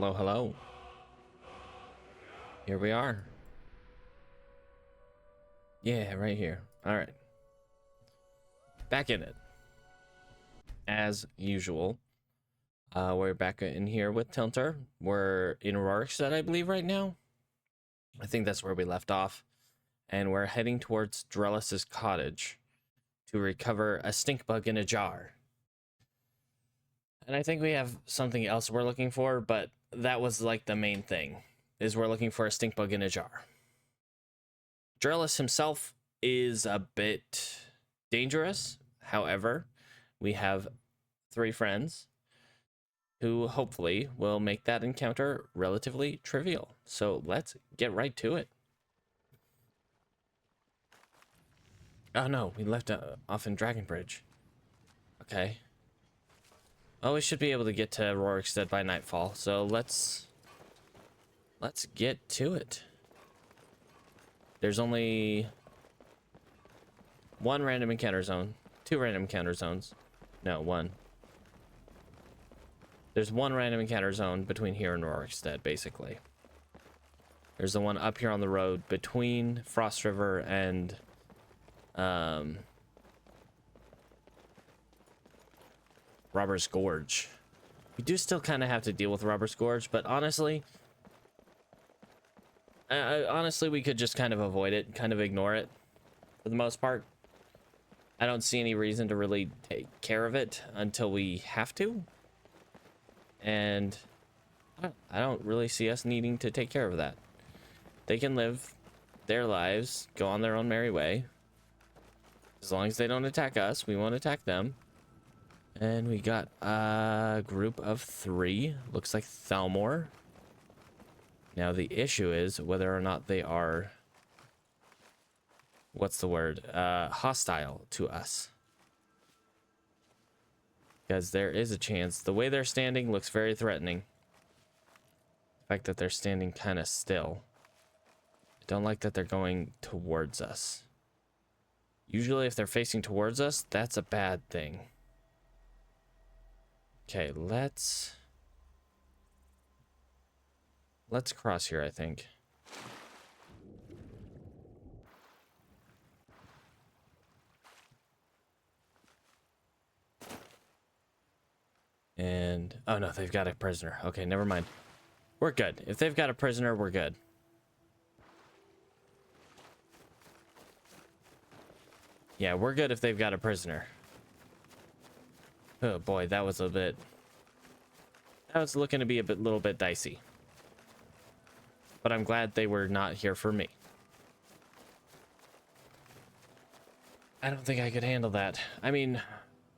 Hello, hello. Here we are. Yeah, right here. All right. Back in it. As usual. We're back in here with Tilntur. We're in Rorikstead, I believe, right now. I think that's where we left off. And we're heading towards Drellis's cottage to recover a stink bug in a jar. And I think we have something else we're looking for, but that was like the main thing, is we're looking for a stink bug in a jar. Drellis himself is a bit dangerous. However, we have 3 friends who hopefully will make that encounter relatively trivial. So let's get right to it. Oh no, we left off in Dragonbridge. Okay. Oh, we should be able to get to Rorikstead by nightfall. So let's get to it. There's only 1 random encounter zone, 2 random encounter zones. No, 1. There's 1 random encounter zone between here and Rorikstead, basically. There's the one up here on the road between Frost River and Robber's Gorge. We do still kind of have to deal with Robber's Gorge, but honestly, we could just kind of avoid it, kind of ignore it for the most part. I don't see any reason to really take care of it until we have to. And I don't really see us needing to take care of that. They can live their lives, go on their own merry way. As long as they don't attack us, we won't attack them. And we got a group of 3. Looks like Thalmor. Now the issue is whether or not they are, what's the word, hostile to us. Because there is a chance. The way they're standing looks very threatening. The fact that they're standing kind of still. I don't like that they're going towards us. Usually if they're facing towards us, that's a bad thing. Okay, let's cross here, I think. And oh no, they've got a prisoner. Okay, never mind. We're good. If they've got a prisoner, we're good. Yeah, we're good if they've got a prisoner. Oh boy, that was looking to be a little bit dicey. But I'm glad they were not here for me. I don't think I could handle that. I mean,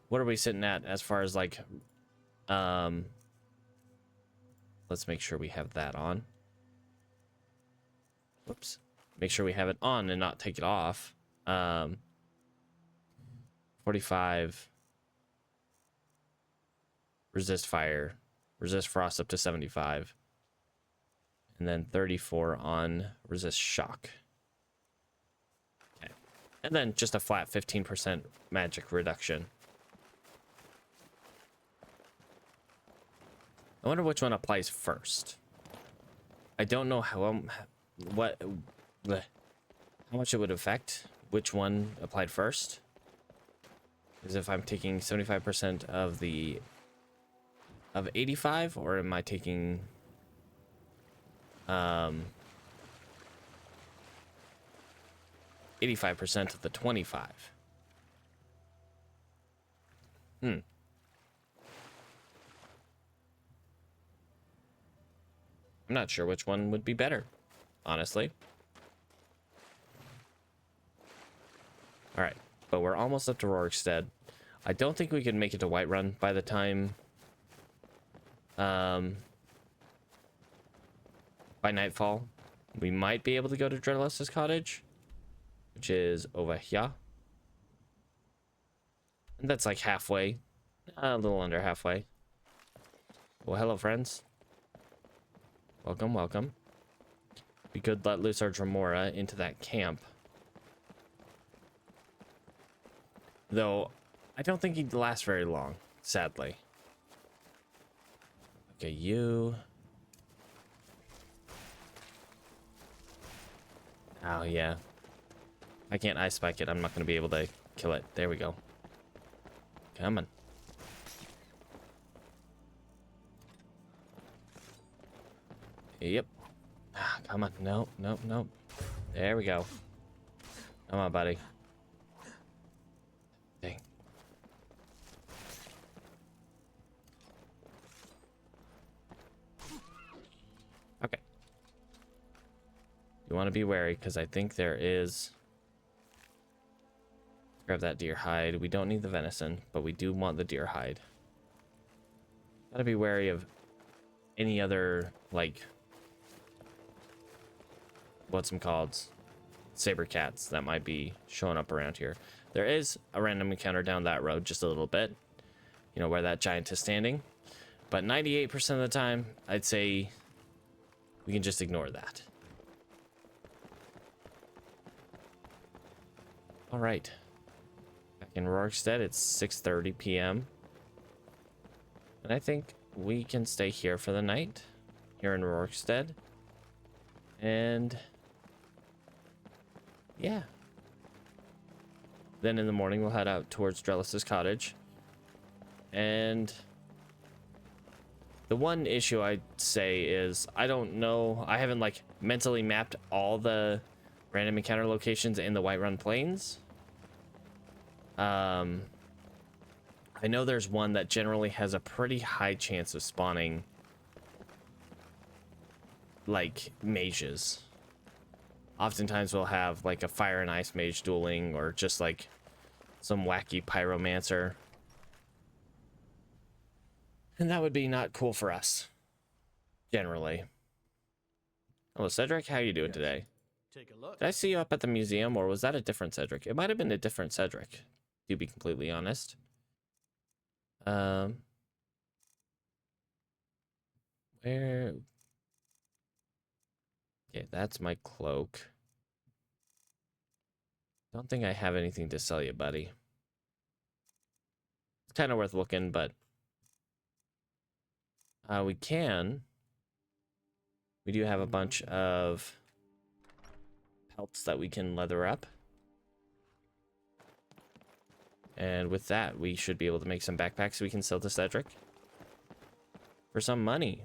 what are we sitting at as far as like, let's make sure we have that on. Whoops. Make sure we have it on and not take it off. 45. Resist fire. Resist frost up to 75. And then 34 on resist shock. Okay. And then just a flat 15% magic reduction. I wonder which one applies first. I don't know how much it would affect which one applied first. Is if I'm taking 75% of 85, or am I taking 85% of the 25? I'm not sure which one would be better, honestly. All right, but we're almost up to Rorikstead. I don't think we can make it to Whiterun by the time by nightfall. We might be able to go to Drellis's cottage, which is over here. And that's like halfway, a little under halfway. Well, hello, friends. Welcome, welcome. We could let loose our Dremora into that camp. Though, I don't think he'd last very long, sadly. Okay, you. Oh, yeah. I can't ice spike it. I'm not going to be able to kill it. There we go. Come on. Yep. Ah, come on. Nope, nope, nope. There we go. Come on, buddy. Dang. Okay. You want to be wary because I think there is... Grab that deer hide. We don't need the venison, but we do want the deer hide. Gotta be wary of any other, like... What's them called? Saber cats that might be showing up around here. There is a random encounter down that road just a little bit. You know, where that giant is standing. But 98% of the time, I'd say we can just ignore that. All right. Back in Rorikstead, it's 6:30 p.m. And I think we can stay here for the night. Here in Rorikstead. And... yeah. Then in the morning, we'll head out towards Drelis's cottage. And... the one issue I'd say is, I don't know, I haven't like mentally mapped all the random encounter locations in the Whiterun Plains. I know there's one that generally has a pretty high chance of spawning like mages. Oftentimes we'll have like a fire and ice mage dueling, or just like some wacky pyromancer. And that would be not cool for us, generally. Hello, Cedric. How you doing today? Take a look. Did I see you up at the museum, or was that a different Cedric? It might have been a different Cedric, to be completely honest. Where... okay, that's my cloak. Don't think I have anything to sell you, buddy. It's kind of worth looking, but... we can. We do have a bunch of pelts that we can leather up. And with that, we should be able to make some backpacks we can sell to Cedric for some money.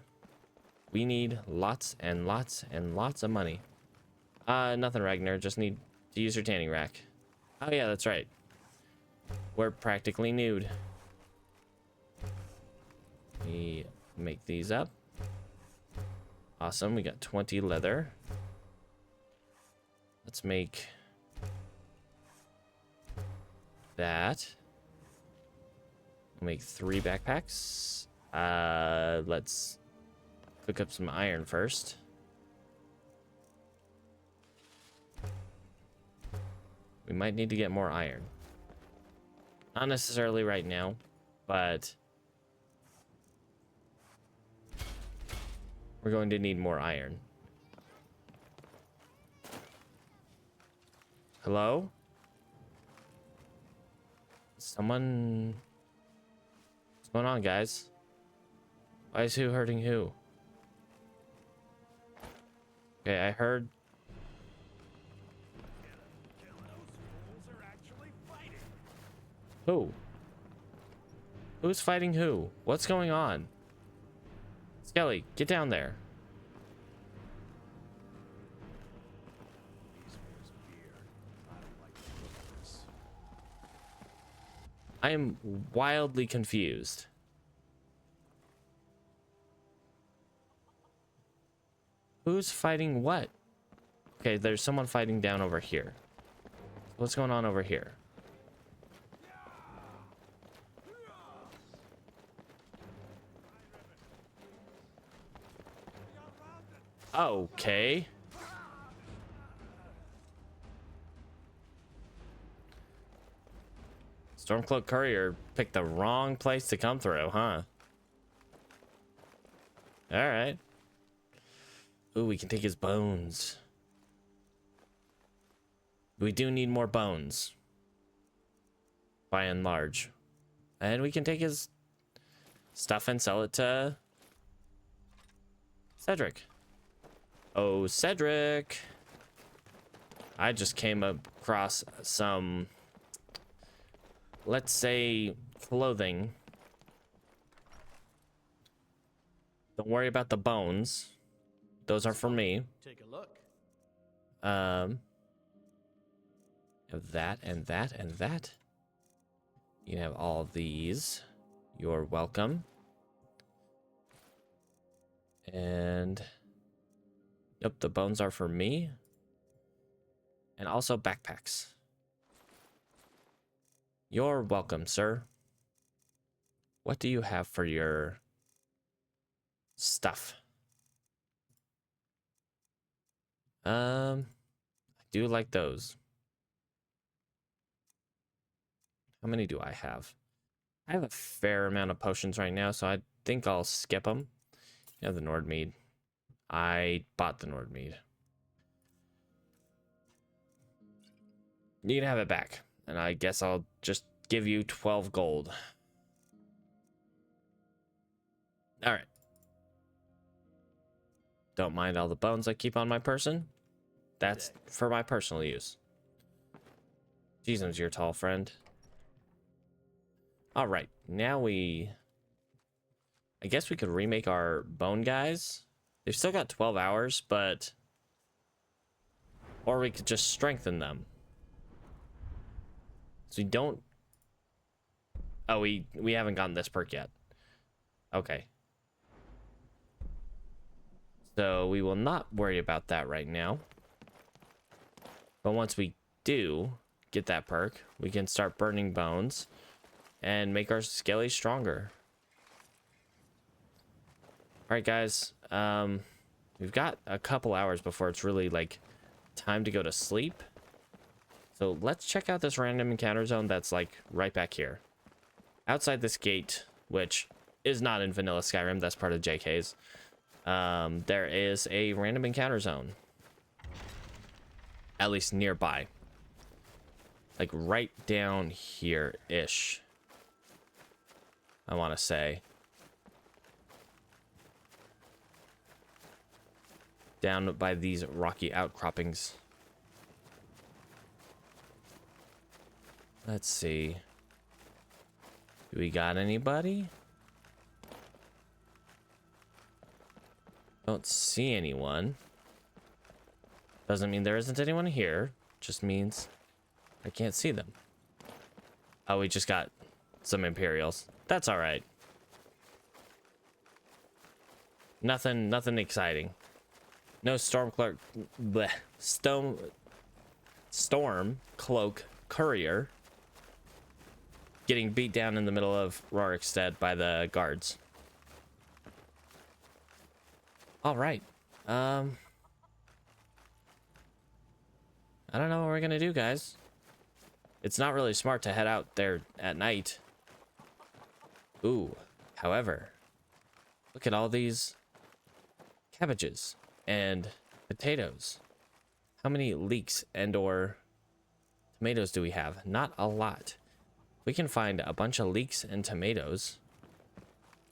We need lots and lots and lots of money. Nothing, Ragnar. Just need to use your tanning rack. Oh yeah, that's right. We're practically nude. We make these up. Awesome. We got 20 leather. Let's make that. We'll make 3 backpacks. Let's cook up some iron first. We might need to get more iron. Not necessarily right now, but we're going to need more iron. Hello? Someone... what's going on, guys? Why is who hurting who? Okay, I heard... who? Who's fighting who? What's going on? Skelly, get down there. I am wildly confused. Who's fighting what? Okay, there's someone fighting down over here. What's going on over here? Okay. Stormcloak Courier picked the wrong place to come through, huh? Alright. Ooh, we can take his bones. We do need more bones. By and large. And we can take his stuff and sell it to Cedric. Oh, Cedric. I just came across some, let's say, clothing. Don't worry about the bones. Those are for me. Take a look. Have that and that and that. You have all of these. You're welcome. And yep, the bones are for me. And also backpacks. You're welcome, sir. What do you have for your stuff? I do like those. How many do I have? I have a fair amount of potions right now, so I think I'll skip them. Yeah, the Nord mead. I bought the Nord mead. You can have it back, and I guess I'll just give you 12 gold. All right. Don't mind all the bones I keep on my person. That's for my personal use. Jesus, you're tall, friend. All right, now I guess we could remake our bone guys. They've still got 12 hours, but... Or we could just strengthen them. So we don't... Oh, we haven't gotten this perk yet. Okay. So we will not worry about that right now. But once we do get that perk, we can start burning bones and make our skellies stronger. All right, guys. We've got a couple hours before it's really like time to go to sleep. So let's check out this random encounter zone that's like right back here. Outside this gate, which is not in vanilla Skyrim, that's part of JK's. There is a random encounter zone. At least nearby. Like right down here-ish. I want to say. Down by these rocky outcroppings. Let's see. Do we got anybody? Don't see anyone. Doesn't mean there isn't anyone here. Just means I can't see them. Oh, we just got some Imperials. That's all right. Nothing exciting. No storm cloak courier getting beat down in the middle of Rorikstead by the guards. All right. I don't know what we're gonna do, guys. It's not really smart to head out there at night. Ooh, however, look at all these cabbages and potatoes. How many leeks and or tomatoes do we have? Not a lot. We can find a bunch of leeks and tomatoes.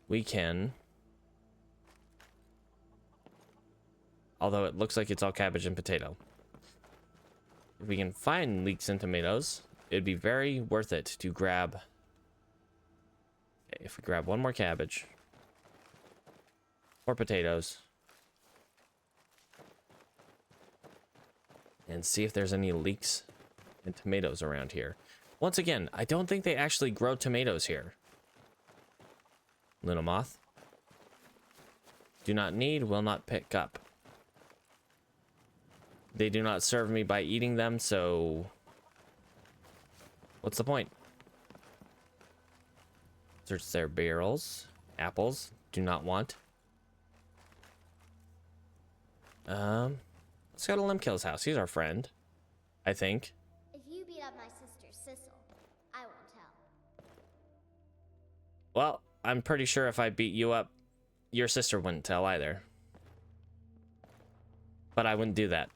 We can... Although it looks like it's all cabbage and potato. If we can find leeks and tomatoes, it'd be very worth it to grab... Okay, if we grab one more cabbage. 4 potatoes. And see if there's any leeks and tomatoes around here. Once again, I don't think they actually grow tomatoes here. Little moth. Do not need, will not pick up. They do not serve me by eating them, so... What's the point? Search their barrels. Apples. Do not want. Let's go to Limkill's house. He's our friend, I think. If you beat up my sister Sissel, I won't tell. Well, I'm pretty sure if I beat you up, your sister wouldn't tell either. But I wouldn't do that.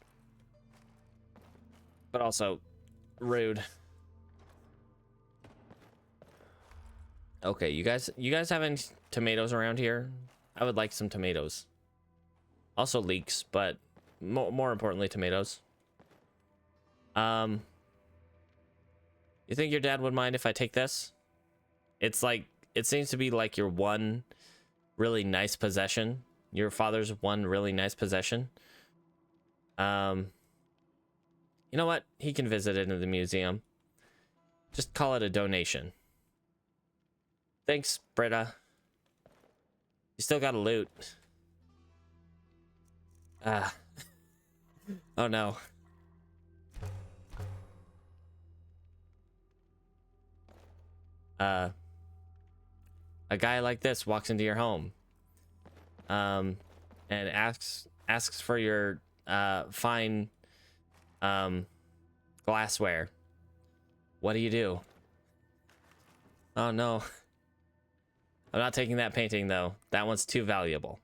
But also, rude. Okay, you guys have any tomatoes around here? I would like some tomatoes. Also leeks, but more importantly, tomatoes. You think your dad would mind if I take this? It's like, it seems to be like your one really nice possession. Your father's one really nice possession. You know what? He can visit it in the museum. Just call it a donation. Thanks, Britta. You still got to loot. Oh no. A guy like this walks into your home, and asks for your fine glassware. What do you do? Oh no. I'm not taking that painting though. That one's too valuable.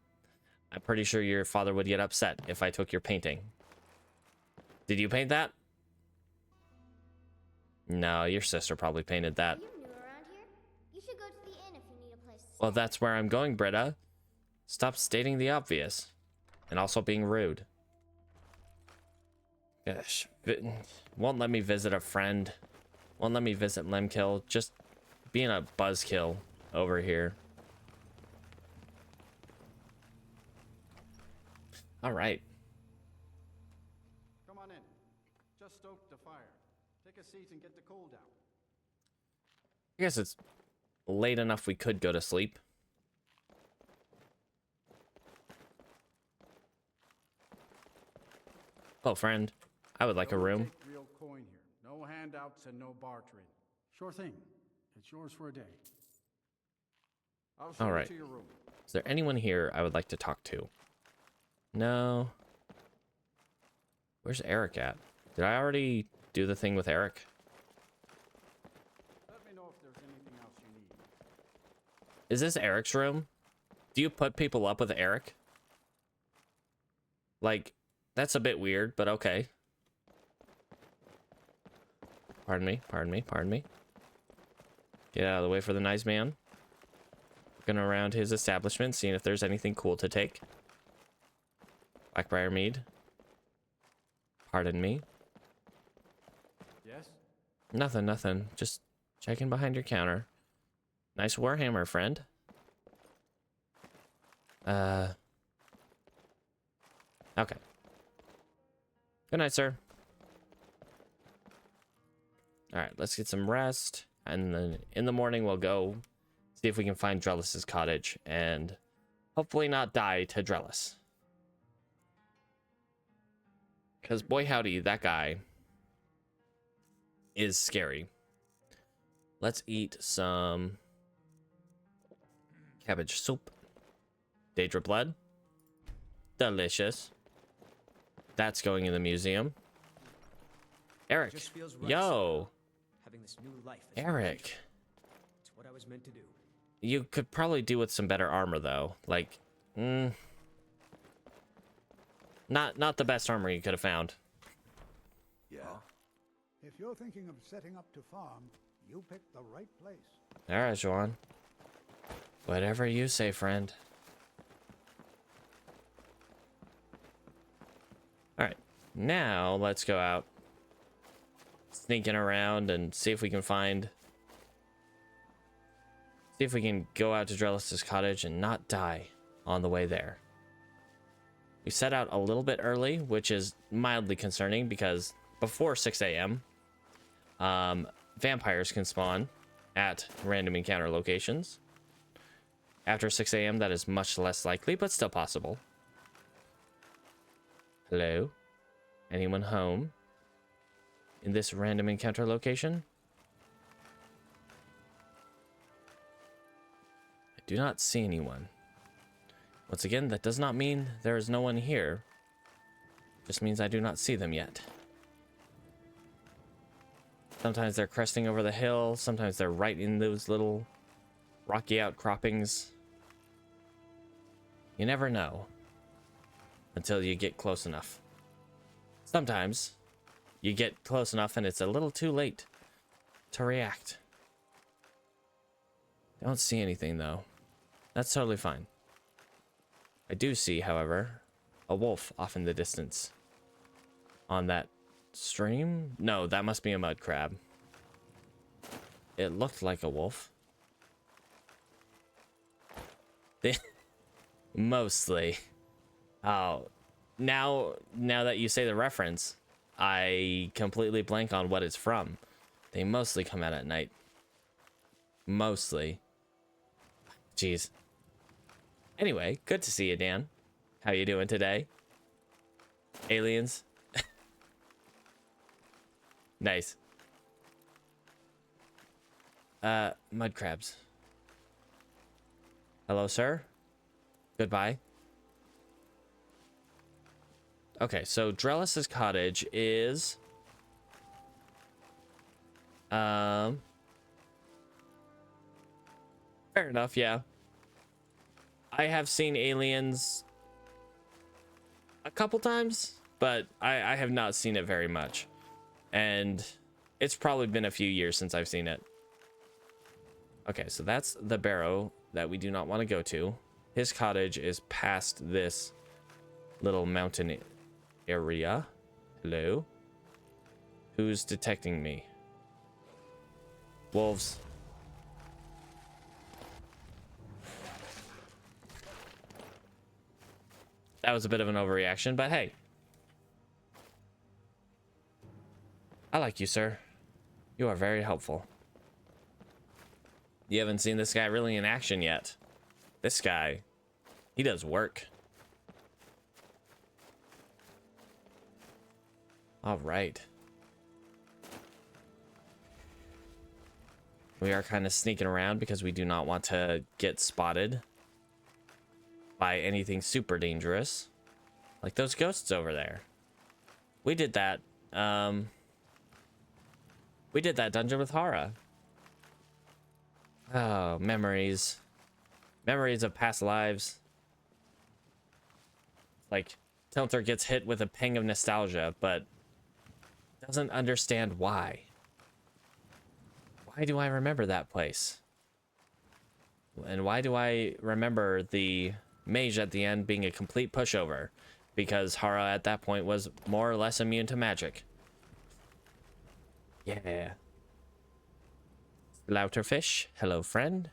I'm pretty sure your father would get upset if I took your painting. Did you paint that? No, your sister probably painted that. Are you new around here? You should go to the inn if you need a place to Well, stay. that's where I'm going, Britta. Stop stating the obvious. And also being rude. Gosh. Won't let me visit a friend. Won't let me visit Lemkill. Just being a buzzkill over here. Alright. Come on in. Just stoke the fire. Take a seat and get the coal down. I guess it's late enough we could go to sleep. Oh, friend. I would like a Don't room. take real coin here. No handouts and no bartering. Sure thing. It's yours for a day. I'll show All you right. to your room. Is there anyone here I would like to talk to? No. Where's Eric at? Did I already do the thing with Eric? Let me know if there's anything else you need. Is this Eric's room? Do you put people up with Eric? Like, that's a bit weird, but okay. Pardon me, pardon me, pardon me. Get out of the way for the nice man. Looking around his establishment, seeing if there's anything cool to take. Blackbriar Mead. Pardon me. Yes? Nothing, nothing. Just checking behind your counter. Nice warhammer, friend. Okay. Good night, sir. Alright, let's get some rest. And then in the morning, we'll go see if we can find Drellis's cottage. And hopefully not die to Drellis. Because boy howdy, that guy is scary. Let's eat some cabbage soup. Daedra blood. Delicious. That's going in the museum. Eric. Just feels right Yo. having this new life. Eric. It's what I was meant to do. You could probably do with some better armor, though. Like, not the best armor you could have found. Yeah. If you're thinking of setting up to farm, you picked the right place. All right, Joan. Whatever you say, friend. All right, now let's go out, sneaking around and see if we can find. See if we can go out to Drellis's cottage and not die on the way there. We set out a little bit early, which is mildly concerning because before 6 a.m., vampires can spawn at random encounter locations. After 6 a.m., that is much less likely, but still possible. Hello? Anyone home? In this random encounter location? I do not see anyone. Once again, that does not mean there is no one here. Just means I do not see them yet. Sometimes they're cresting over the hill, sometimes they're right in those little rocky outcroppings. You never know until you get close enough. Sometimes you get close enough and it's a little too late to react. Don't see anything though. That's totally fine. I do see, however, a wolf off in the distance on that stream? No, that must be a mud crab. It looked like a wolf. Mostly. Oh, now that you say the reference, I completely blank on what it's from. They mostly come out at night. Mostly. Jeez. Anyway, good to see you, Dan. How you doing today? Aliens? Nice. Mud crabs. Hello, sir. Goodbye. Okay, so Drellis's cottage is fair enough, yeah. I have seen aliens a couple times, but I have not seen it very much. And it's probably been a few years since I've seen it. Okay, so that's the barrow that we do not want to go to. His cottage is past this little mountain area. Hello? Who's detecting me? Wolves. That was a bit of an overreaction, but hey. I like you, sir. You are very helpful. You haven't seen this guy really in action yet. This guy, he does work. All right. We are kind of sneaking around because we do not want to get spotted by anything super dangerous. Like those ghosts over there. We did that. We did that dungeon with Hara. Oh, memories. Memories of past lives. Like, Tilntur gets hit with a ping of nostalgia, but doesn't understand why. Why do I remember that place? And why do I remember the mage at the end being a complete pushover? Because Hara at that point was more or less immune to magic. Yeah. Louterfish, hello friend.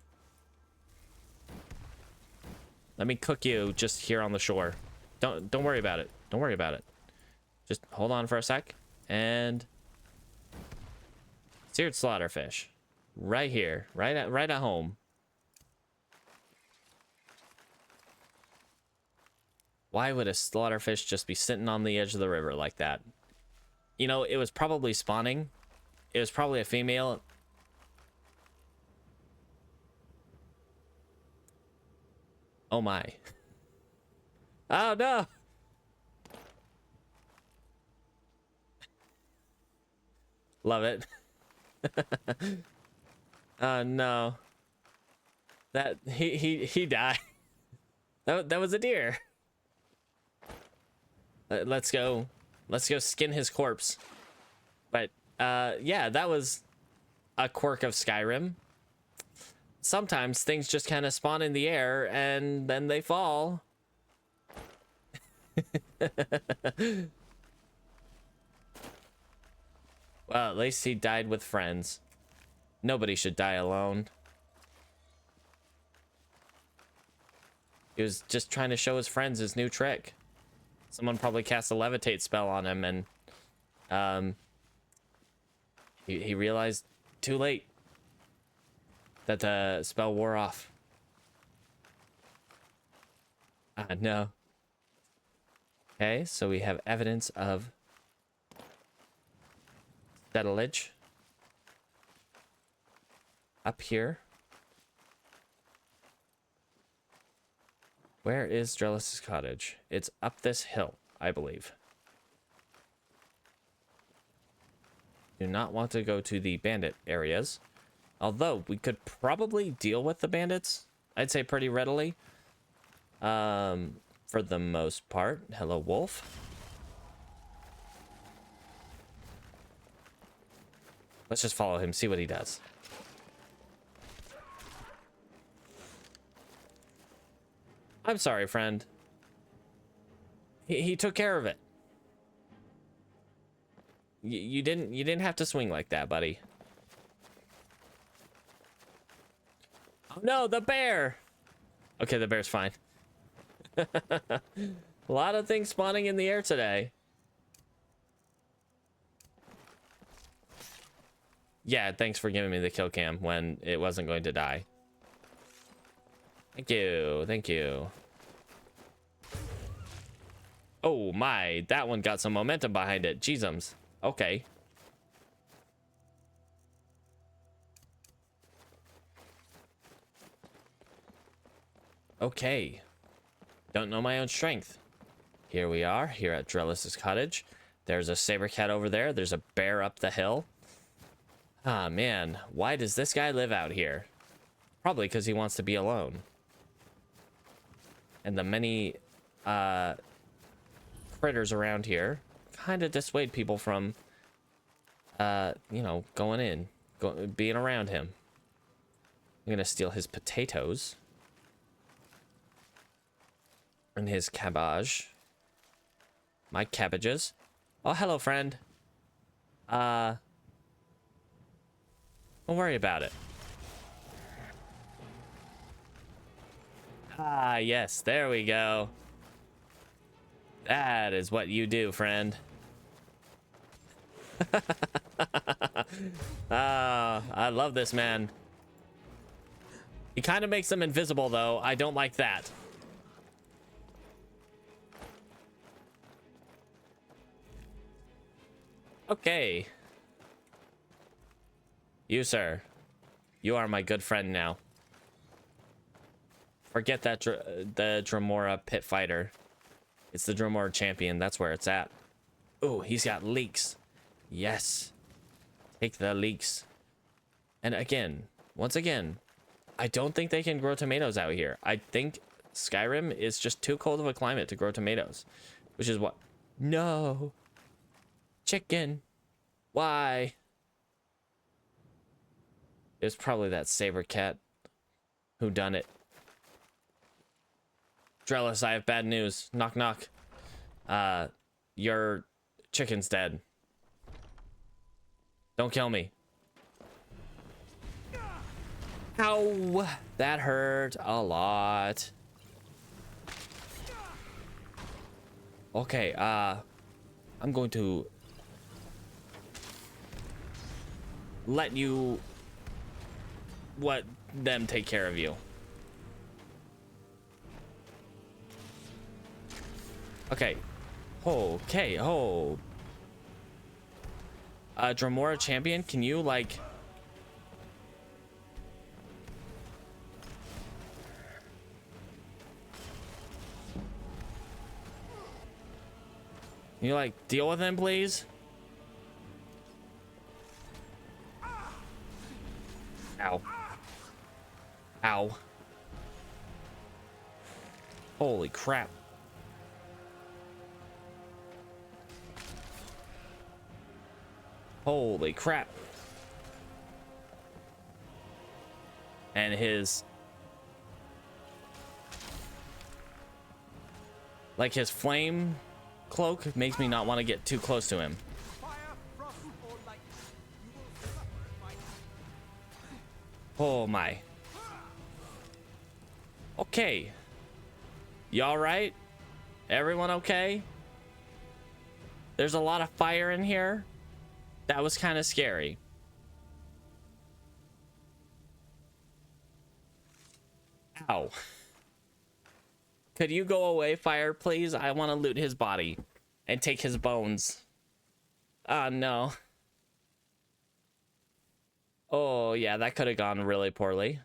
Let me cook you just here on the shore. Don't worry about it. Don't worry about it. Just hold on for a sec. And seared slaughterfish. Right here. Right at home. Why would a slaughterfish just be sitting on the edge of the river like that? You know, it was probably spawning. It was probably a female. Oh my. Oh no. Love it. Oh no. That he died. That was a deer. Let's go skin his corpse. But yeah, that was a quirk of Skyrim. Sometimes things just kind of spawn in the air and then they fall. Well, at least he died with friends. Nobody should die alone. He was just trying to show his friends his new trick. Someone probably cast a levitate spell on him and he realized too late that the spell wore off. No. Okay, so we have evidence of settlage up here. Where is Drellis's cottage? It's up this hill, I believe. Do not want to go to the bandit areas. Although, we could probably deal with the bandits, I'd say pretty readily. For the most part. Hello, wolf. Let's just follow him, see what he does. I'm sorry, friend. He took care of it. You didn't have to swing like that, buddy. Oh no, the bear. Okay, the bear's fine. A lot of things spawning in the air today. Yeah, thanks for giving me the kill cam when it wasn't going to die. Thank you, thank you. Oh my, that one got some momentum behind it. Jeezums. Okay. Okay. Don't know my own strength. Here we are, here at Drellis's cottage. There's a saber cat over there. There's a bear up the hill. Ah, man. Why does this guy live out here? Probably because he wants to be alone. And the many critters around here kind of dissuade people from, you know, being around him. I'm gonna steal his potatoes. And his cabbage. My cabbages. Oh, hello, friend. Don't worry about it. Ah, yes, there we go. That is what you do, friend. Ah, I love this man. He kind of makes them invisible, though. I don't like that. Okay. You, sir. You are my good friend now. Forget that the Dremora pit fighter. It's the Dremora champion. That's where it's at. Oh, he's got leeks. Yes. Take the leeks. And again, once again, I don't think they can grow tomatoes out here. I think Skyrim is just too cold of a climate to grow tomatoes. Which is what? No. Chicken. Why? It's probably that saber cat who done it. Drellis, I have bad news. Knock, knock. Your chicken's dead. Don't kill me. Ow! That hurt a lot. Okay, I'm going to let them take care of you. Okay. Okay. Oh. Dremora champion, can you like... Can you like deal with him, please? Ow. Ow. Holy crap. Holy crap. And his... like his flame cloak makes me not want to get too close to him. Oh my. Okay. You all right? Everyone okay? There's a lot of fire in here. That was kind of scary. Ow. Could you go away, fire, please? I want to loot his body and take his bones. Ah, no. Oh, yeah, that could have gone really poorly.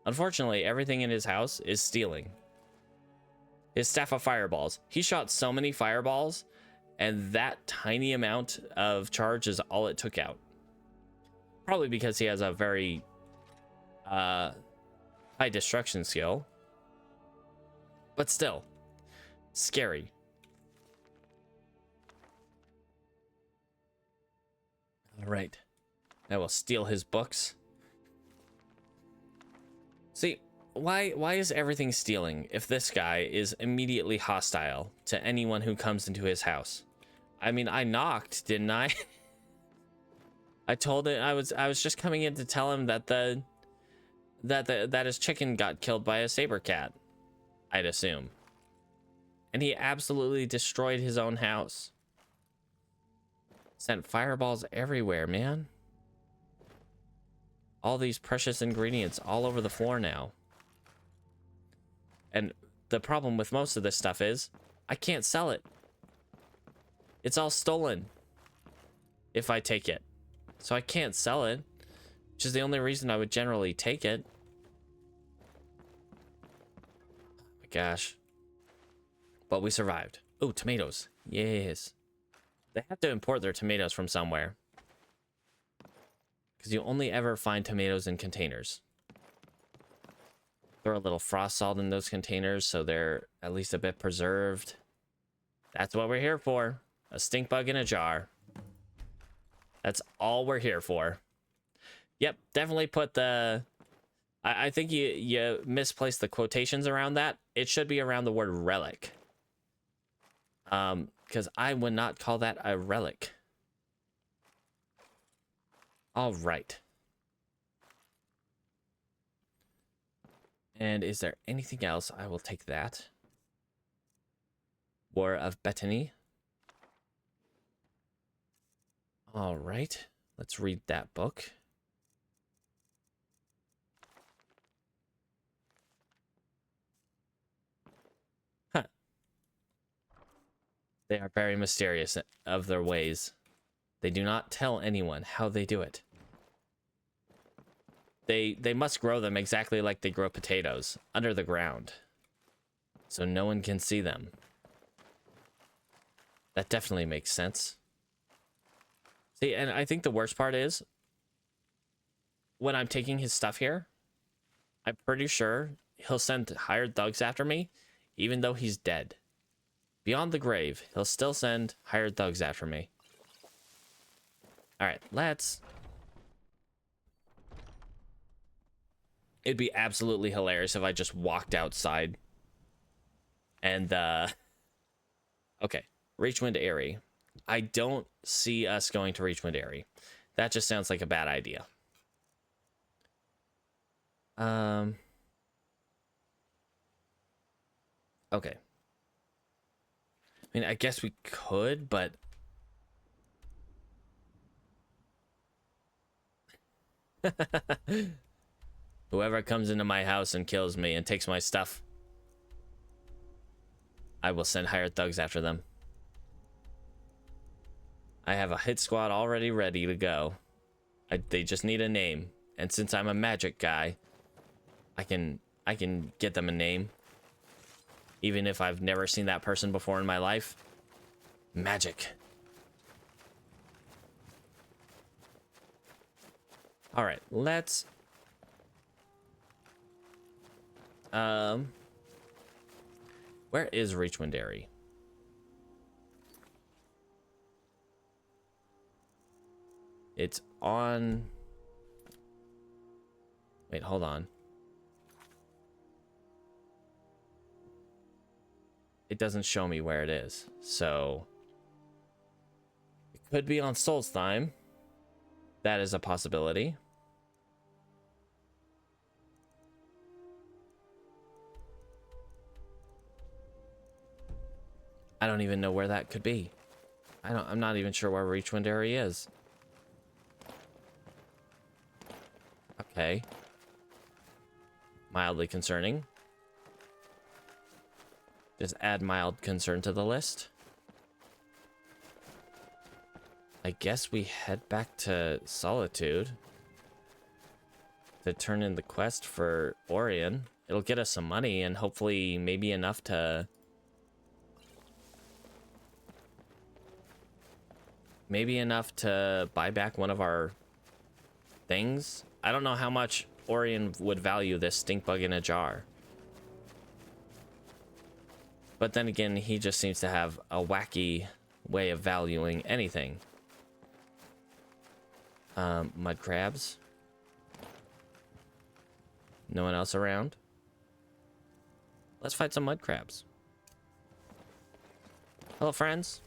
Unfortunately, everything in his house is stealing. His staff of fireballs. He shot so many fireballs, and that tiny amount of charge is all it took out. Probably because he has a very high destruction skill. But still, scary. All right. I will steal his books. See, why is everything stealing if this guy is immediately hostile to anyone who comes into his house? I mean, I knocked, didn't I? I told it I was just coming in to tell him that that his chicken got killed by a saber cat, I'd assume. And he absolutely destroyed his own house. Sent fireballs everywhere, man. All these precious ingredients all over the floor now. And the problem with most of this stuff is I can't sell it. It's all stolen if I take it. So I can't sell it, which is the only reason I would generally take it. Oh my gosh. But we survived. Oh, tomatoes. Yes. They have to import their tomatoes from somewhere. Because you only ever find tomatoes in containers. Throw a little frost salt in those containers so they're at least a bit preserved. That's what we're here for. A stink bug in a jar. That's all we're here for. Yep, definitely put the... I think you misplaced the quotations around that. It should be around the word relic. Because I would not call that a relic. All right. And is there anything else? I will take that. War of Bethany. All right. Let's read that book. Huh. They are very mysterious of their ways. They do not tell anyone how they do it. They must grow them exactly like they grow potatoes, under the ground. So no one can see them. That definitely makes sense. See, and I think the worst part is, when I'm taking his stuff here, I'm pretty sure he'll send hired thugs after me, even though he's dead. Beyond the grave, he'll still send hired thugs after me. Alright, let's... It'd be absolutely hilarious if I just walked outside. And, okay, Reachwind Eyrie. I don't see us going to Reachwind Eyrie. That just sounds like a bad idea. Okay. I mean, I guess we could, but... Whoever comes into my house and kills me and takes my stuff, I will send hired thugs after them. I have a hit squad already ready to go. They just need a name. And since I'm a magic guy, I can get them a name. Even if I've never seen that person before in my life. Magic. Alright, let's... Where is Reachwind Eyrie? It's on... Wait, hold on. It doesn't show me where it is, so... It could be on Solstheim. That is a possibility. I don't even know where that could be. I'm not even sure where Reachwind Eyrie is. Okay. Mildly concerning. Just add mild concern to the list. I guess we head back to Solitude to turn in the quest for Orion. It'll get us some money and hopefully maybe enough to... Maybe enough to buy back one of our things. I don't know how much Orion would value this stink bug in a jar. But then again, he just seems to have a wacky way of valuing anything. Mud crabs. No one else around? Let's fight some mud crabs. Hello, friends.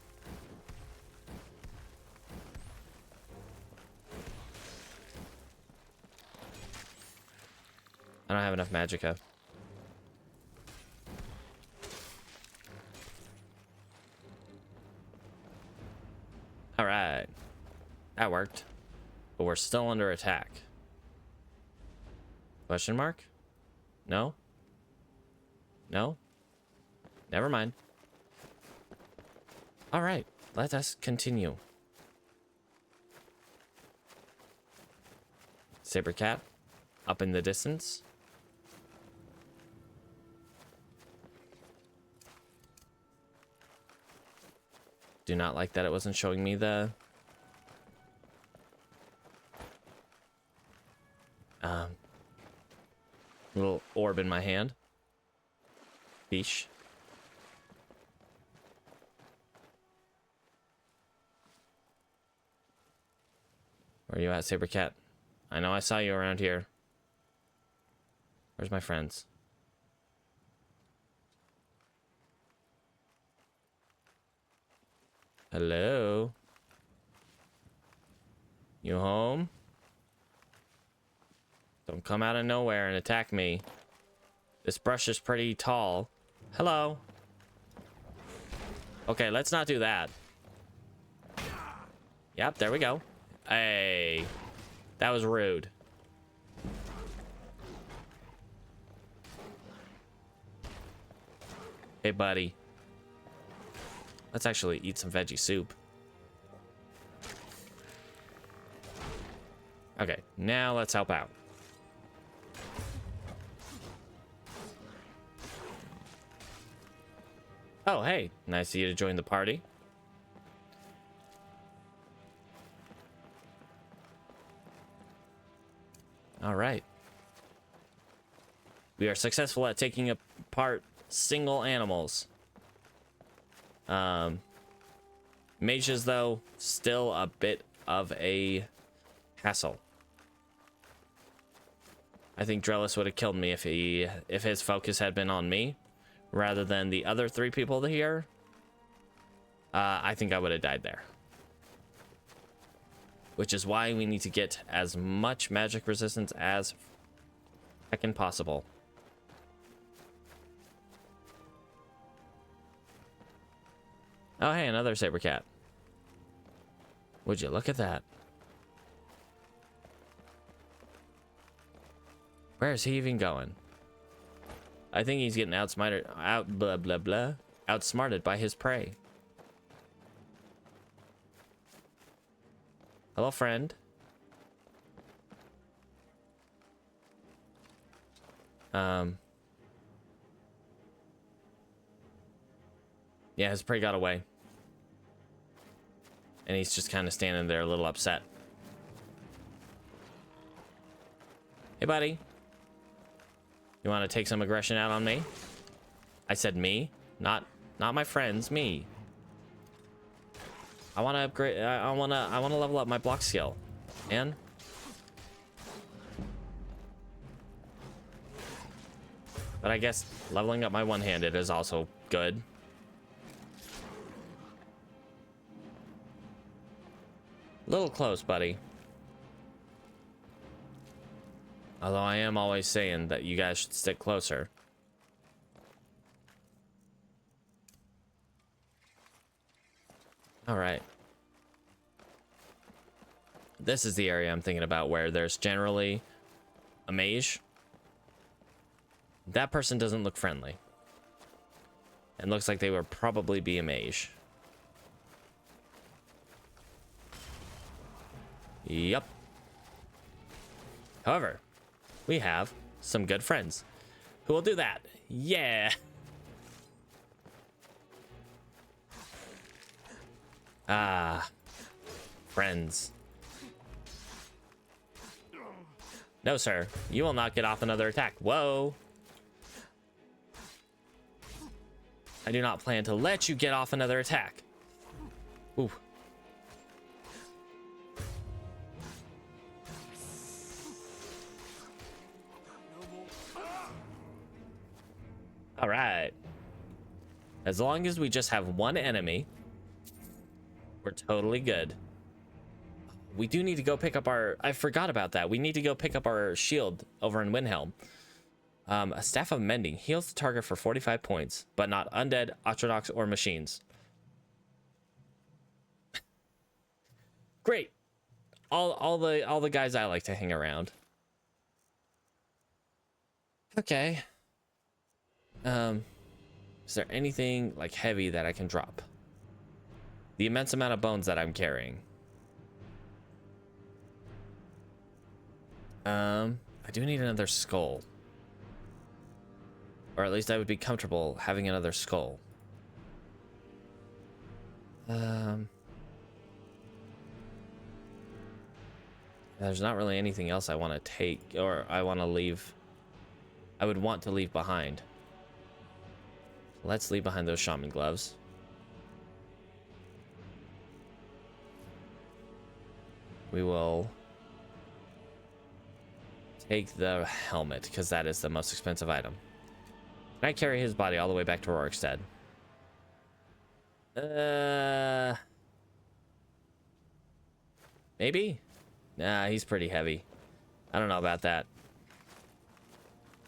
I don't have enough magicka. All right. That worked. But we're still under attack. Question mark? No? No? Never mind. All right. Let us continue. Saber cat up in the distance. Do not like that it wasn't showing me the little orb in my hand. Beesh. Where are you at, Saber cat? I know I saw you around here. Where's my friends? Hello? You home? Don't come out of nowhere and attack me. This brush is pretty tall. Hello? Okay, let's not do that. Yep, there we go. Hey, that was rude. Hey, buddy. Let's actually eat some veggie soup. Okay, now let's help out. Oh, hey, nice of you to join the party. All right. We are successful at taking apart single animals. Mages, though, still a bit of a hassle. I think Drellis would have killed me if his focus had been on me rather than the other 3 people here. I think I would have died there. Which is why we need to get as much magic resistance as heckin' possible. Oh, hey, another saber cat. Would you look at that? Where is he even going? I think he's getting outsmarted by his prey. Hello, friend. Yeah, his prey got away. And he's just kind of standing there a little upset. Hey, buddy. You want to take some aggression out on me? I said me, not my friends, me. I want to upgrade. I want to level up my block skill. And but I guess leveling up my one-handed is also good. Little close, buddy. Although I am always saying that you guys should stick closer. All right. This is the area I'm thinking about where there's generally a mage. That person doesn't look friendly. It looks like they would probably be a mage. Yup. However, we have some good friends who will do that. Yeah. Ah. Friends. No, sir. You will not get off another attack. Whoa. I do not plan to let you get off another attack. Ooh. All right. As long as we just have one enemy, we're totally good. We do need to go pick up our... I forgot about that. We need to go pick up our shield over in Windhelm. A staff of mending heals the target for 45 points, but not undead, Atronox, or machines. Great. All the guys I like to hang around. Okay. Is there anything like heavy that I can drop? The immense amount of bones that I'm carrying. I do need another skull. Or at least I would be comfortable having another skull. There's not really anything else I want to take or I want to leave. I would want to leave behind. Let's leave behind those shaman gloves. We will take the helmet because that is the most expensive item. Can I carry his body all the way back to Rorikstead? Maybe? Nah, he's pretty heavy. I don't know about that.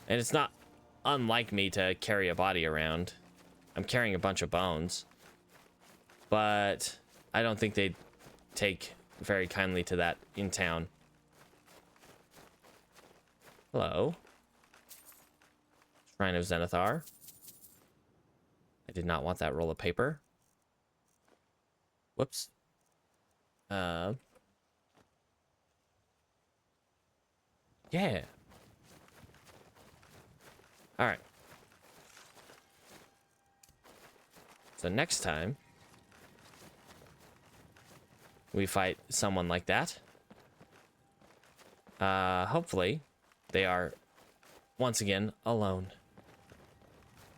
And it's not unlike me to carry a body around. I'm carrying a bunch of bones. But I don't think they'd take very kindly to that in town. Hello. Shrine of Zenithar. I did not want that roll of paper. Whoops. Yeah. All right. So next time we fight someone like that, hopefully they are once again alone,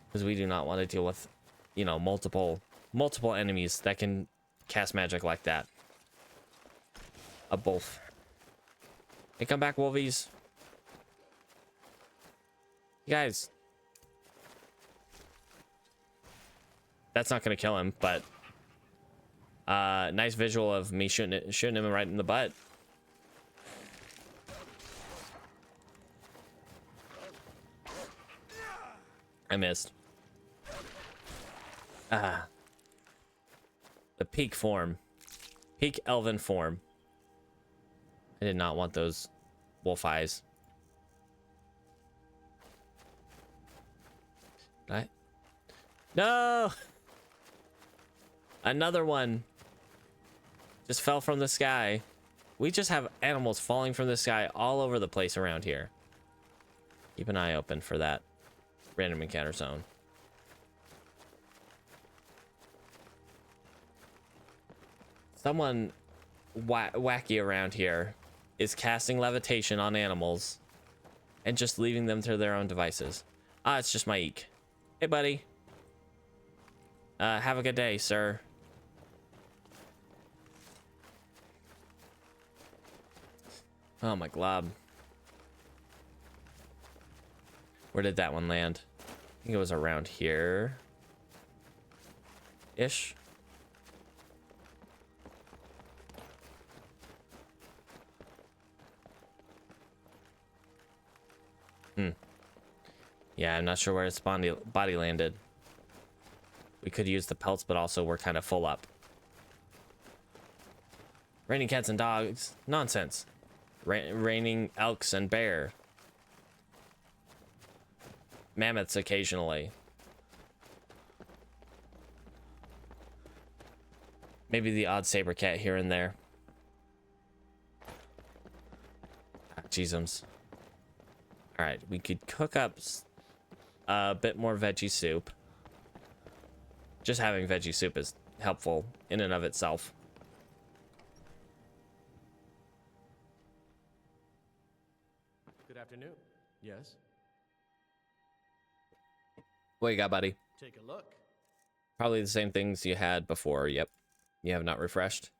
because we do not want to deal with, you know, multiple enemies that can cast magic like that. A wolf. Hey, come back, wolvies. You guys. That's not gonna kill him, but nice visual of me shooting him right in the butt. I missed. The peak form. Peak elven form. I did not want those wolf eyes. Right? No! Another one just fell from the sky. We just have animals falling from the sky all over the place around here. Keep an eye open for that random encounter zone. Someone wacky around here is casting levitation on animals and just leaving them to their own devices. Ah, it's just my eek. Hey, buddy. Have a good day, sir. Oh, my glob. Where did that one land? I think it was around here. Ish. Yeah, I'm not sure where its body landed. We could use the pelts, but also we're kind of full up. Raining cats and dogs? Nonsense. Raining elks and bear. Mammoths occasionally. Maybe the odd saber cat here and there. Ah, jeezums. All right, we could cook up a bit more veggie soup. Just having veggie soup is helpful in and of itself. Good afternoon. Yes? What you got, buddy? Take a look. Probably the same things you had before. Yep. You have not refreshed.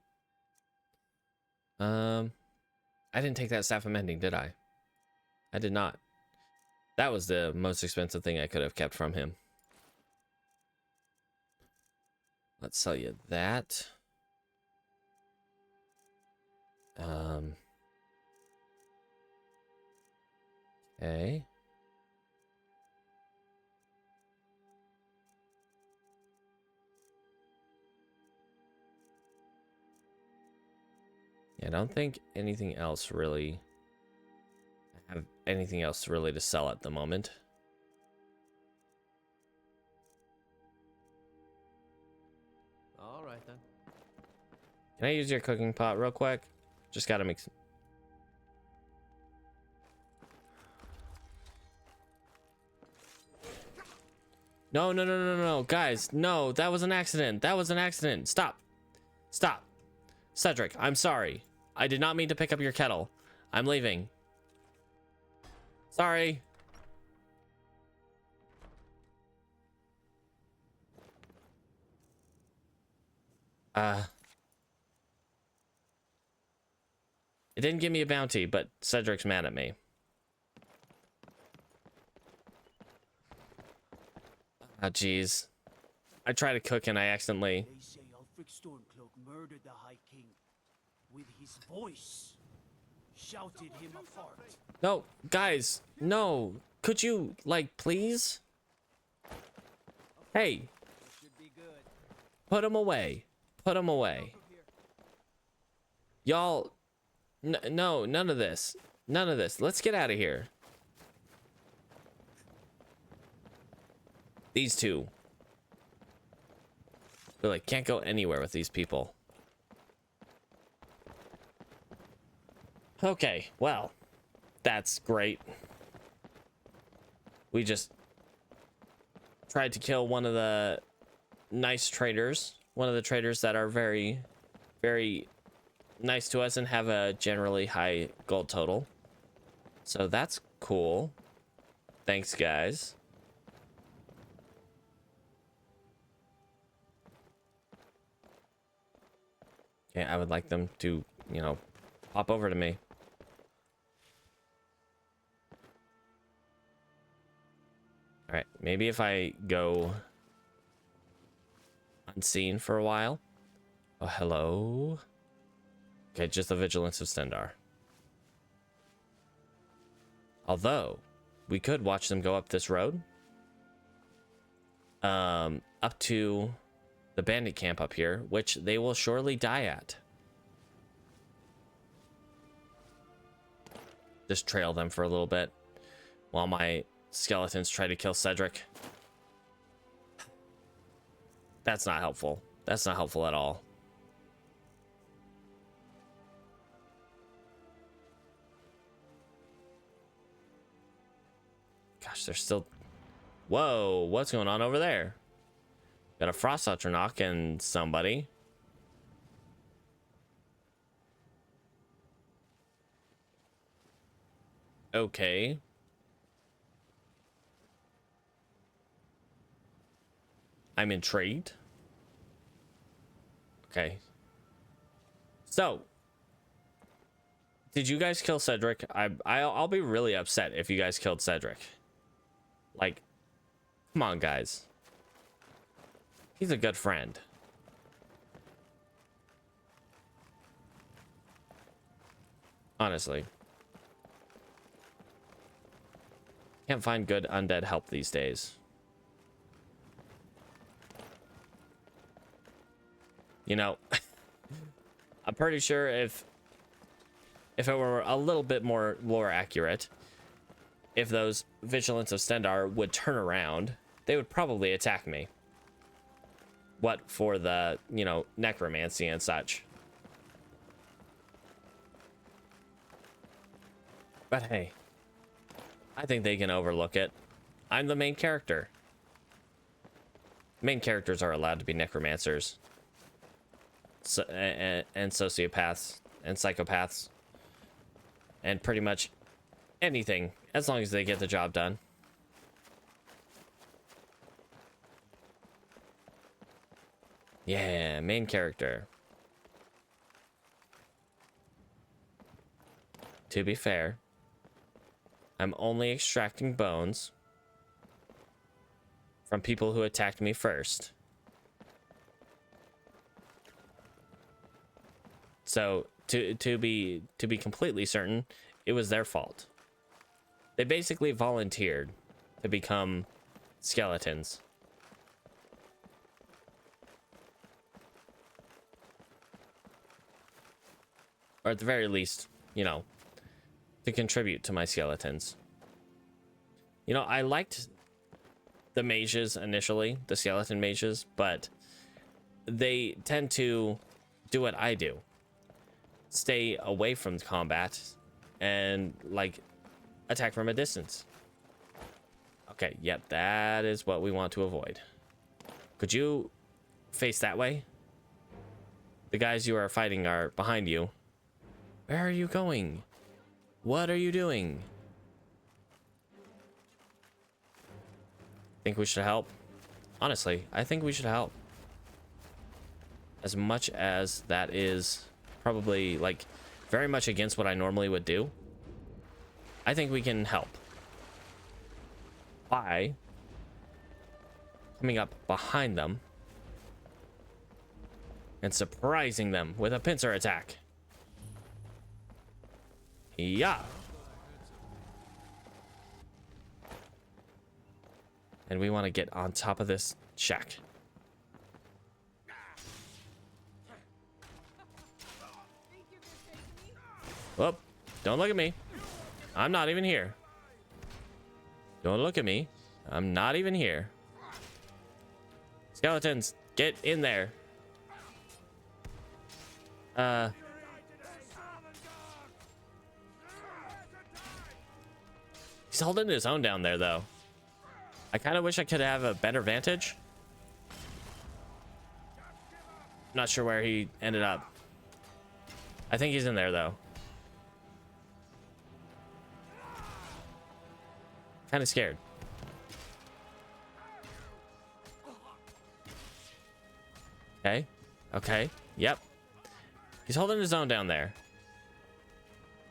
I didn't take that staff of mending, did I? I did not. That was the most expensive thing I could have kept from him. Let's sell you that. Okay. Yeah, I don't think anything else really... I have anything else really to sell at the moment. All right then. Can I use your cooking pot real quick? Just gotta make some... No, no, no, no, no, guys. No, that was an accident. That was an accident. Stop. Stop. Cedric, I'm sorry. I did not mean to pick up your kettle. I'm leaving. Sorry. It didn't give me a bounty, but Cedric's mad at me. Ah, jeez. I tried to cook and I accidentally... They say Ulfric Stormcloak murdered the High King with his voice, shouted him apart. No, guys, no. Could you, like, please? Hey. Put him away. Put him away. Y'all... No, none of this. None of this. Let's get out of here. These two. Really, can't go anywhere with these people. Okay, well, that's great. We just tried to kill one of the nice traders. One of the traders that are very, very nice to us and have a generally high gold total. So that's cool. Thanks, guys. Okay, I would like them to, you know, hop over to me. All right, maybe if I go unseen for a while. Oh, hello. Okay, just the vigilance of Stendarr. Although, we could watch them go up this road. Up to the bandit camp up here, which they will surely die at. Just trail them for a little bit while my skeletons try to kill Cedric. That's not helpful. That's not helpful at all. Gosh, they're still... Whoa, what's going on over there? Got a Frost Atronach and somebody. Okay. I'm intrigued. Okay. So, did you guys kill Cedric? I'll be really upset if you guys killed Cedric. Like, come on, guys. He's a good friend. Honestly. Can't find good undead help these days. You know, I'm pretty sure if it were a little bit more lore accurate, if those Vigilants of Stendarr would turn around, they would probably attack me. What for the, you know, necromancy and such. But hey, I think they can overlook it. I'm the main character. Main characters are allowed to be necromancers. So, and sociopaths and psychopaths. And pretty much anything, as long as they get the job done. Yeah, main character. To be fair, I'm only extracting bones from people who attacked me first. So to be completely certain, it was their fault. They basically volunteered to become skeletons. or at the very least, you know, to contribute to my skeletons. You know, I liked the mages initially, the skeleton mages, but they tend to do what I do. Stay away from combat and like attack from a distance. Okay, yep, that is what we want to avoid. Could you face that way? The guys you are fighting are behind you. Where are you going? What are you doing? Think we should help? Honestly, I think we should help. As much as that is probably like very much against what I normally would do, I think we can help by coming up behind them and surprising them with a pincer attack. Yeah. And we want to get on top of this shack. Whoop. Don't look at me. I'm not even here. Don't look at me. I'm not even here. Skeletons, get in there. He's holding his own down there, though. I kind of wish I could have a better vantage. Not sure where he ended up. I think he's in there, though. Kind of scared. Okay. Okay. Yep. He's holding his own down there.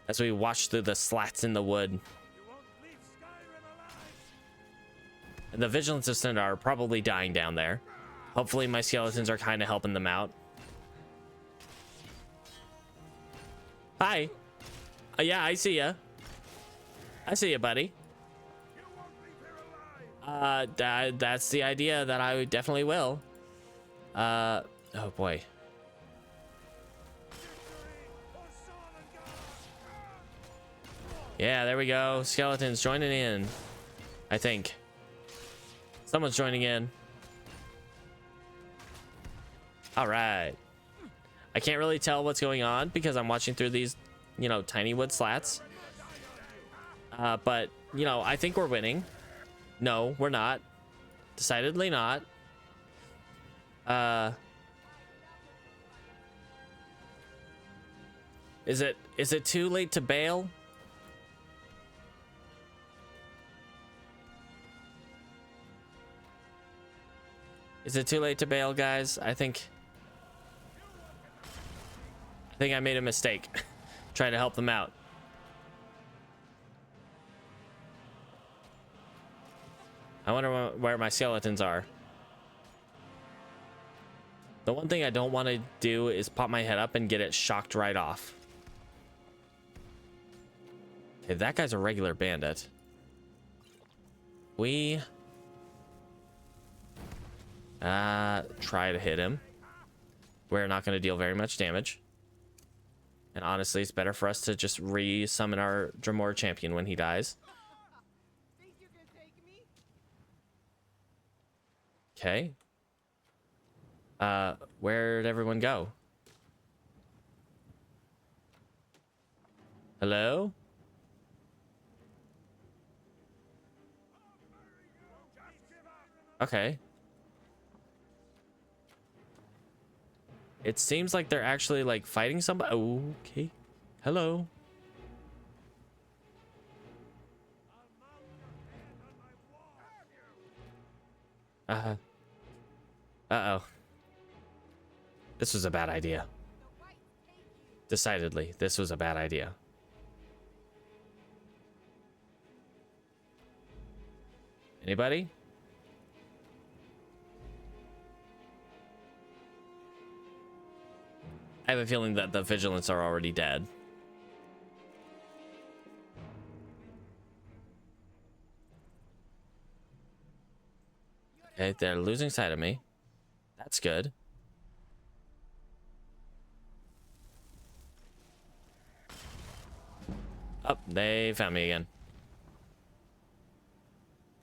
As we watch through the slats in the wood. And the vigilance assistant are probably dying down there. Hopefully my skeletons are kind of helping them out. Hi. Yeah, I see ya. I see ya, buddy. That's the idea that I definitely will. Oh boy. Yeah, there we go. Skeletons joining in. I think. Someone's joining in. All right. I can't really tell what's going on because I'm watching through these, you know, tiny wood slats. But, you know, I think we're winning. No, we're not. Decidedly not. Is it too late to bail? Is it too late to bail, guys? I think I made a mistake trying to help them out. I wonder where my skeletons are. The one thing I don't want to do is pop my head up and get it shocked right off. Okay, that guy's a regular bandit. We try to hit him. We're not going to deal very much damage. And honestly, it's better for us to just re-summon our Dremor champion when he dies. Okay. Where'd everyone go? Hello? Okay. It seems like they're actually like fighting somebody. Okay. Hello. Uh-oh. This was a bad idea. Decidedly, this was a bad idea. Anybody? I have a feeling that the vigilants are already dead. Okay, they're losing sight of me. That's good. Oh, they found me again.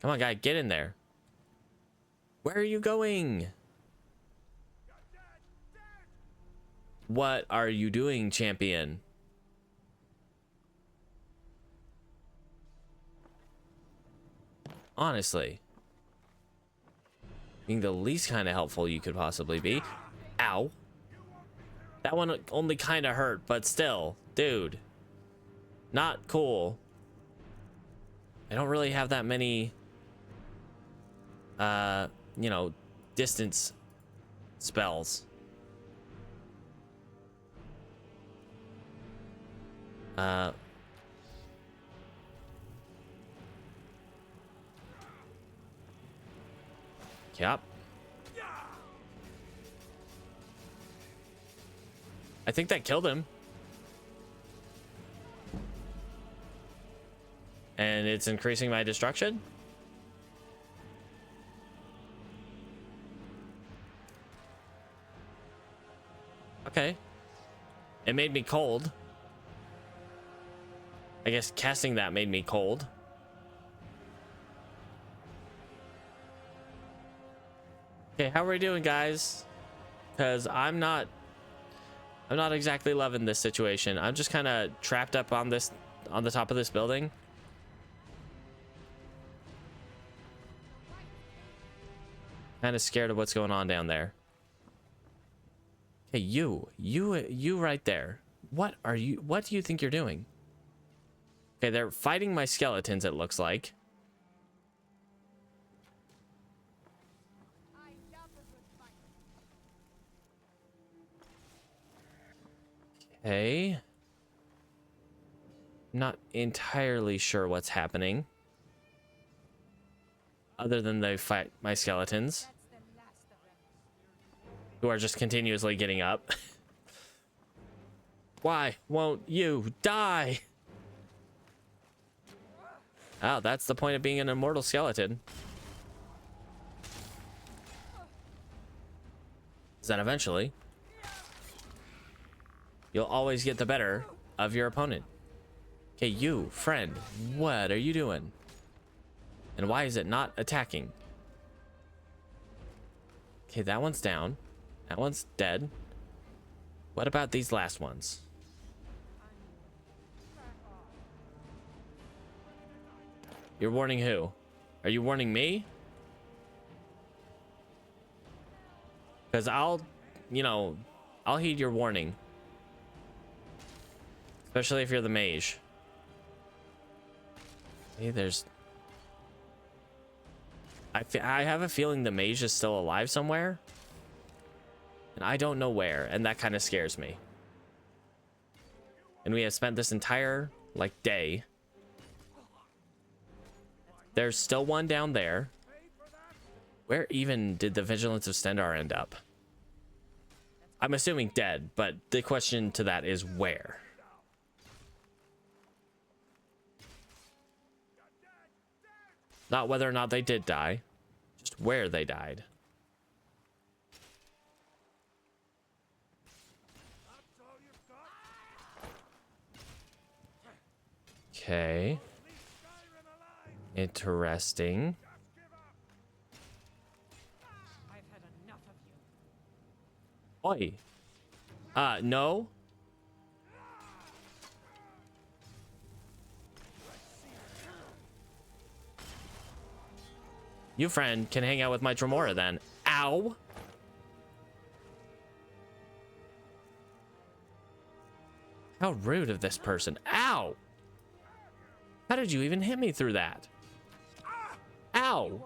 Come on, guy, get in there. Where are you going? What are you doing, champion? Honestly. Being the least kind of helpful you could possibly be. Ow. That one only kind of hurt, but still. Dude. Not cool. I don't really have that many, you know, distance spells. Yep. I think that killed him. And it's increasing my destruction? Okay. It made me cold. I guess casting that made me cold. Okay, how are we doing, guys? Because I'm not exactly loving this situation. I'm just kind of trapped up on this, on the top of this building. Kind of scared of what's going on down there. Hey, you right there. What do you think you're doing? Okay, they're fighting my skeletons, it looks like. Okay. Not entirely sure what's happening. Other than they fight my skeletons. Who are just continuously getting up. Why won't you die? Oh, that's the point of being an immortal skeleton. Is that eventually you'll always get the better of your opponent. Okay, you, friend, what are you doing? And why is it not attacking? Okay, that one's down. That one's dead. What about these last ones? You're warning who? Are you warning me? Because I'll heed your warning. Especially if you're the mage. Hey, there's... I have a feeling the mage is still alive somewhere. And I don't know where, and that kind of scares me. And we have spent this entire, day. There's still one down there. Where even did the Vigilance of Stendarr end up? I'm assuming dead, but the question to that is where? Not whether or not they did die, just where they died. Okay. Interesting. Oi. No. You, friend, can hang out with my Tremora then. Ow. How rude of this person. Ow. How did you even hit me through that? Ow.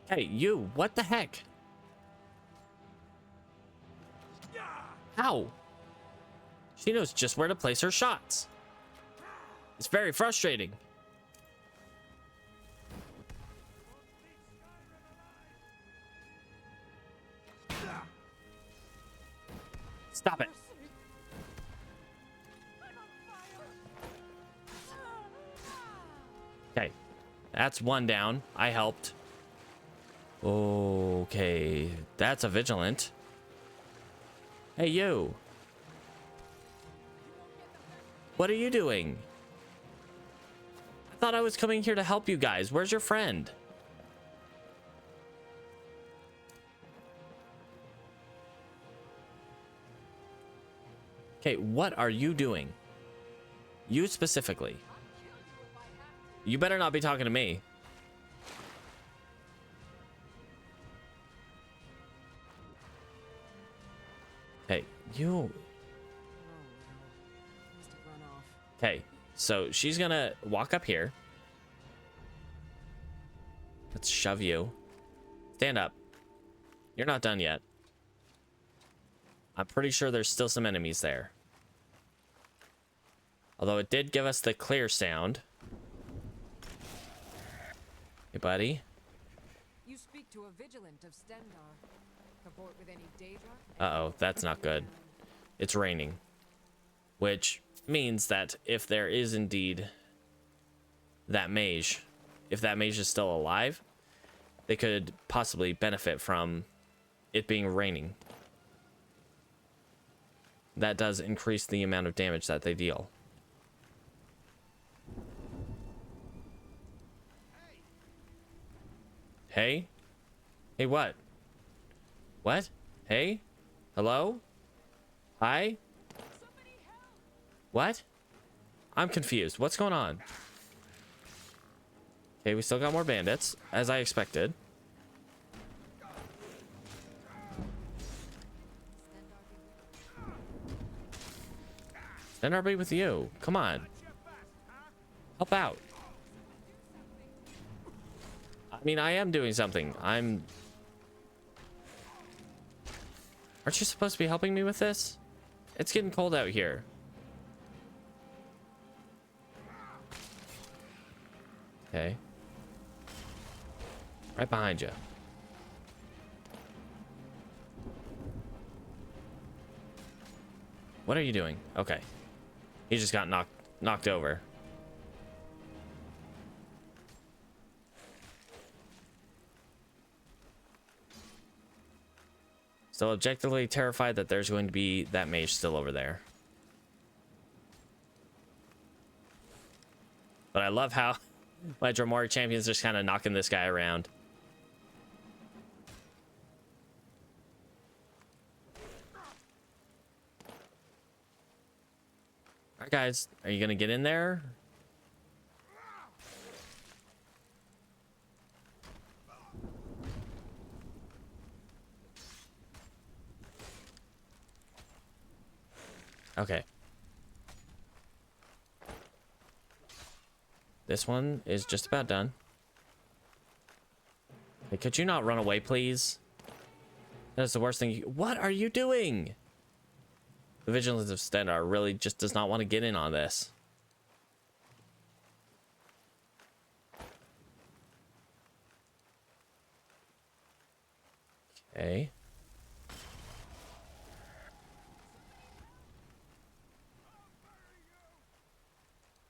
Hey, you, what the heck? Ow. She knows just where to place her shots. It's very frustrating. Stop it. Okay, that's one down. I helped. Okay, that's a vigilant. Hey, you. What are you doing? I thought I was coming here to help you guys. Where's your friend? Okay, what are you doing? You specifically. You better not be talking to me. Hey, you. Okay, so she's gonna walk up here. Let's shove you. Stand up. You're not done yet. I'm pretty sure there's still some enemies there. Although it did give us the clear sound. Hey, buddy. You speak to a vigilant of Stendarr. Report with any Daedra? Uh-oh, that's not good. It's raining. Which means that if there is indeed that mage, if that mage is still alive, they could possibly benefit from it being raining. That does increase the amount of damage that they deal. Hey? Hey, what? What? Hey? Hello? Hi? What? I'm confused. What's going on? Okay, we still got more bandits, as I expected. Stendarr be with you. Come on. Help out. I mean, I am doing something. Aren't you supposed to be helping me with this? It's getting cold out here. Okay. Right behind you. What are you doing? Okay. He just got knocked over. Still objectively terrified that there's going to be that mage still over there. But I love how my Dromori champion's just kind of knocking this guy around. Alright guys, are you gonna get in there? Okay. This one is just about done. Hey, could you not run away, please? That's the worst thing. What are you doing? The Vigilance of Stendarr really just does not want to get in on this. Okay.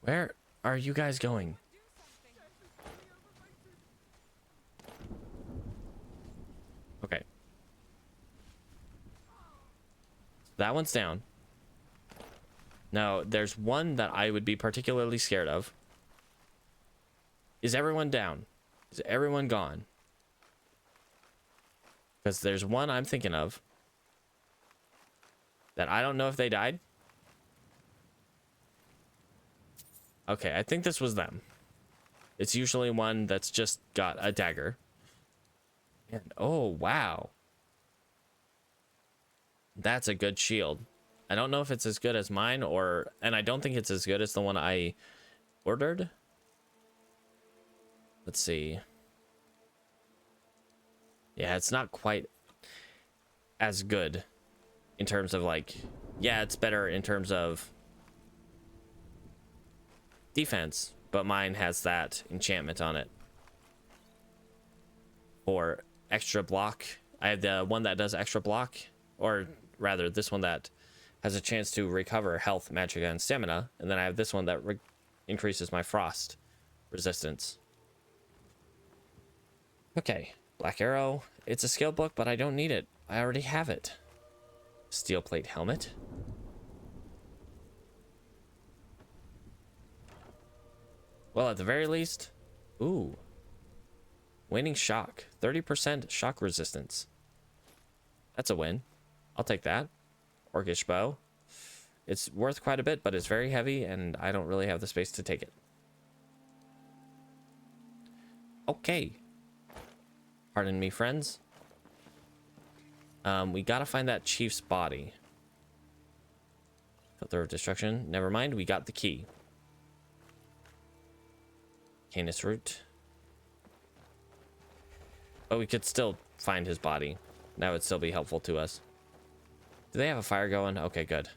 Where are you guys going? Okay. That one's down. Now, there's one that I would be particularly scared of. Is everyone down? Is everyone gone? Because there's one I'm thinking of that I don't know if they died. Okay, I think this was them. It's usually one that's just got a dagger. And oh, wow. That's a good shield. I don't know if it's as good as mine and I don't think it's as good as the one I ordered. Let's see. Yeah, it's not quite as good in terms of like, yeah, it's better in terms of defense, but mine has that enchantment on it for extra block. I have the one that does extra block, or rather this one that has a chance to recover health, magic, and stamina, and then I have this one that increases my frost resistance. Okay, Black arrow. It's a skill book, but I don't need it. I already have it. Steel plate helmet. Well, at the very least, ooh. Waning shock. 30% shock resistance. That's a win. I'll take that. Orcish bow. It's worth quite a bit, but it's very heavy, and I don't really have the space to take it. Okay. Pardon me, friends. We gotta find that chief's body. Filter of destruction. Never mind, we got the key. Canis root. But we could still find his body. That would still be helpful to us. Do they have a fire going? Okay, good.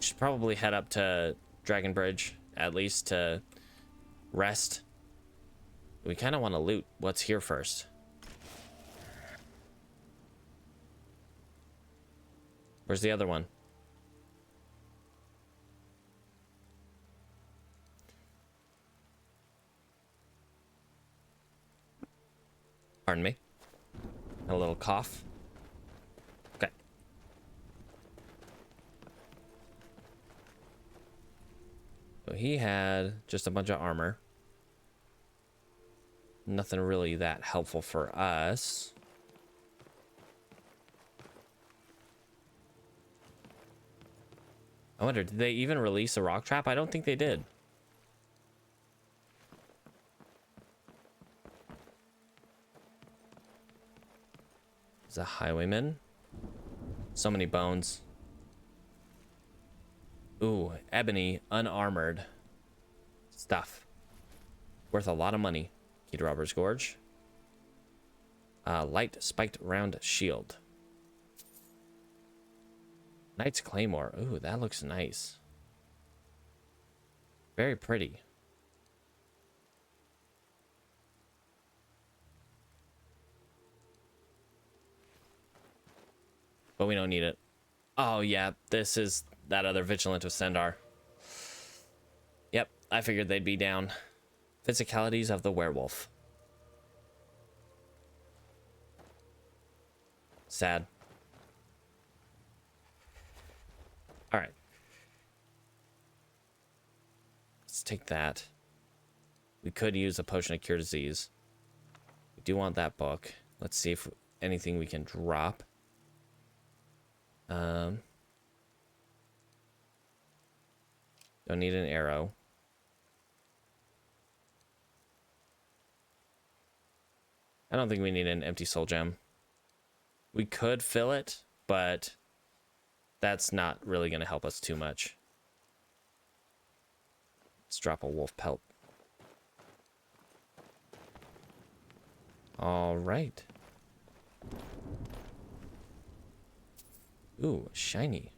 Should probably head up to Dragon Bridge, at least to rest. We kind of want to loot what's here first. Where's the other one? Pardon me. A little cough. Okay. So he had just a bunch of armor. Nothing really that helpful for us. I wonder, did they even release a rock trap? I don't think they did. Is a highwayman. So many bones. Ooh, ebony, unarmored stuff. Worth a lot of money. Key to Robber's Gorge. Light spiked round shield. Knight's Claymore. Ooh, that looks nice. Very pretty. But we don't need it. Oh, yeah. This is that other Vigilant of Sendar. Yep. I figured they'd be down. Physicalities of the werewolf. Sad. All right. Let's take that. We could use a potion of cure disease. We do want that book. Let's see if anything we can drop. Don't need an arrow. I don't think we need an empty soul gem. We could fill it, but that's not really going to help us too much. Let's drop a wolf pelt. All right. Ooh, shiny.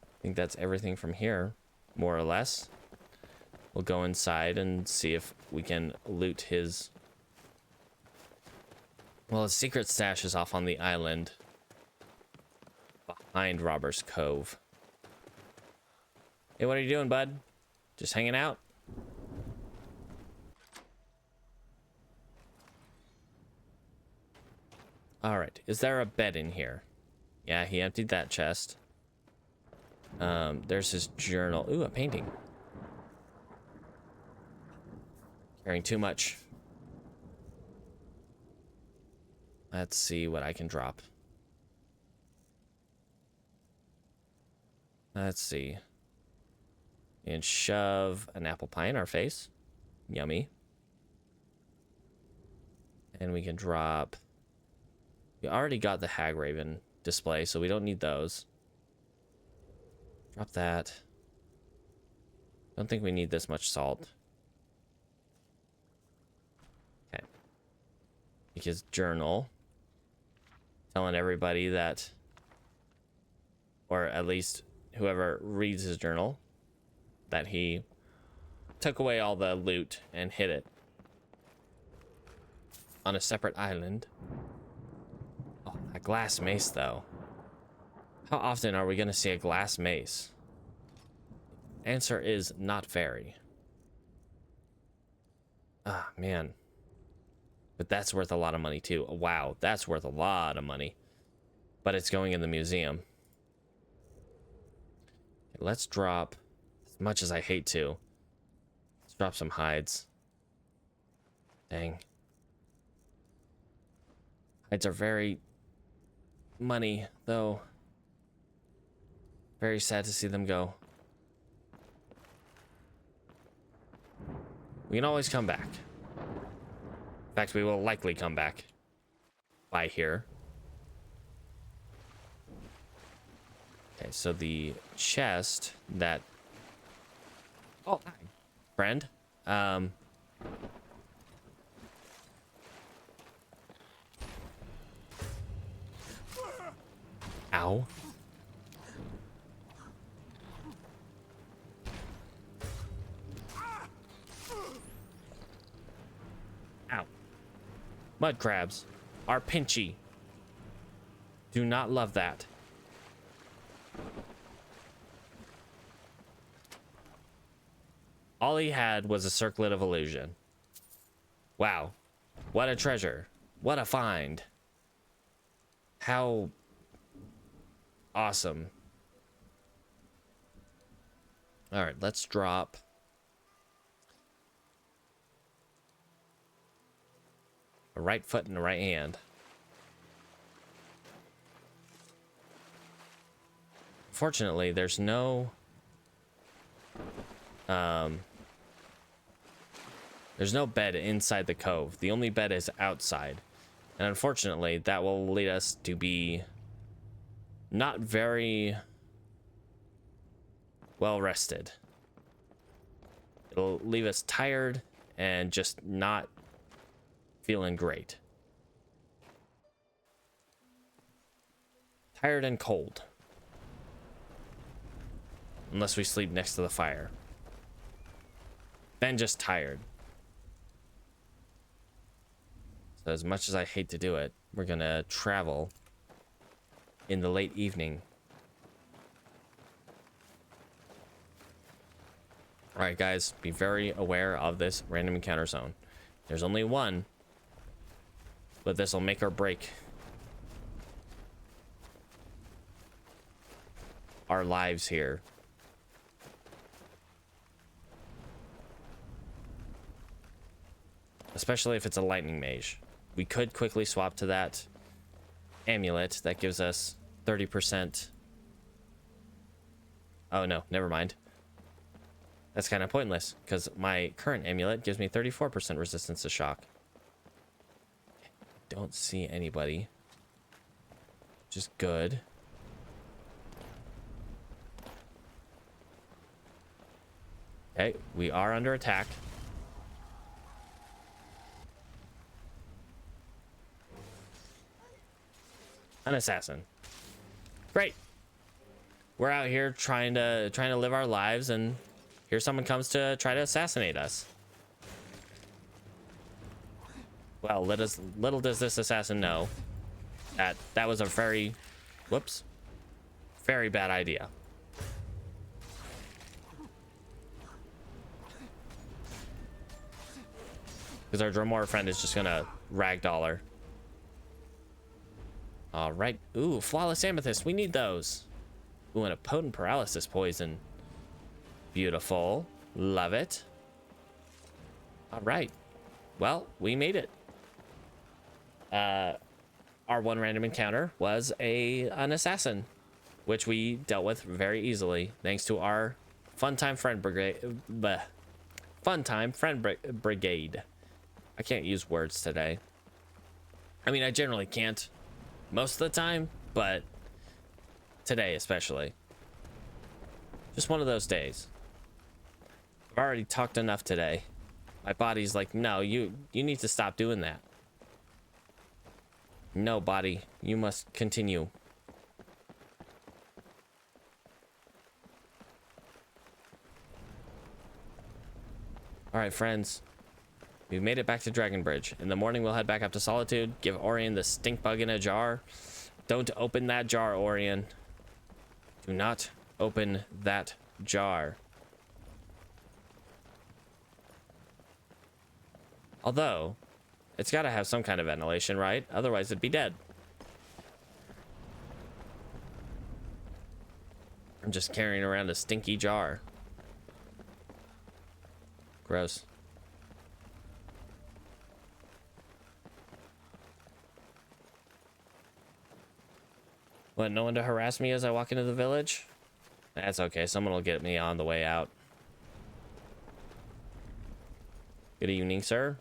I think that's everything from here, more or less. We'll go inside and see if we can loot his... Well, his secret stash is off on the island behind Robber's Cove. Hey, what are you doing, bud? Just hanging out? All right. Is there a bed in here? Yeah, he emptied that chest. There's his journal. Ooh, a painting. Carrying too much. Let's see what I can drop. Let's see. And shove an apple pie in our face. Yummy. And we can drop... We already got the Hag Raven display, so we don't need those. Drop that. Don't think we need this much salt. Okay. Take his journal. Telling everybody that, or at least whoever reads his journal, that he took away all the loot and hid it on a separate island. Oh, a glass mace, though. How often are we going to see a glass mace? Answer is not very. Ah, man. But that's worth a lot of money too. Wow, that's worth a lot of money. But it's going in the museum. Let's drop, as much as I hate to, let's drop some hides. Dang. Hides are very money, though. Very sad to see them go. We can always come back. In fact, we will likely come back by here. Okay, so the chest that... Oh, hi, friend. Ow. Ow. Mud crabs are pinchy. Do not love that. All he had was a circlet of illusion. Wow. What a treasure. What a find. How awesome. All right, let's drop a right foot and a right hand. Fortunately, there's no bed inside the cove. The only bed is outside. And unfortunately, that will lead us to be not very well rested. It'll leave us tired and just not feeling great. Tired and cold. Unless we sleep next to the fire. Then just tired. So as much as I hate to do it, we're gonna travel in the late evening. Alright guys, be very aware of this random encounter zone. There's only one, but this will make or break our lives here. Especially if it's a lightning mage. We could quickly swap to that amulet that gives us 30%. Oh no, never mind. That's kind of pointless because my current amulet gives me 34% resistance to shock. Don't see anybody, which is good. Okay, we are under attack. An assassin. Great. We're out here trying to live our lives, and here someone comes to try to assassinate us. Well, little does this assassin know that was a very, whoops, very bad idea. Because our Dromora friend is just gonna ragdoll her. All right. Ooh, flawless amethyst. We need those. Ooh, and a potent paralysis poison. Beautiful. Love it. All right. Well, we made it. Our one random encounter was an assassin, which we dealt with very easily thanks to our Funtime Friend Brigade. I can't use words today. I mean, I generally can't most of the time, but today especially. Just one of those days. I've already talked enough today. My body's like, no, you need to stop doing that. No, body, you must continue. All right, friends. We've made it back to Dragonbridge. In the morning, we'll head back up to Solitude. Give Orion the stink bug in a jar. Don't open that jar, Orion. Do not open that jar. Although, it's got to have some kind of ventilation, right? Otherwise, it'd be dead. I'm just carrying around a stinky jar. Gross. What, no one to harass me as I walk into the village? That's okay, someone will get me on the way out. Good evening, sir.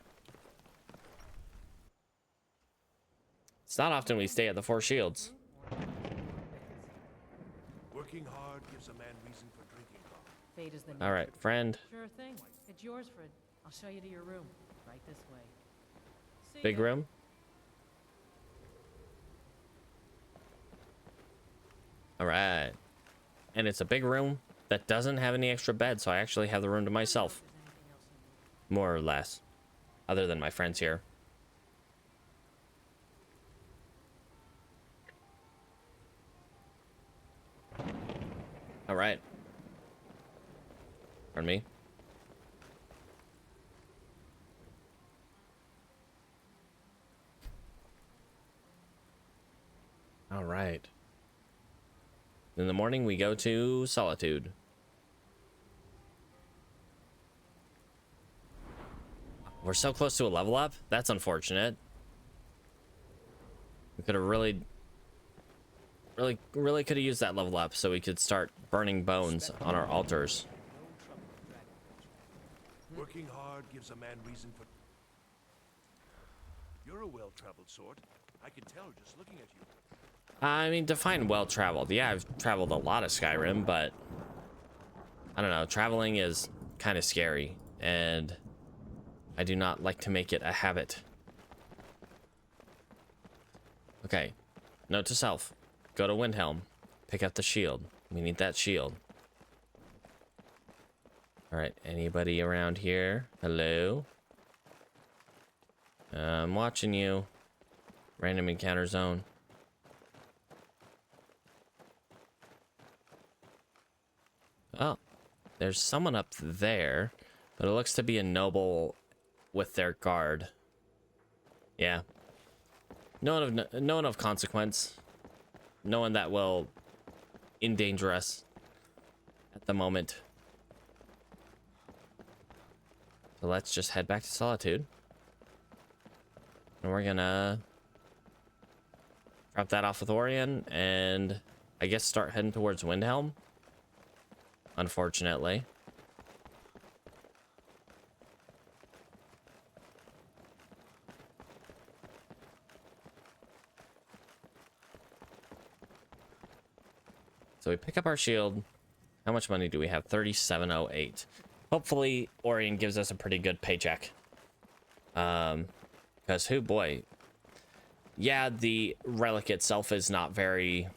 It's not often we stay at the Four Shields. Working hard gives a man reason for drinking coffee. Fate is the All right, friend. Sure thing. It's yours, Fred. I'll show you to your room. Right this way. See Big ya. room. All right. And it's a big room that doesn't have any extra beds, so I actually have the room to myself. More or less. Other than my friends here. All right. Pardon me. All right. In the morning, we go to Solitude. We're so close to a level up. That's unfortunate. We could have really could have used that level up so we could start burning bones on our altars. Working hard gives a man reason for... You're a well-traveled sort. I can tell just looking at you. I mean, define well-traveled. Yeah, I've traveled a lot of Skyrim, but I don't know. Traveling is kind of scary, and I do not like to make it a habit. Okay. Note to self. Go to Windhelm. Pick up the shield. We need that shield. Alright, anybody around here? Hello? I'm watching you. Random encounter zone. Oh, there's someone up there, but it looks to be a noble with their guard. Yeah. No one of consequence. No one that will endanger us at the moment. So let's just head back to Solitude. And we're gonna drop that off with Orion and I guess start heading towards Windhelm. Unfortunately. So we pick up our shield. How much money do we have? 3708. Hopefully Orion gives us a pretty good paycheck. Because who boy. Yeah, the relic itself is not very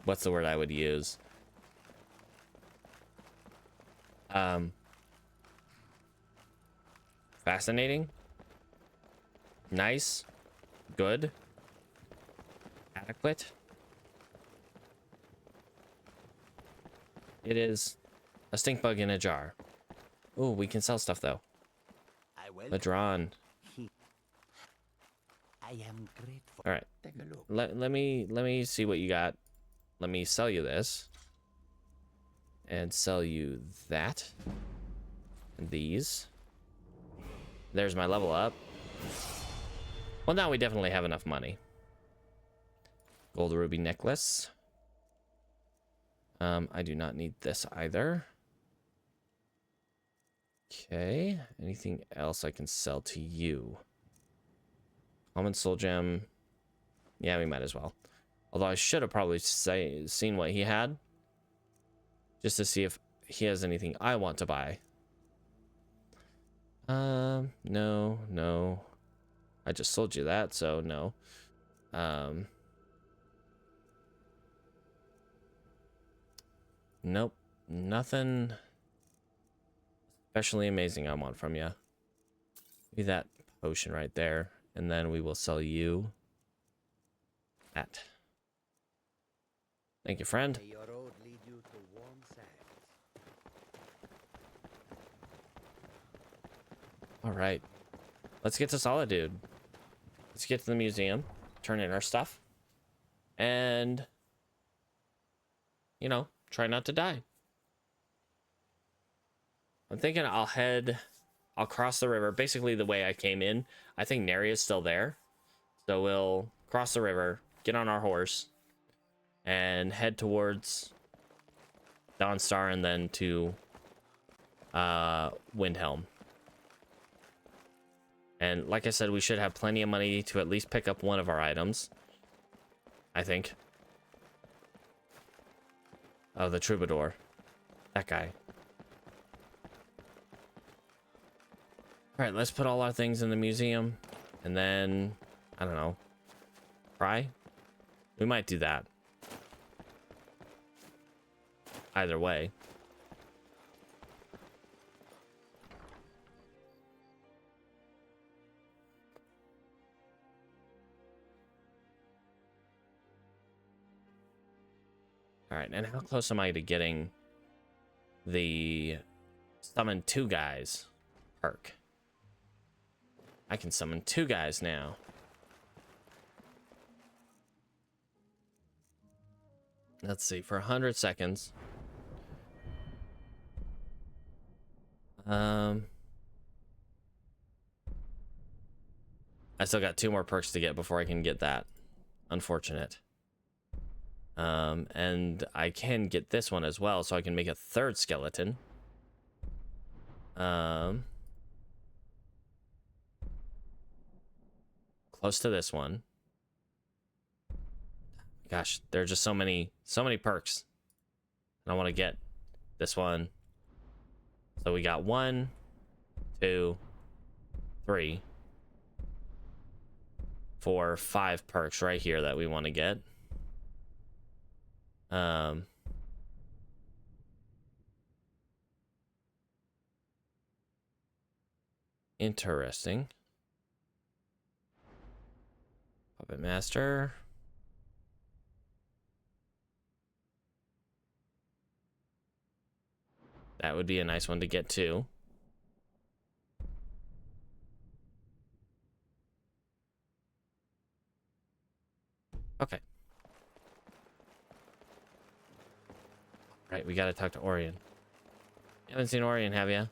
what's the word I would use? Fascinating. Nice. Good. Adequate. It is a stink bug in a jar. Ooh, we can sell stuff though. Ladron. I am grateful. All right. Take a look. Let me see what you got. Let me sell you this. And sell you that. And these. There's my level up. Well, now we definitely have enough money. Gold ruby necklace. I do not need this either. Okay. Anything else I can sell to you? Common soul gem. Yeah, we might as well. Although I should have probably seen what he had. Just to see if he has anything I want to buy. No. I just sold you that, so no. Nope. Nothing especially amazing I want from you. Maybe that potion right there. And then we will sell you that. Thank you, friend. May your road lead you to warm sands. All right. Let's get to Solitude. Let's get to the museum, turn in our stuff, and, you know, try not to die. I'm thinking I'll cross the river, basically the way I came in. I think Neri is still there. So we'll cross the river, get on our horse, and head towards Dawnstar and then to Windhelm. And like I said, we should have plenty of money to at least pick up one of our items. I think. Oh, the Troubadour. That guy. Alright, let's put all our things in the museum. And then, I don't know. Cry? We might do that. Either way. Alright, and how close am I to getting the summon 2 guys perk? I can summon 2 guys now. Let's see, for 100 seconds. I still got 2 more perks to get before I can get that. Unfortunate. And I can get this one as well, so I can make a 3rd skeleton. Close to this one. Gosh, there are just so many perks. And I want to get this one. So we got 1, 2, 3, 4, 5 perks right here that we want to get. Interesting. Puppet Master. That would be a nice one to get too. Okay. Right, we gotta talk to Orion. You haven't seen Orion, have you?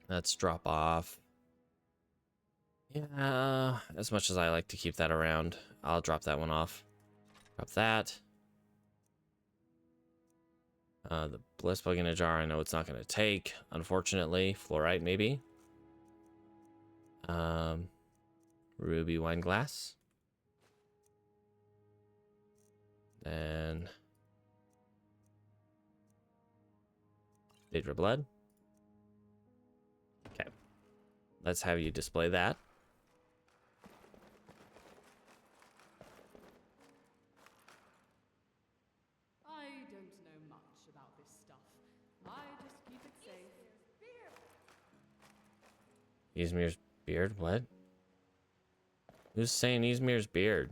Let's drop off. Yeah, as much as I like to keep that around, I'll drop that one off. Drop that. The Bliss Bug in a jar, I know it's not going to take, unfortunately. Fluorite, maybe. Ruby wine glass. Then Daedra blood. Okay. Let's have you display that. I don't know much about this stuff. I just keep it safe. Ysmir's beard? What? Who's saying Ysmir's beard?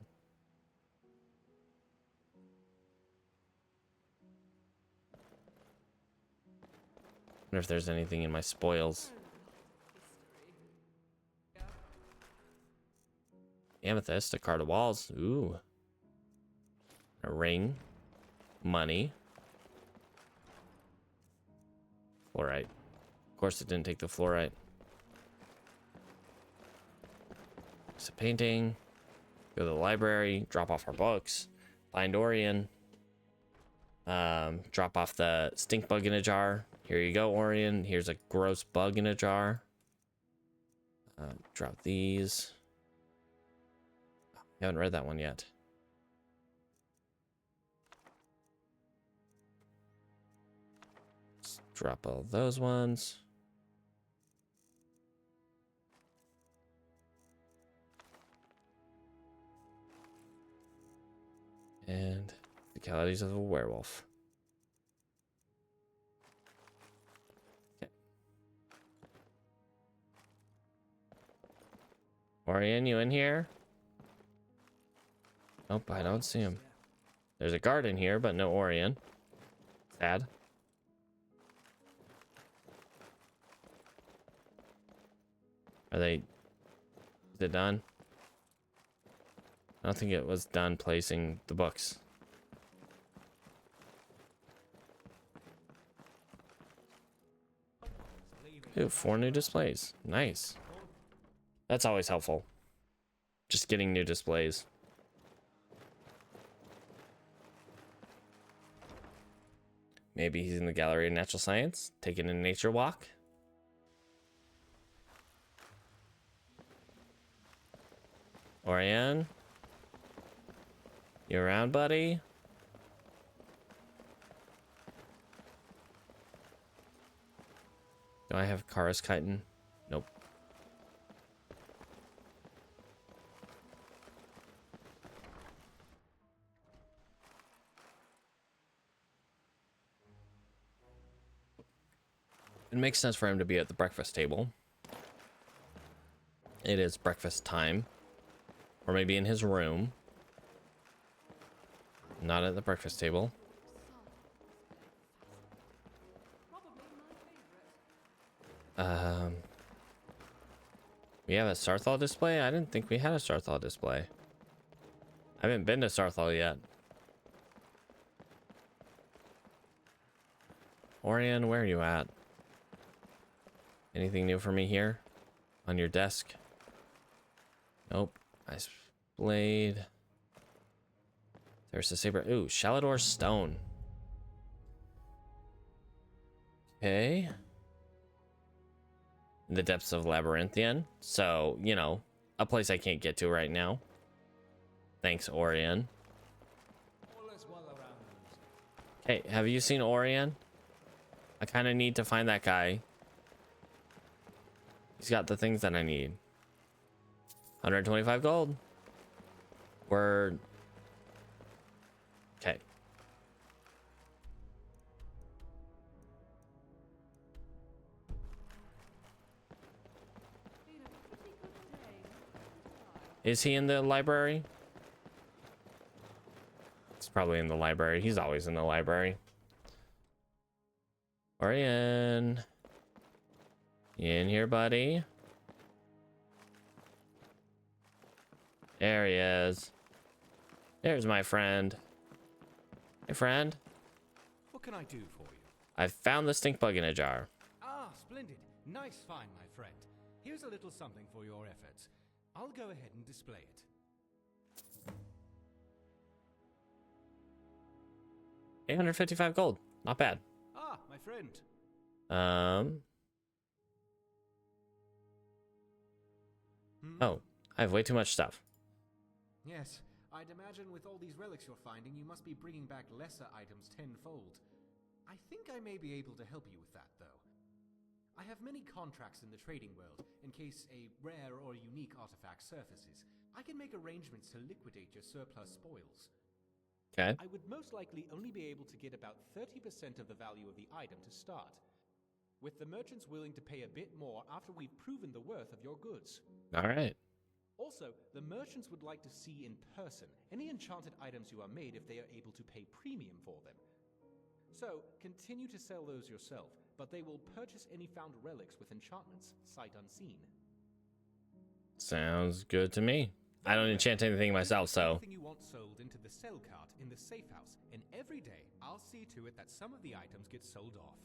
I wonder if there's anything in my spoils. Amethyst, a card of walls. Ooh. A ring. Money. Fluorite. Of course it didn't take the fluorite. It's a painting. Go to the library. Drop off our books. Find Orion. Drop off the stink bug in a jar. Here you go, Orion. Here's a gross bug in a jar. Drop these. I haven't read that one yet. Let's drop all those ones. And the qualities of a werewolf. Okay. Orion, you in here? Nope, I don't see him. There's a guard in here, but no Orion. Sad. Are they... Is it done? I don't think it was done placing the books. Ooh, 4 new displays. Nice. That's always helpful. Just getting new displays. Maybe he's in the Gallery of Natural Science, taking a nature walk. Orion? You around, buddy? Do I have Kara's chitin? Nope. It makes sense for him to be at the breakfast table. It is breakfast time. Or maybe in his room. Not at the breakfast table. We have a Sarthal display? I didn't think we had a Sarthal display. I haven't been to Sarthal yet. Orion, where are you at? Anything new for me here? On your desk? Nope. Ice blade. There's the saber. Ooh, Shalador stone. Okay. In the depths of Labyrinthian. So, you know, a place I can't get to right now. Thanks, Orion. Hey, have you seen Orion? I kind of need to find that guy. He's got the things that I need. 125 gold. We're... Okay. Is he in the library? It's probably in the library. He's always in the library. Orion. You in here, buddy? There he is. There's my friend. Hey, friend. What can I do for you? I found the stink bug in a jar. Ah, splendid. Nice find, my friend. Here's a little something for your efforts. I'll go ahead and display it. 855 gold. Not bad. Ah, my friend. Oh, I have way too much stuff. Yes, I'd imagine with all these relics you're finding, you must be bringing back lesser items tenfold. I think I may be able to help you with that, though. I have many contracts in the trading world, in case a rare or unique artifact surfaces. I can make arrangements to liquidate your surplus spoils. Okay. I would most likely only be able to get about 30% of the value of the item to start, with the merchants willing to pay a bit more after we've proven the worth of your goods. All right. Also, the merchants would like to see in person any enchanted items you are made if they are able to pay premium for them. So, continue to sell those yourself, but they will purchase any found relics with enchantments, sight unseen. Sounds good to me. I don't enchant anything myself, so... Anything you want sold into the sell cart in the safe house, and every day I'll see to it that some of the items get sold off.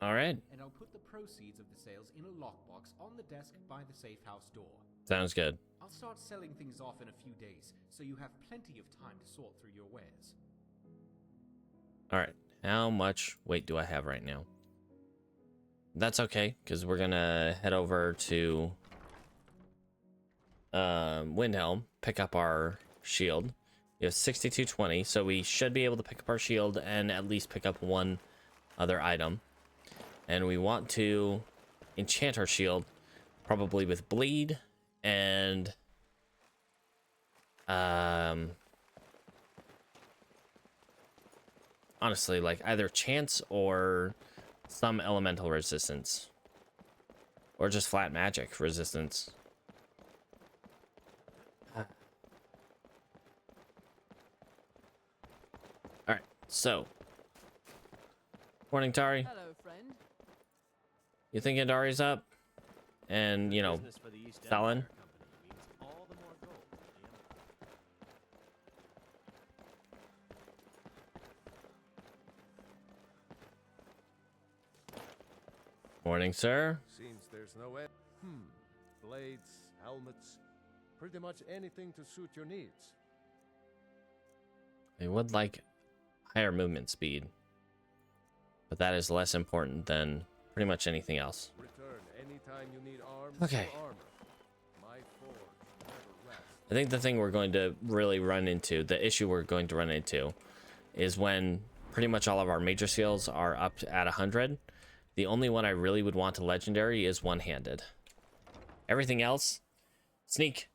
All right. And I'll put the proceeds of the sales in a lockbox on the desk by the safe house door. Sounds good. I'll start selling things off in a few days, so you have plenty of time to sort through your wares. All right. How much weight do I have right now? That's okay, because we're gonna head over to Windhelm, pick up our shield. We have 6220, so we should be able to pick up our shield and at least pick up one other item. And we want to enchant our shield, probably with bleed and honestly, like either chance or some elemental resistance, or just flat magic resistance. All right, so morning, Tari. Hello, friend. You thinking Dari's up? And you know, East Selling. Empire Company means all the more gold to the Empire. Morning, sir. Seems there's no end. Blades, helmets, pretty much anything to suit your needs. I would like higher movement speed, but that is less important than pretty much anything else. Return anytime you need arms Okay. or armor. My forge never rests. I think the thing we're going to really run into, the issue we're going to run into, is when pretty much all of our major skills are up at 100. The only one I really would want to legendary is one-handed. Everything else, sneak,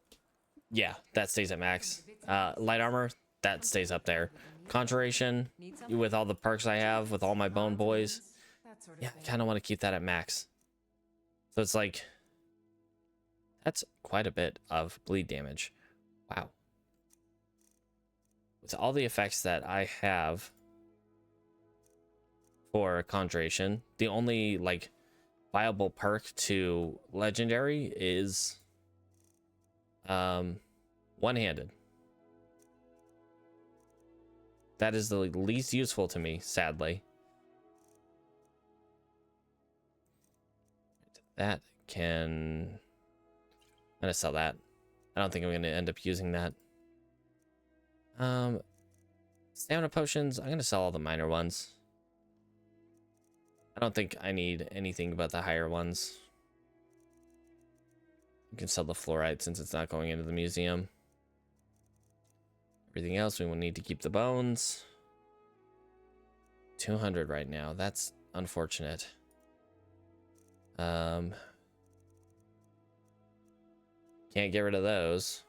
yeah, that stays at max. Light armor, that stays up there. Conjuration, with all the perks I have, with all my bone boys, yeah, I kind of want to keep that at max. So it's like, that's quite a bit of bleed damage. Wow. With all the effects that I have for conjuration, the only like viable perk to legendary is one-handed. That is the least useful to me, sadly. That can... I'm gonna sell that. I don't think I'm gonna end up using that. Stamina potions, I'm gonna sell all the minor ones. I don't think I need anything but the higher ones. You can sell the fluorite since it's not going into the museum. Everything else, we will need to keep the bones. 200 right now. That's unfortunate. Can't get rid of those.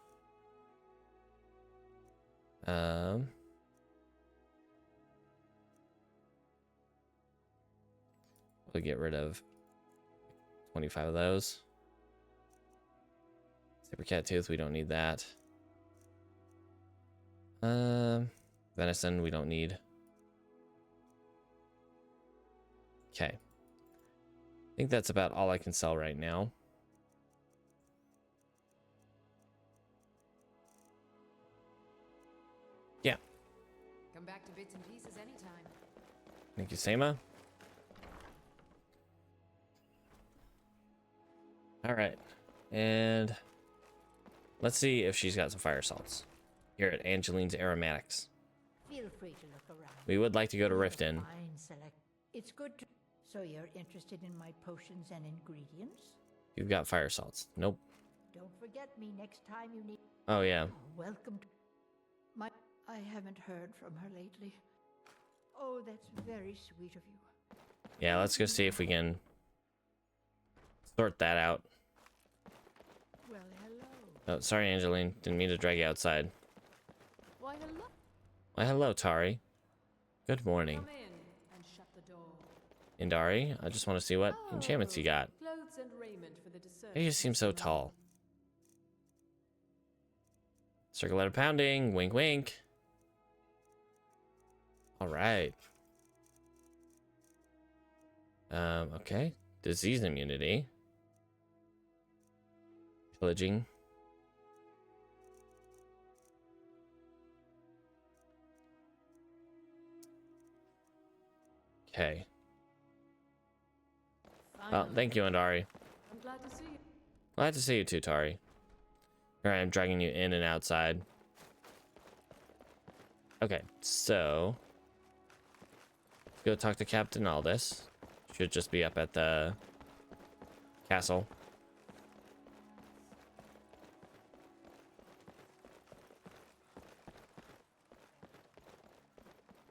We'll get rid of 25 of those. Saber cat tooth, we don't need that. Venison, we don't need. Okay. I think that's about all I can sell right now. Yeah. Come back to bits and pieces anytime. Thank you, Seima. All right. And let's see if she's got some fire salts here at Angeline's Aromatics. Feel free to look around. We would like to go to Riften. Fine select. It's good to... So you're interested in my potions and ingredients? You've got fire salts. Nope. Don't forget me next time you need... Oh, yeah. Welcome to... I haven't heard from her lately. Oh, that's very sweet of you. Yeah, let's go see if we can sort that out. Well, hello. Oh, sorry, Angeline. Didn't mean to drag you outside. Why, hello. Why, hello, Tari. Good morning. Come in and shut the door. Indari, I just want to see what enchantments you got. Clothes and raiment for the dessert. You seem so tall. Circle letter pounding. Wink, wink. All right. Okay. Disease immunity. Pillaging. Okay. Well, thank you, Andari. I'm glad to see you. Glad to see you too, Tari. Here I am dragging you in and outside. Okay, so go talk to Captain Aldous. Should just be up at the castle.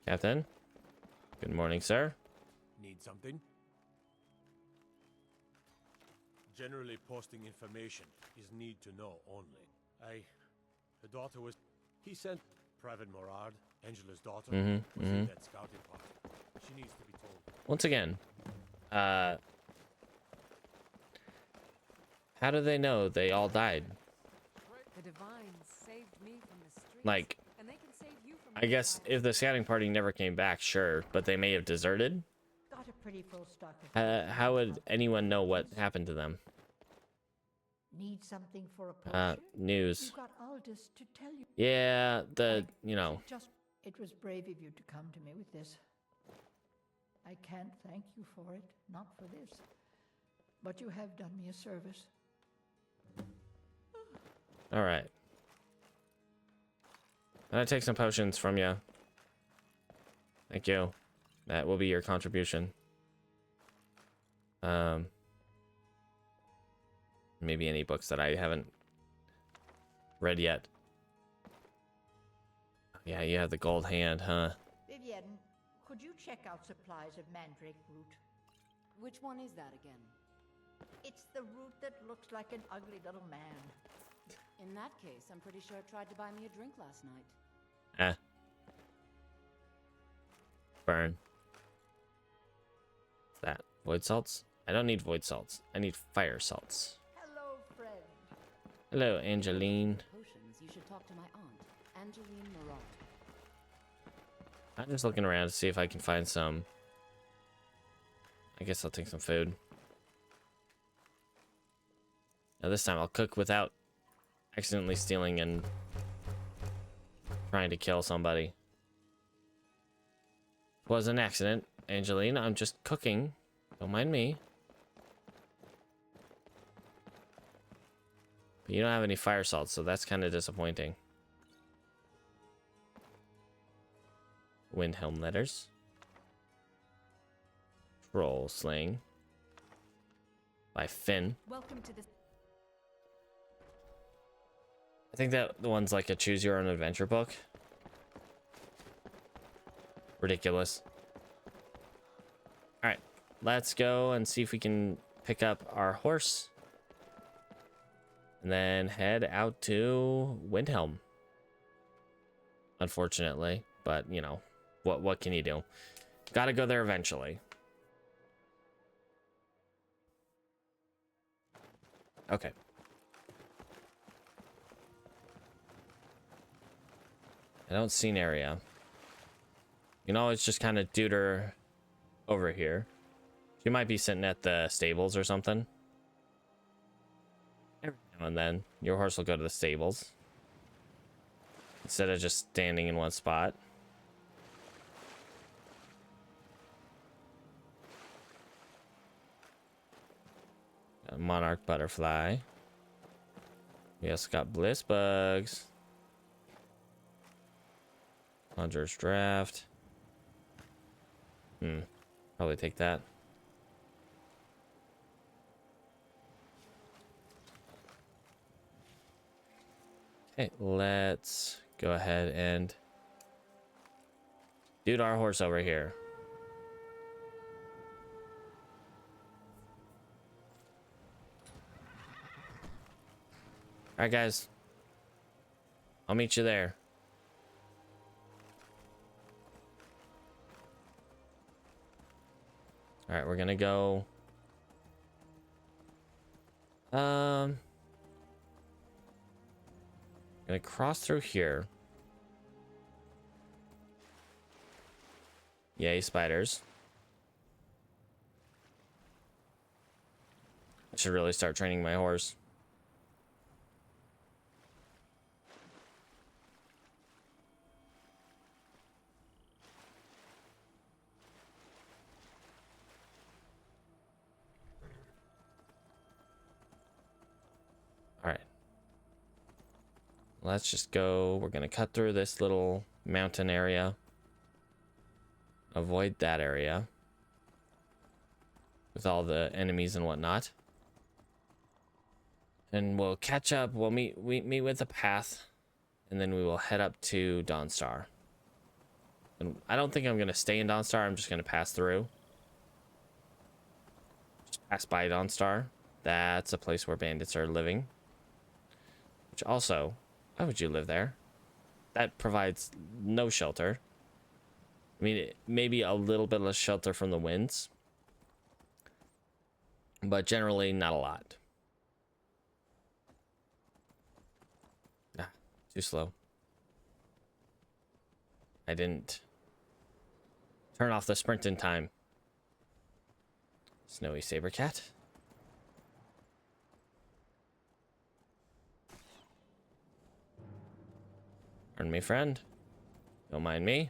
Captain, good morning, sir. Need something? Generally, posting information is need to know only. The daughter was... He sent Private Morard, Angela's daughter, was in that scouting party. She needs to be told. Once again, how do they know they all died? The divines saved me from the streets. Like, And they can save you from I guess if the scouting party never came back, sure, but they may have deserted. Got a pretty full stock of... How would anyone know what happened to them? Need something for a potion? News. You got Aldous to tell you. Yeah, you know. It was brave of you to come to me with this. I can't thank you for it, not for this. But you have done me a service. All right. I'm gonna take some potions from you. Thank you. That will be your contribution. Maybe any books that I haven't read yet. Yeah, you have the gold hand, huh? Vivienne, could you check out supplies of mandrake root? Which one is that again? It's the root that looks like an ugly little man. In that case, I'm pretty sure it tried to buy me a drink last night. Eh. Burn. What's that? Void salts? I don't need void salts. I need fire salts. Hello, friend. Hello, Angeline. Potions, you should talk to my aunt, Angeline Marat. I'm just looking around to see if I can find some. I guess I'll take some food. Now this time I'll cook without accidentally stealing and trying to kill somebody. Was an accident, Angeline. I'm just cooking. Don't mind me. But you don't have any fire salts, so that's kind of disappointing. Windhelm letters. Troll sling. By Finn. Welcome to the... I think that the one's like a choose your own adventure book. Ridiculous. Alright, let's go and see if we can pick up our horse. And then head out to Windhelm. Unfortunately, but you know, what can you do? Gotta go there eventually. Okay. I don't see an area. You know, it's just kind of deuter over here. She might be sitting at the stables or something. Every now and then, your horse will go to the stables. Instead of just standing in one spot. A monarch butterfly. We also got bliss bugs. Conjurer's draft. Probably take that. Okay, let's go ahead and dude our horse over here. All right, guys. I'll meet you there. All right, we're gonna go. Gonna cross through here. Yay, spiders. I should really start training my horse. Let's just go. We're going to cut through this little mountain area. Avoid that area. With all the enemies and whatnot. And we'll catch up. We'll meet with the path. And then we will head up to Dawnstar. And I don't think I'm going to stay in Dawnstar. I'm just going to pass through. Just pass by Dawnstar. That's a place where bandits are living. Which also... Why would you live there? That provides no shelter. I mean, maybe a little bit of shelter from the winds. But generally, not a lot. Ah, too slow. I didn't turn off the sprint in time. Snowy saber cat. Pardon me, friend. Don't mind me.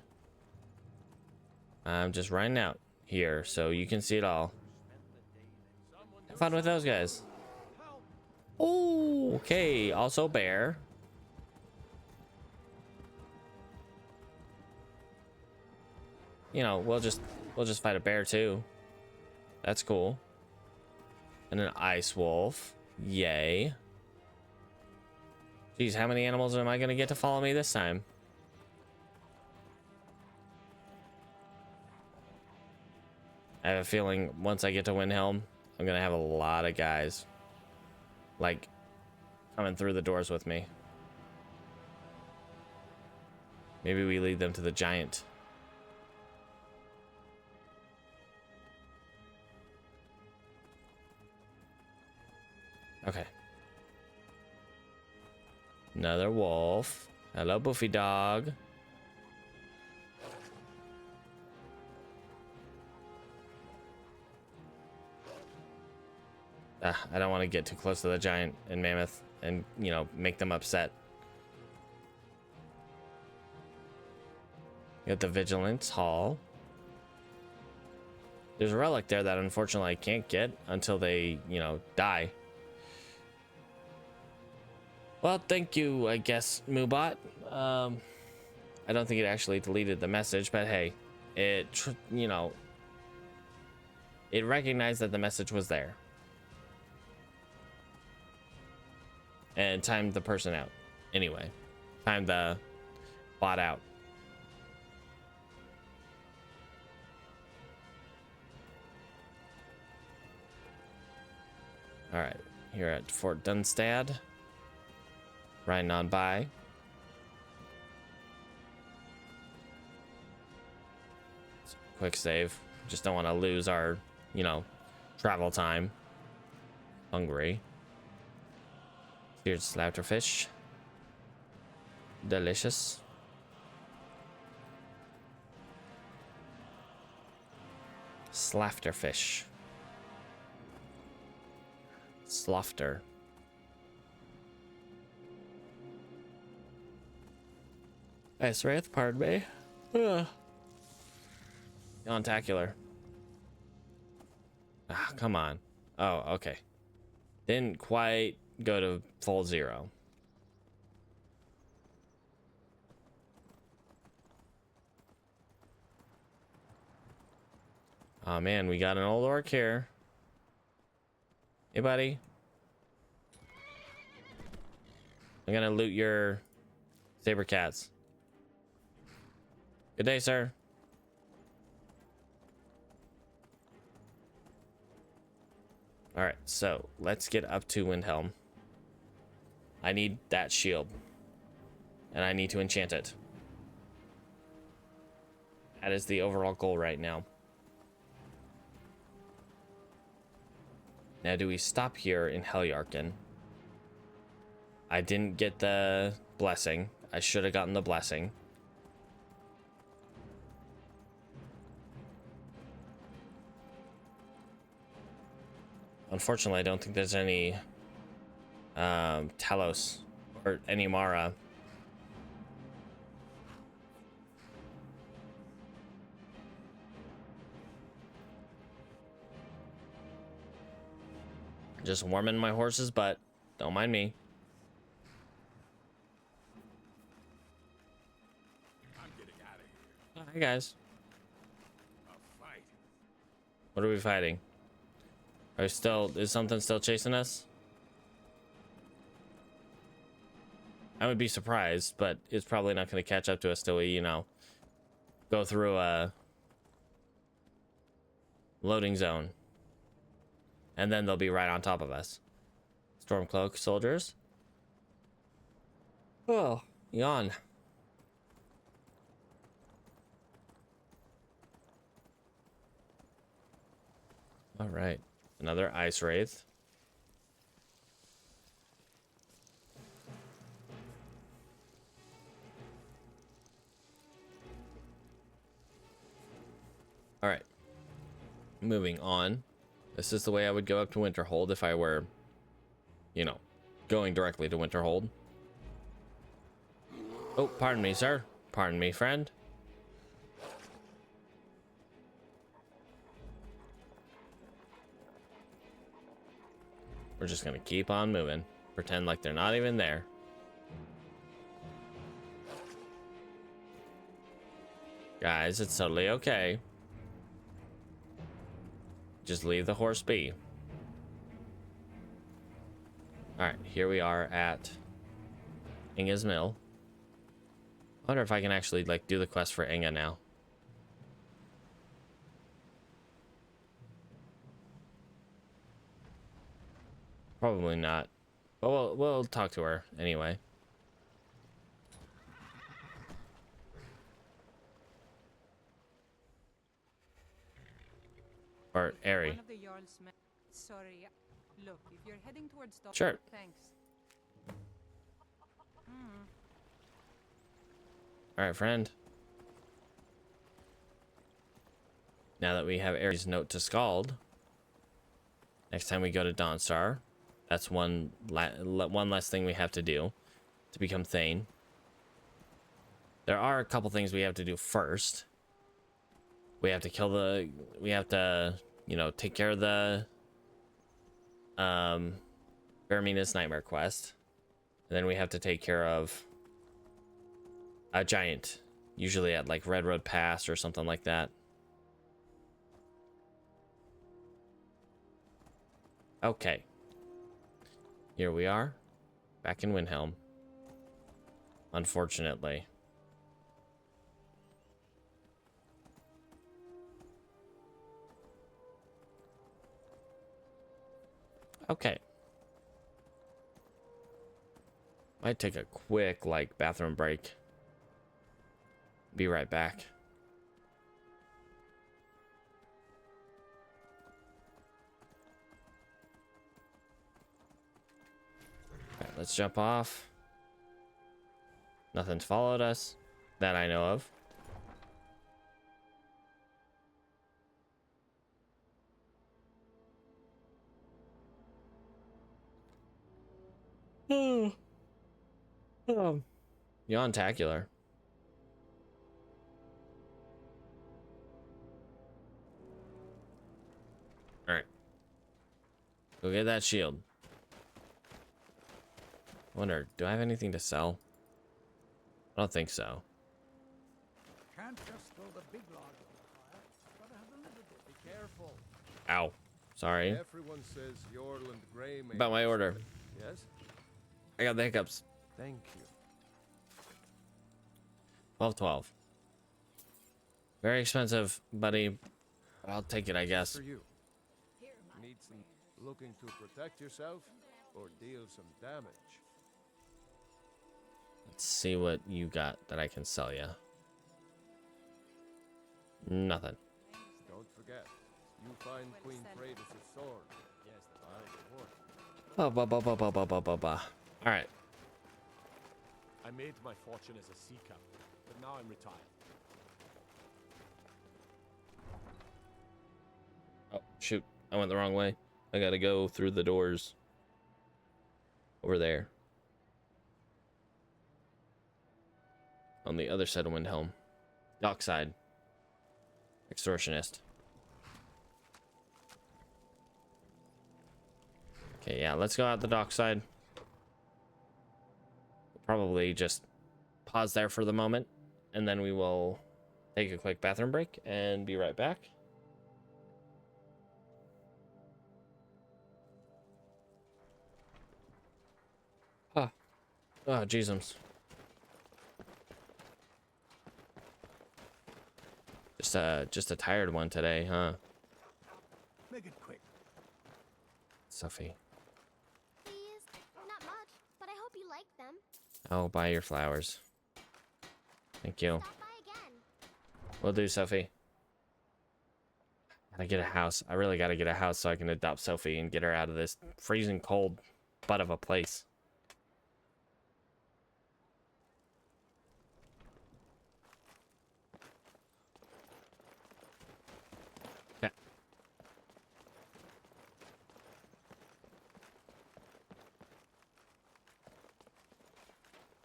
I'm just riding out here so you can see it all. Have fun with those guys. Oh, okay. Also bear. You know, we'll just fight a bear too. That's cool. And an ice wolf. Yay. Geez, how many animals am I gonna get to follow me this time? I have a feeling once I get to Windhelm, I'm gonna have a lot of guys like coming through the doors with me. Maybe we lead them to the giant. Okay. Another wolf. Hello, Buffy dog. I don't want to get too close to the giant and mammoth and, you know, make them upset. Got the Vigilance Hall. There's a relic there that unfortunately I can't get until they, you know, die. Well, thank you, I guess, Moobot. I don't think it actually deleted the message, but hey, it, you know, it recognized that the message was there. And timed the person out. Anyway, timed the bot out. All right, here at Fort Dunstad. Riding on by. Quick save. Just don't want to lose our, you know, travel time. Hungry. Here's slaughterfish. Delicious. Slaughterfish. Slaughter. Ice Wraith, pardon me. Yontacular. Ah, come on. Oh, okay. Didn't quite go to full zero. Oh man, we got an old orc here. Hey buddy. I'm gonna loot your saber cats. Good day, sir. All right, so let's get up to Windhelm. I need that shield, and I need to enchant it. That is the overall goal right now. Now, do we stop here in Helyarkin? I didn't get the blessing. I should have gotten the blessing. Unfortunately, I don't think there's any Talos or any Mara. Just warming my horse's butt. Don't mind me. I'm getting out of here. Hi, guys. A fight. What are we fighting? Are we still... Is something still chasing us? I would be surprised, but it's probably not going to catch up to us till we, you know, go through a loading zone. And then they'll be right on top of us. Stormcloak soldiers. Oh, yawn. All right. Another ice wraith. All right. Moving on. This is the way I would go up to Winterhold if I were, you know, going directly to Winterhold. Oh, pardon me, sir. Pardon me, friend. We're just gonna keep on moving. Pretend like they're not even there. Guys, it's totally okay. Just leave the horse be. Alright, here we are at Inga's Mill. I wonder if I can actually, like, do the quest for Inga now. Probably not. But we'll talk to her anyway. Or Airy. One of the Jarl's men. Sorry. Look, if you're heading towards Tilntur, Sure. thanks. Alright, friend. Now that we have Airy's note to Scald, next time we go to Dawnstar, that's one less thing we have to do to become Thane. There are a couple things we have to do first. We have to kill the... We have to, you know, take care of the... Baramina's Nightmare quest. And then we have to take care of a giant. Usually at, like, Red Road Pass or something like that. Okay. Here we are. Back in Windhelm. Unfortunately. Okay. Might take a quick, like, bathroom break. Be right back. Alright, let's jump off. Nothing's followed us that I know of. Yawntacular. Alright. Go get that shield. Wonder, do I have anything to sell? I don't think so. Can't just throw the big log on the fire. Gotta have a little bit. Be careful. Ow. Sorry. Everyone says Yorland Grey may... About my order. Yes? I got the hiccups. Thank you. 12. Very expensive, buddy. I'll take it, I guess. For you. Need some looking to protect yourself or deal some damage. Let's see what you got that I can sell you. Nothing. Don't forget, you find Queen Freydis' sword. Yes, the reward. All right. I made my fortune as a sea captain, but now I'm retired. Oh, shoot. I went the wrong way. I gotta go through the doors. Over there. On the other side of Windhelm. Dockside. Extortionist. Okay, yeah, let's go out the dockside. Probably just pause there for the moment, and then we will take a quick bathroom break and be right back. Ah. Oh, jeezums. Just a tired one today, huh? Make it quick. Sophie. Please, not much, but I hope you like them. I'll buy your flowers. Thank you. Stop by again. Will do, Sophie. Gotta get a house. I really gotta get a house so I can adopt Sophie and get her out of this freezing cold butt of a place. Okay.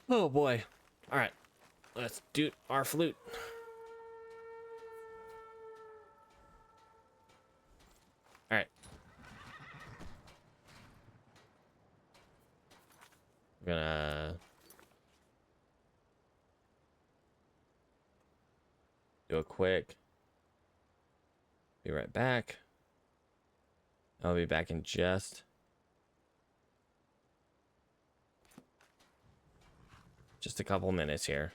Oh boy. All right. Let's do our flute. All right. We're gonna do a quick. Be right back. I'll be back in just a couple minutes here.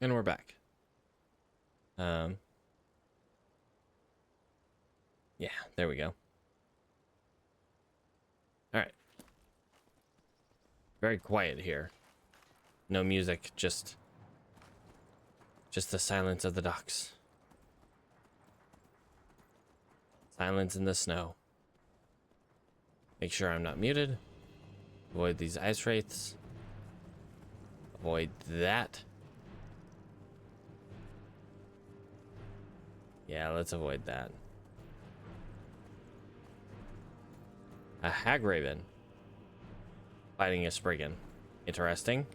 And we're back. Yeah, there we go. All right. Very quiet here. No music, just the silence of the docks. Silence in the snow. Make sure I'm not muted. Avoid these ice wraiths. Avoid that. Yeah, let's avoid that. A hag raven fighting a spriggan. Interesting.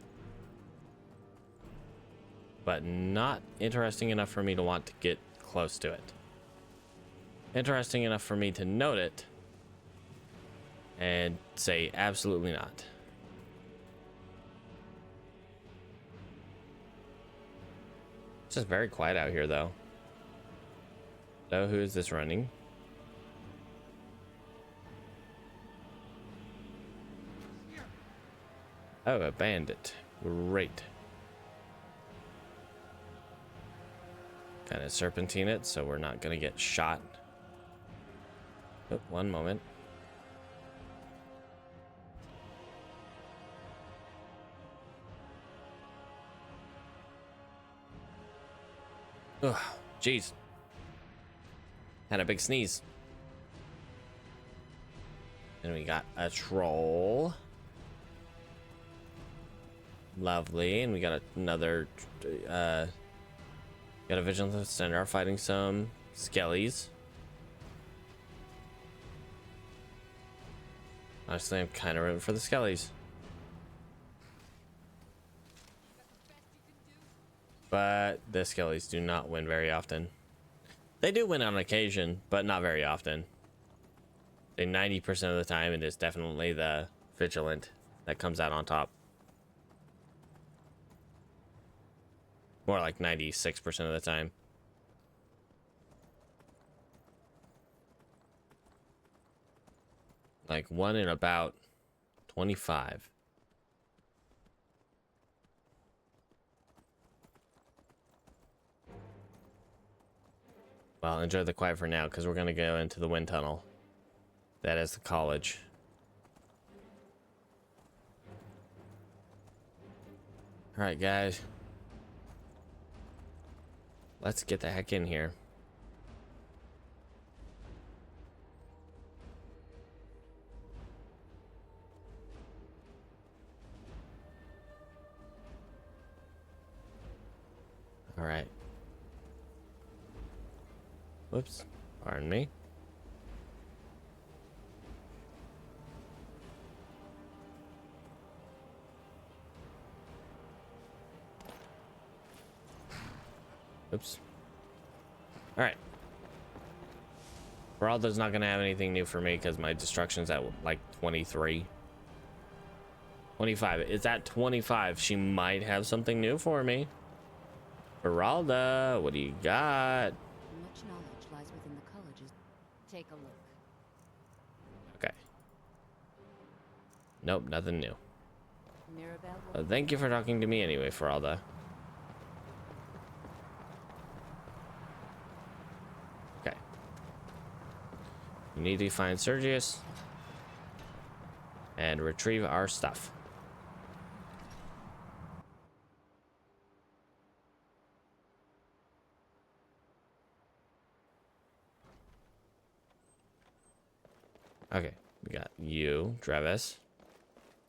But not interesting enough for me to want to get close to it. Interesting enough for me to note it and say absolutely not. It's just very quiet out here though. So who is this running? Oh, a bandit. Great. Kind of serpentine it so we're not gonna get shot. Oh, one moment. Ugh, jeez. Had a big sneeze. And we got a troll. Lovely. And we got another got a vigilant center fighting some skellies. Honestly, I'm kind of rooting for the skellies. But the skellies do not win very often. They do win on occasion, but not very often. 90% of the time, it is definitely the vigilant that comes out on top. More like 96% of the time. Like 1 in about 25. Well, enjoy the quiet for now, because we're going to go into the wind tunnel. That is the college. Alright, guys. Let's get the heck in here. Alright. Whoops. Pardon me. Oops. Alright. Geralda's not gonna have anything new for me because my destruction's at like 23. 25. It's at 25. She might have something new for me. Geralda, what do you got? Much knowledge lies within the colleges. Take a look. Okay. Nope, nothing new. Mirabelle. Thank you for talking to me anyway, Geralda. Okay. We need to find Sergius and retrieve our stuff. Okay, we got you, Travis,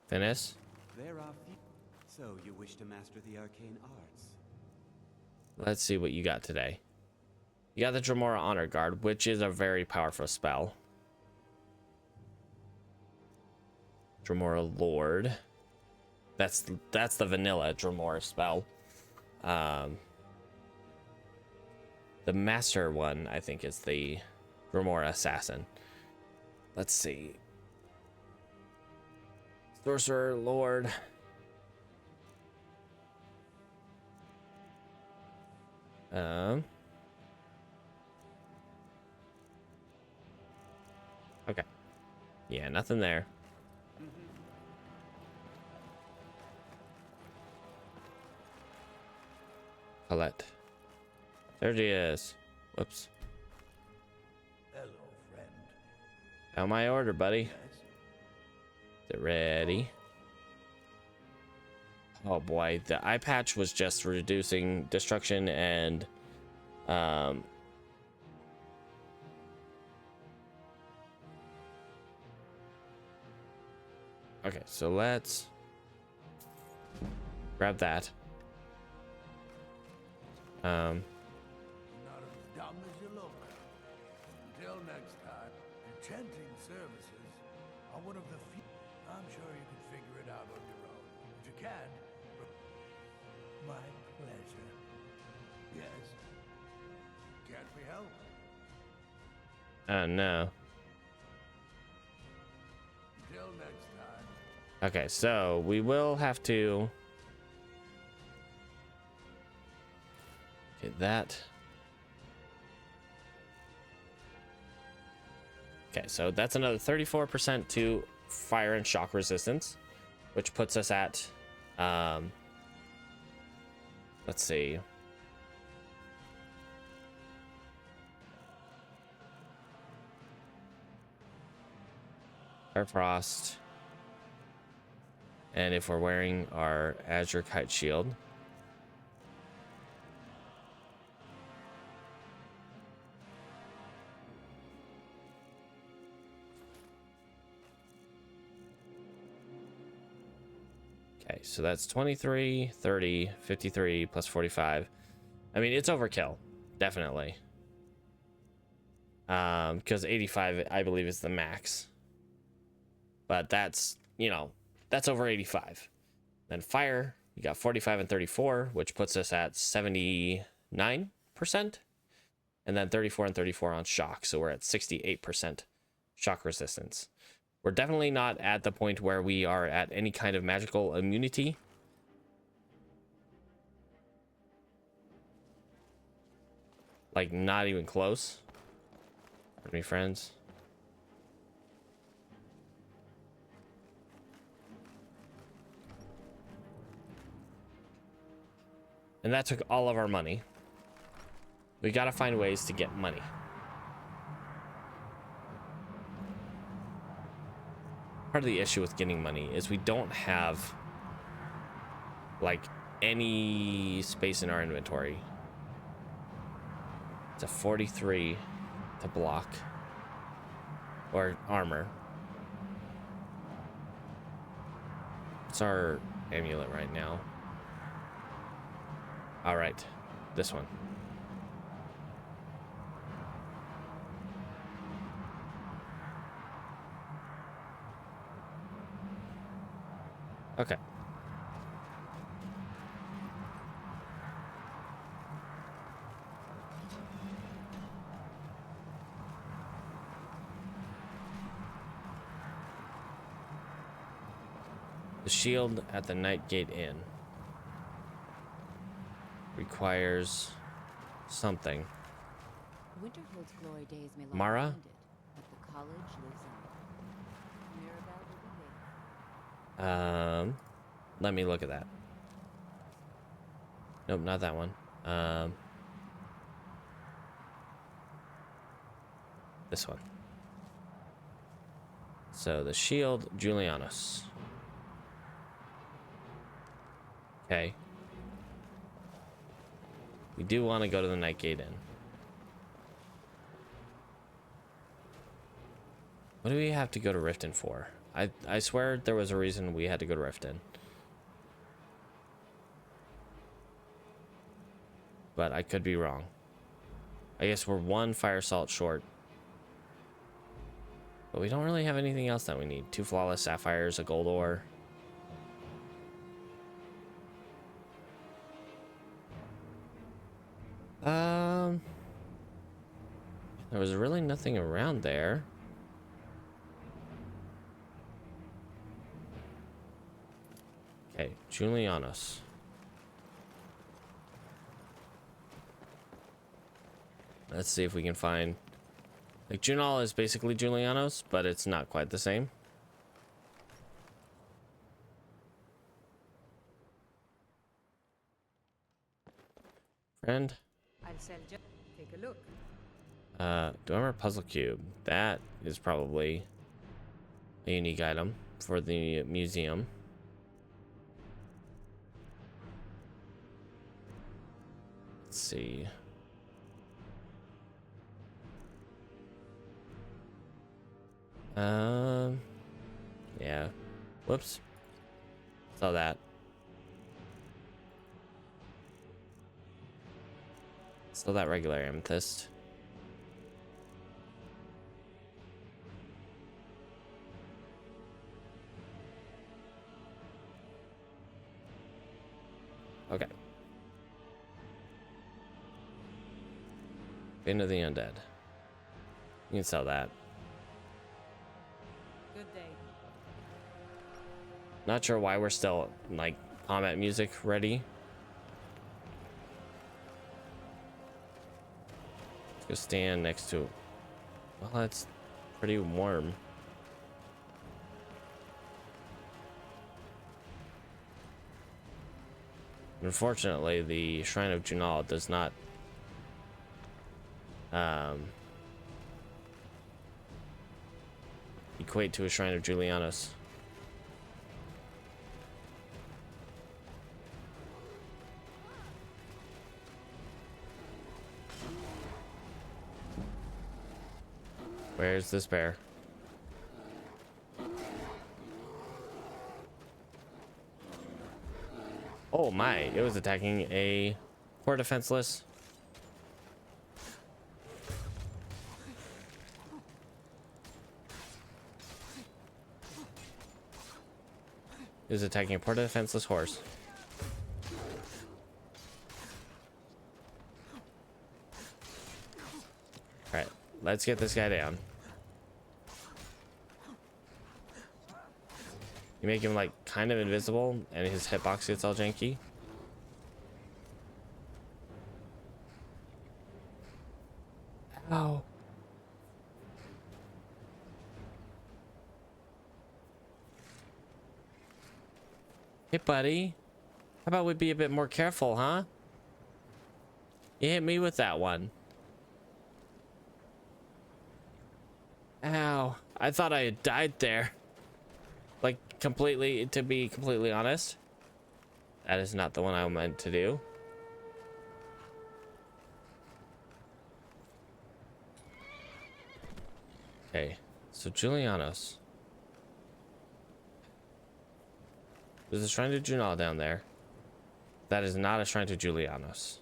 Finis. There are few. So you wish to master the arcane arts? Let's see what you got today. You got the Dremora Honor Guard, which is a very powerful spell. Dremora Lord. That's the vanilla Dremora spell. The master one, I think, is the Dremora Assassin. Let's see. Sorcerer Lord. Okay. Yeah, nothing there. Colette. Sergius. Whoops. Hello, friend. How my order, buddy? Yes. Is it ready? Oh boy, the eye patch was just reducing destruction and okay, so let's grab that. You're not as dumb as you look. Until next time, enchanting services are one of the few. I'm sure you can figure it out on your own. If you can, my pleasure. Yes. Can't we help? Oh no. Until next time. Okay, so we will have to get that. Okay, so that's another 34% to fire and shock resistance, which puts us at let's see. Fire Frost. And if we're wearing our Azure Kite Shield. Okay, so that's 23, 30, 53 plus 45. I mean, it's overkill, definitely. Because 85, I believe, is the max. But that's, you know, that's over 85. Then fire, you got 45 and 34, which puts us at 79%. And then 34 and 34 on shock, so we're at 68% shock resistance. We're definitely not at the point where we are at any kind of magical immunity. Like, not even close. Pardon me, friends. And that took all of our money. We gotta find ways to get money. Part of the issue with getting money is we don't have like any space in our inventory. It's a 43 to block or armor. What's our amulet right now? All right, this one. Okay. The shield at the Night Gate Inn requires something. Winterfield's glory days may lie Mara? behind it, but the college lives on. Mirabelle will be there. Let me look at that. Nope, not that one. This one. So the shield, Julianus. Okay. We do want to go to the Night Gate Inn. What do we have to go to Riften for? I swear there was a reason we had to go to Riften. But I could be wrong. I guess we're one fire salt short. But we don't really have anything else that we need. 2 flawless sapphires, a gold ore. There was really nothing around there. Okay, Julianus. Let's see if we can find... Like, Junal is basically Julianos, but it's not quite the same. Friend? I'll sell just take a look. Dormer Puzzle Cube. That is probably a unique item for the museum. Let's see. Yeah. Whoops. Saw that. Still that regular amethyst. Okay. Bane of the Undead. You can sell that. Good day. Not sure why we're still, like, combat music ready. Let's go stand next to... Well, that's pretty warm. Unfortunately, the Shrine of Junal does not equate to a Shrine of Julianus. Where's this bear? Oh my, it was attacking a poor defenseless. It was attacking a poor defenseless horse. Alright, let's get this guy down. You make him like kind of invisible and his hitbox gets all janky. Ow. Hey buddy, how about we be a bit more careful, huh? You hit me with that one. Ow, I thought I had died there. Like completely, to be completely honest, that is not the one I meant to do. Okay, so Julianos. There's a shrine to Junal down there. That is not a shrine to Julianos.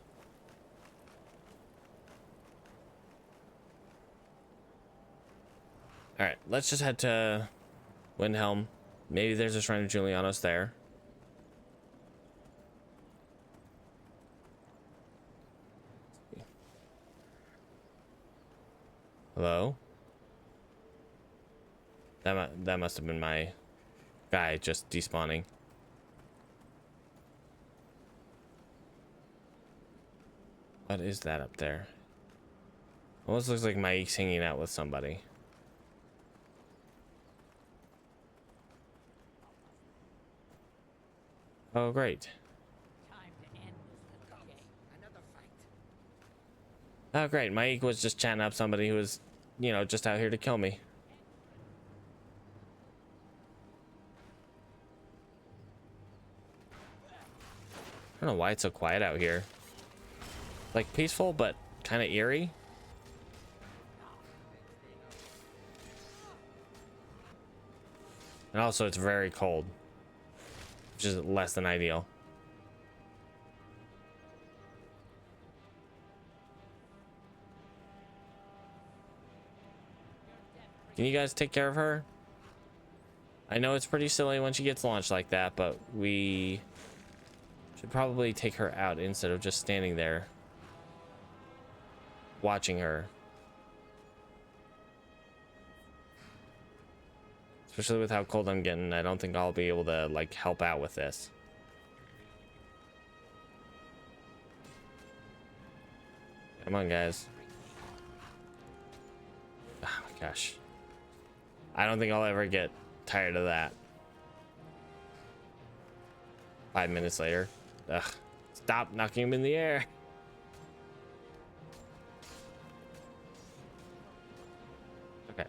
Alright, let's just head to Windhelm. Maybe there's a shrine to Julianos there. Hello? That must have been my guy just despawning. What is that up there? Almost looks like Mike's hanging out with somebody. Oh, great. Oh, great. Mike was just chatting up somebody who was, you know, just out here to kill me. I don't know why it's so quiet out here. Like peaceful, but kind of eerie. And also it's very cold, which is less than ideal. Can you guys take care of her? I know it's pretty silly when she gets launched like that, but we should probably take her out instead of just standing there watching her. Especially with how cold I'm getting, I don't think I'll be able to like help out with this. Come on, guys. Oh my gosh. I don't think I'll ever get tired of that. 5 minutes later. Ugh. Stop knocking him in the air. Okay.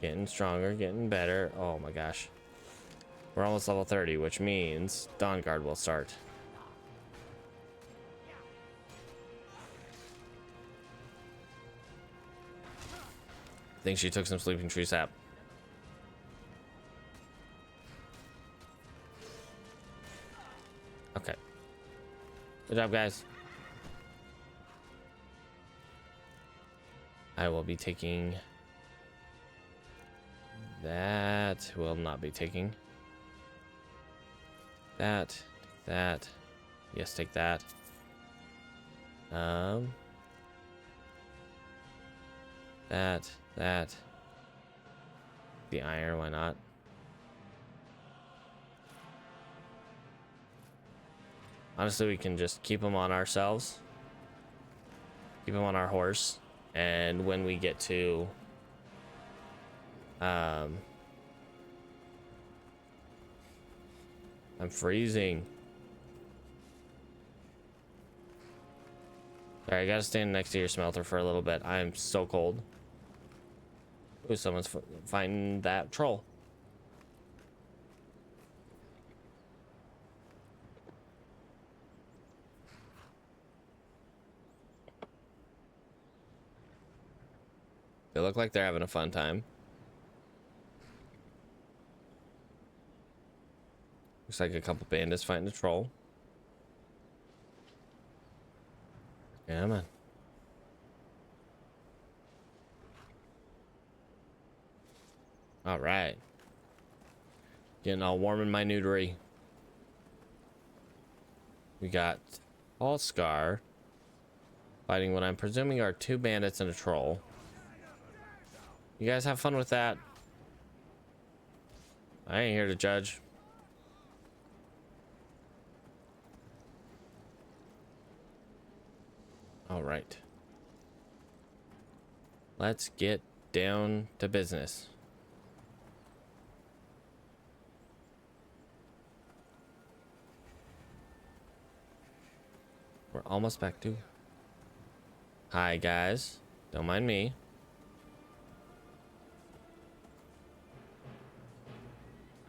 Getting stronger, getting better. Oh my gosh. We're almost level 30, which means Dawn Guard will start. I think she took some sleeping tree sap. Okay. Good job, guys. I will be taking that. Will not be taking that. That. Yes, take that. That. The iron, why not? Honestly, we can just keep them on ourselves. Keep them on our horse. And when we get to... I'm freezing. Sorry, I gotta stand next to your smelter for a little bit. I'm so cold. Ooh, someone's fighting that troll. They look like they're having a fun time. Looks like a couple bandits fighting a troll. Yeah, man. All right. Getting all warm in my nudity. We got Paul Scar fighting what I'm presuming are 2 bandits and a troll. You guys have fun with that. I ain't here to judge. All right. Let's get down to business. We're almost back to. Hi, guys. Don't mind me.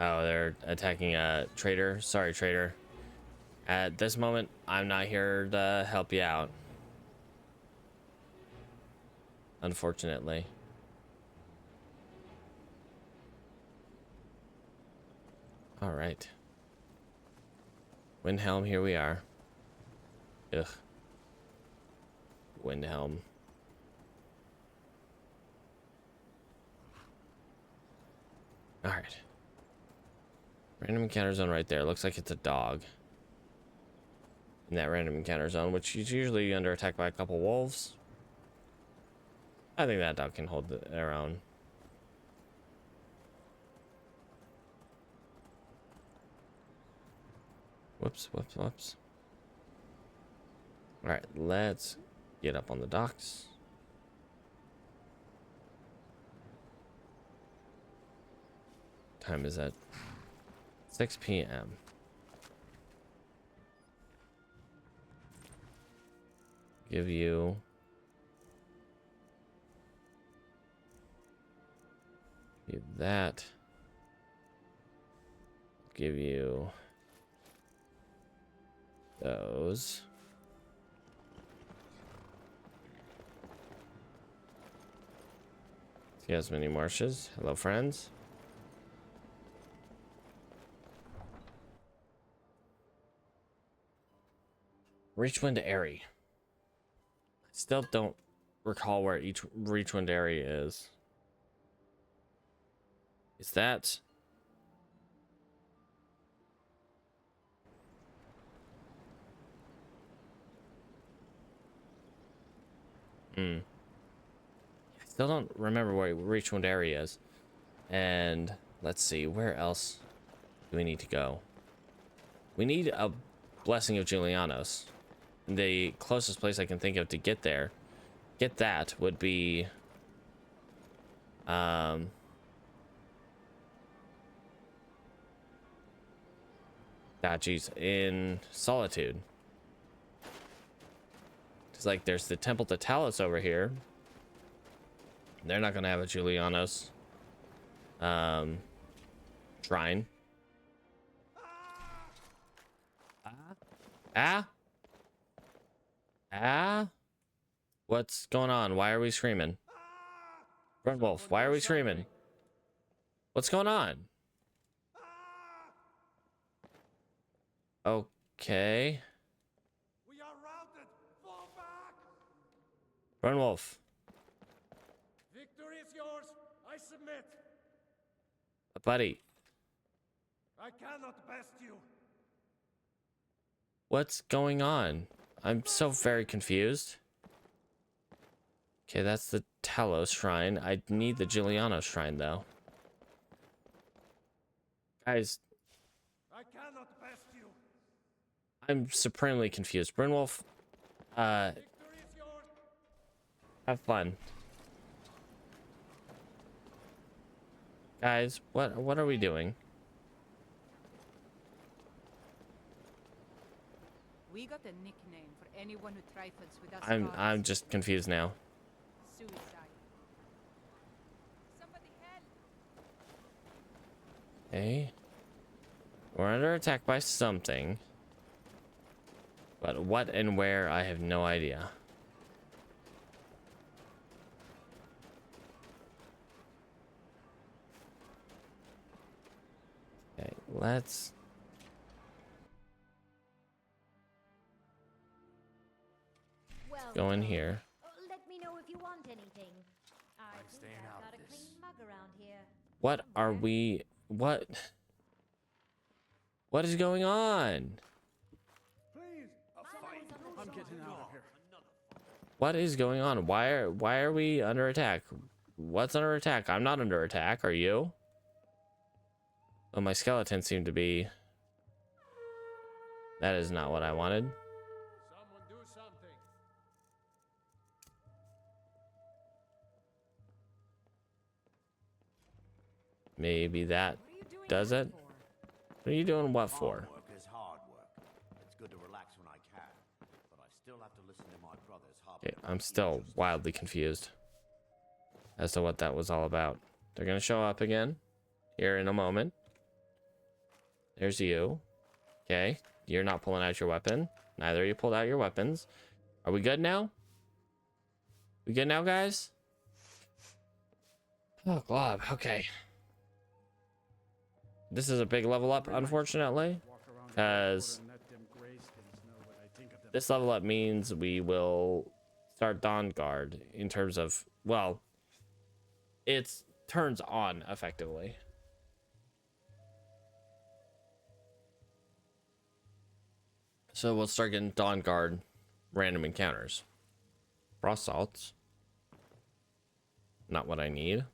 Oh, they're attacking a trader. Sorry, trader. At this moment, I'm not here to help you out. Unfortunately. All right. Windhelm, here we are. Ugh. Windhelm. All right. Random encounter zone right there. Looks like it's a dog. In that random encounter zone, which is usually under attack by a couple wolves. I think that dog can hold their own. Whoops, whoops, whoops. All right, let's get up on the docks. Time is at 6 p.m. Give you that. Give you those. Yes, many marshes. Hello, friends. Reachwind Airy. I still don't recall where each Reachwind Airy is. Is that? I still don't remember where Reachwind Airy is. And let's see, where else do we need to go? We need a Blessing of Julianos. The closest place I can think of to get there, get that would be geez, in Solitude. It's like there's the Temple to Talos over here. They're not gonna have a Julianos shrine. What's going on? Why are we screaming? Red Wolf, why are we screaming? What's going on? Okay. We are routed. Fall back. Red Wolf. Victory is yours. I submit. Buddy. I cannot best you. What's going on? I'm so very confused. Okay, that's the Talos shrine. I need the Giuliano shrine, though. Guys. I cannot best you. I'm supremely confused. Brynwolf, have fun. Guys, what are we doing? We got a nickname for anyone who trifles with us. I'm just confused now. Suicide. Somebody help. Okay. We're under attack by something. But what and where, I have no idea. Okay, let's Well Go in done. here. Let me know if you want anything. I think staying I've out got of a this. clean mug around here. What are we? What? What is going on? Please, a fight. I'm getting out of here. What is going on? Why are we under attack? What's under attack? I'm not under attack. Are you? Oh, my skeletons seem to be. That is not what I wanted. Someone do something. Maybe that does it. What are you doing what for? Hard work is hard work. It's good to relax when I can, but I still have to listen to my brothers hobble. Okay, I'm still wildly confused as to what that was all about. They're gonna show up again here in a moment. There's you. Okay, you're not pulling out your weapon. Neither of you pulled out your weapons. Are we good now? We good now, guys? Oh, Glob. Okay. This is a big level up, unfortunately, because this level up means we will start Dawn Guard in terms of, well, it's turns on effectively. So we'll start getting Dawn Guard random encounters. Frost salts. Not what I need.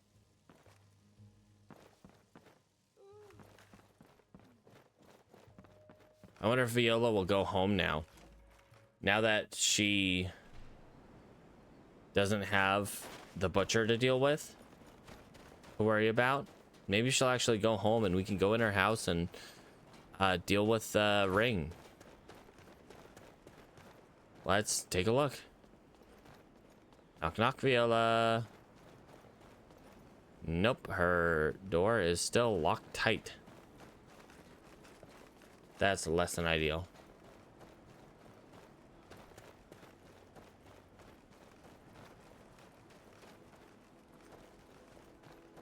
I wonder if Viola will go home now. Now that she doesn't have the butcher to deal with, to worry about. Maybe she'll actually go home and we can go in her house and deal with the ring. Let's take a look. Knock knock, Viola. Nope, her door is still locked tight. That's less than ideal.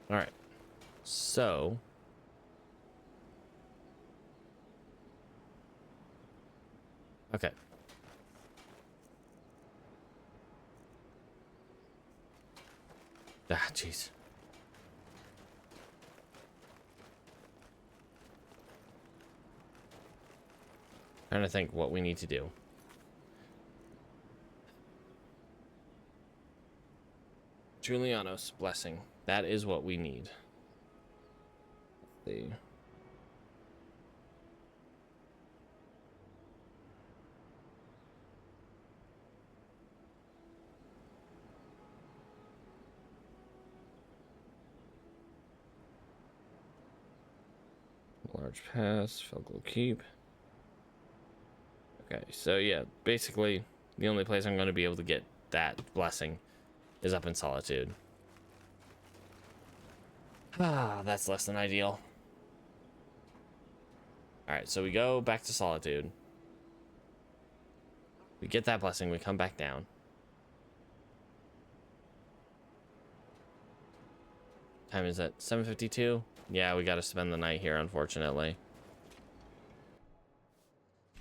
All right. So okay. Ah, jeez. Trying to think what we need to do. Julianos blessing. That is what we need. Let's see. Large pass, Felglow Keep. Okay, so yeah, basically the only place I'm going to be able to get that blessing is up in Solitude. Ah, that's less than ideal. Alright, so we go back to Solitude. We get that blessing, we come back down. Time is at 7:52. Yeah, we gotta spend the night here, unfortunately.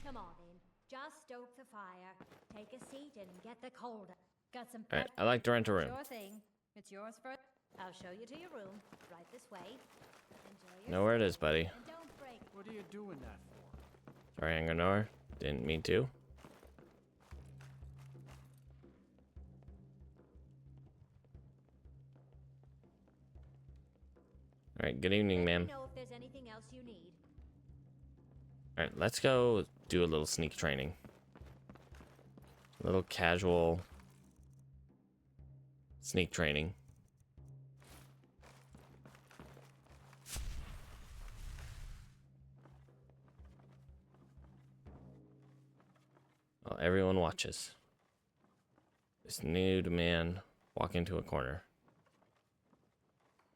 Come on in. Just stoke the fire. Take a seat and get the cold. Got some. Alright, I like to rent a room. Sure thing. It's yours for. I'll show you to your room. Right this way. Enjoy your Know where it is, buddy. and don't break. What are you doing that for? Sorry, Anganor. Didn't mean to. Alright, good evening, Let ma'am. me know if there's anything else you need. Alright, let's go do a little sneak training. A little casual sneak training. Well, everyone watches. This nude man walk into a corner.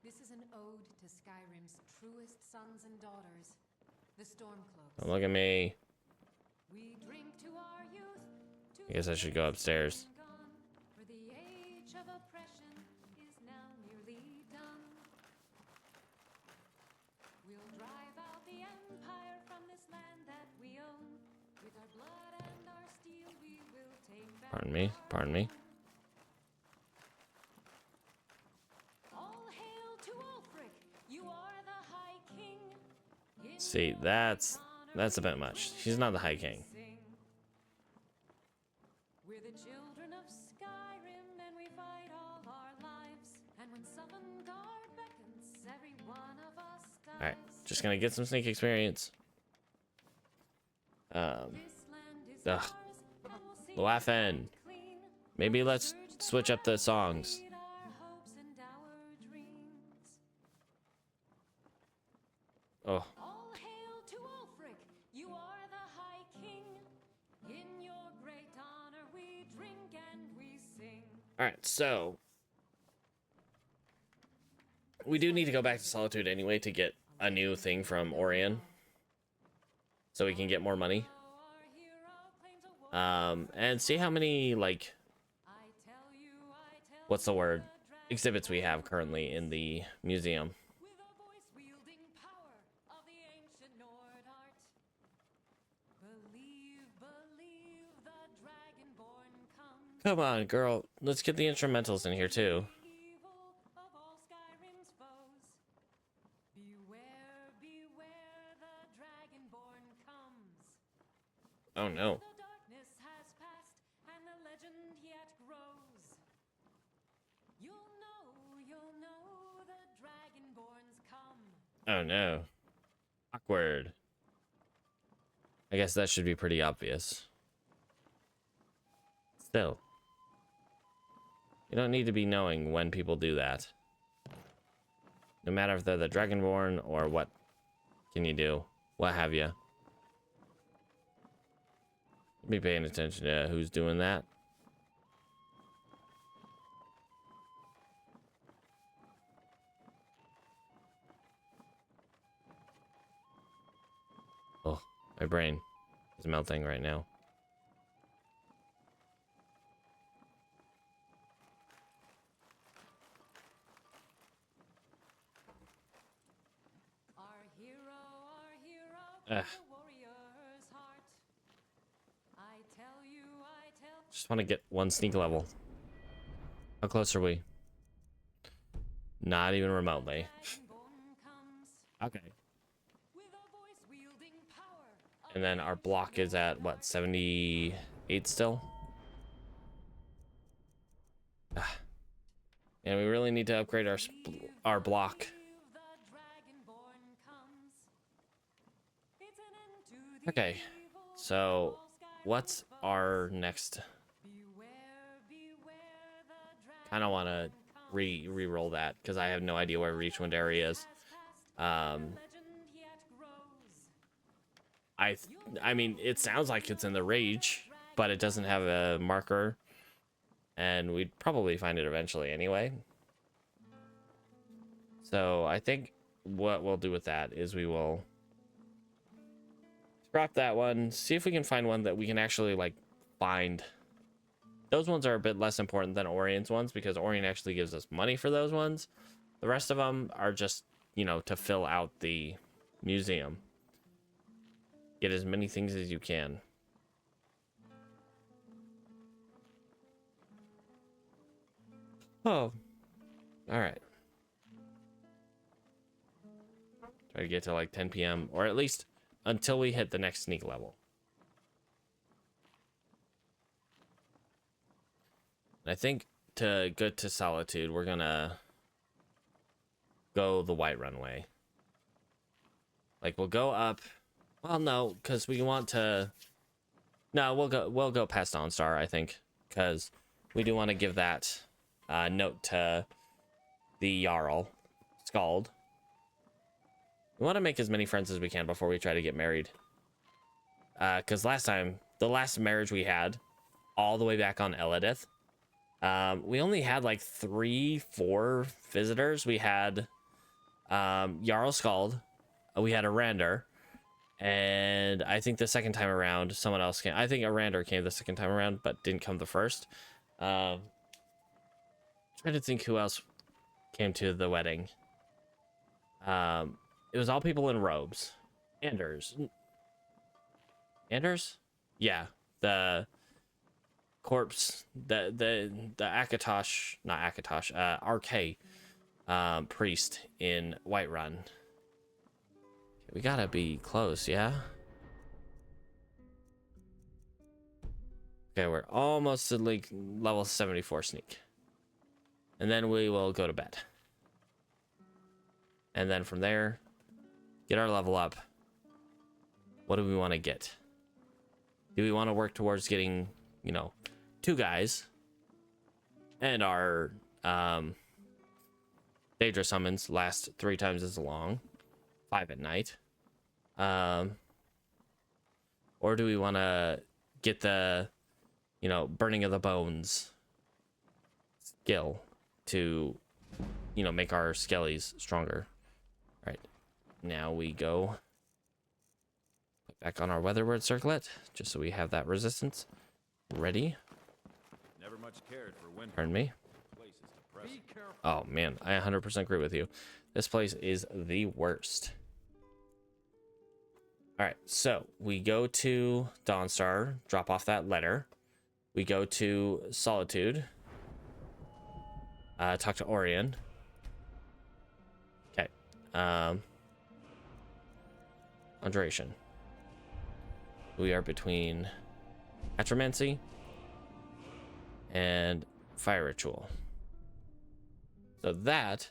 This is an ode to Skyrim's truest sons and daughters, the Stormcloaks. Don't look at me. We drink to our youth. I guess I should go upstairs. For the age of oppression is now nearly done. We'll drive out the empire from this land that we own. With our blood and our steel we will take back Pardon me. Pardon me. All hail to Ulfric. You are the High King. See, that's a bit much. He's not the High King. We're the children of Skyrim, and we fight all our lives. And when Sovngarde beckons, every one of us dies. All right, just gonna get some sneak experience. Ugh. Laughing. Maybe let's switch up the songs. Oh. All hail to Ulfric. You are the High King. In your great honor we drink and we sing. All right, so we do need to go back to Solitude anyway to get a new thing from Orion, so we can get more money. And see how many, like, what's the word, exhibits we have currently in the museum. Come on, girl. Let's get the instrumentals in here, too. Oh, no. Oh, no. Awkward. I guess that should be pretty obvious. Still. You don't need to be knowing when people do that. No matter if they're the Dragonborn or what can you do. What have you. Be paying attention to who's doing that. Oh, my brain is melting right now. Just want to get one sneak level. How close are we? Not even remotely. Okay. And then our block is at what, 78 still? And we really need to upgrade our block. Okay, so what's our next? Kind of want to re-roll that because I have no idea where Reachwind area is. I mean, it sounds like it's in the Rage, but it doesn't have a marker, and we'd probably find it eventually anyway. So I think what we'll do with that is we will scrap that one, see if we can find one that we can actually like find. Those ones are a bit less important than Orion's ones because Orion actually gives us money for those ones. The rest of them are just, you know, to fill out the museum. Get as many things as you can. Oh, all right. Try to get to like 10 p.m. or at least until we hit the next sneak level. I think to get to Solitude, we're gonna go the White Runway. Like we'll go up. Well, no, because we want to. No, we'll go past Dawnstar, I think, because we do want to give that note to the Jarl Skald. We want to make as many friends as we can before we try to get married. Because last time, the last marriage we had, all the way back on Eladith, we only had like 3-4 visitors. We had Jarl Skald, we had Arander, and I think the second time around, someone else came. I think Arander came the second time around, but didn't come the first. Trying to think who else came to the wedding. It was all people in robes. Anders? Yeah, the corpse, the Akatosh, not Akatosh, RK priest in Whiterun. We gotta be close, yeah? Okay, we're almost to like level 74 sneak. And then we will go to bed. And then from there, get our level up. What do we want to get? Do we want to work towards getting, you know, 2 guys and our Daedra summons last 3 times as long, 5 at night? Or do we want to get the, you know, burning of the bones skill to, you know, make our skellies stronger? All right, now we go back on our weatherward circlet, just so we have that resistance ready. Never much cared for winter. Pardon me. Oh man, I 100% agree with you. This place is the worst. All right, so we go to Dawnstar, drop off that letter. We go to Solitude, talk to Orion. Okay, Hydration. We are between Atromancy and Fire Ritual. So that...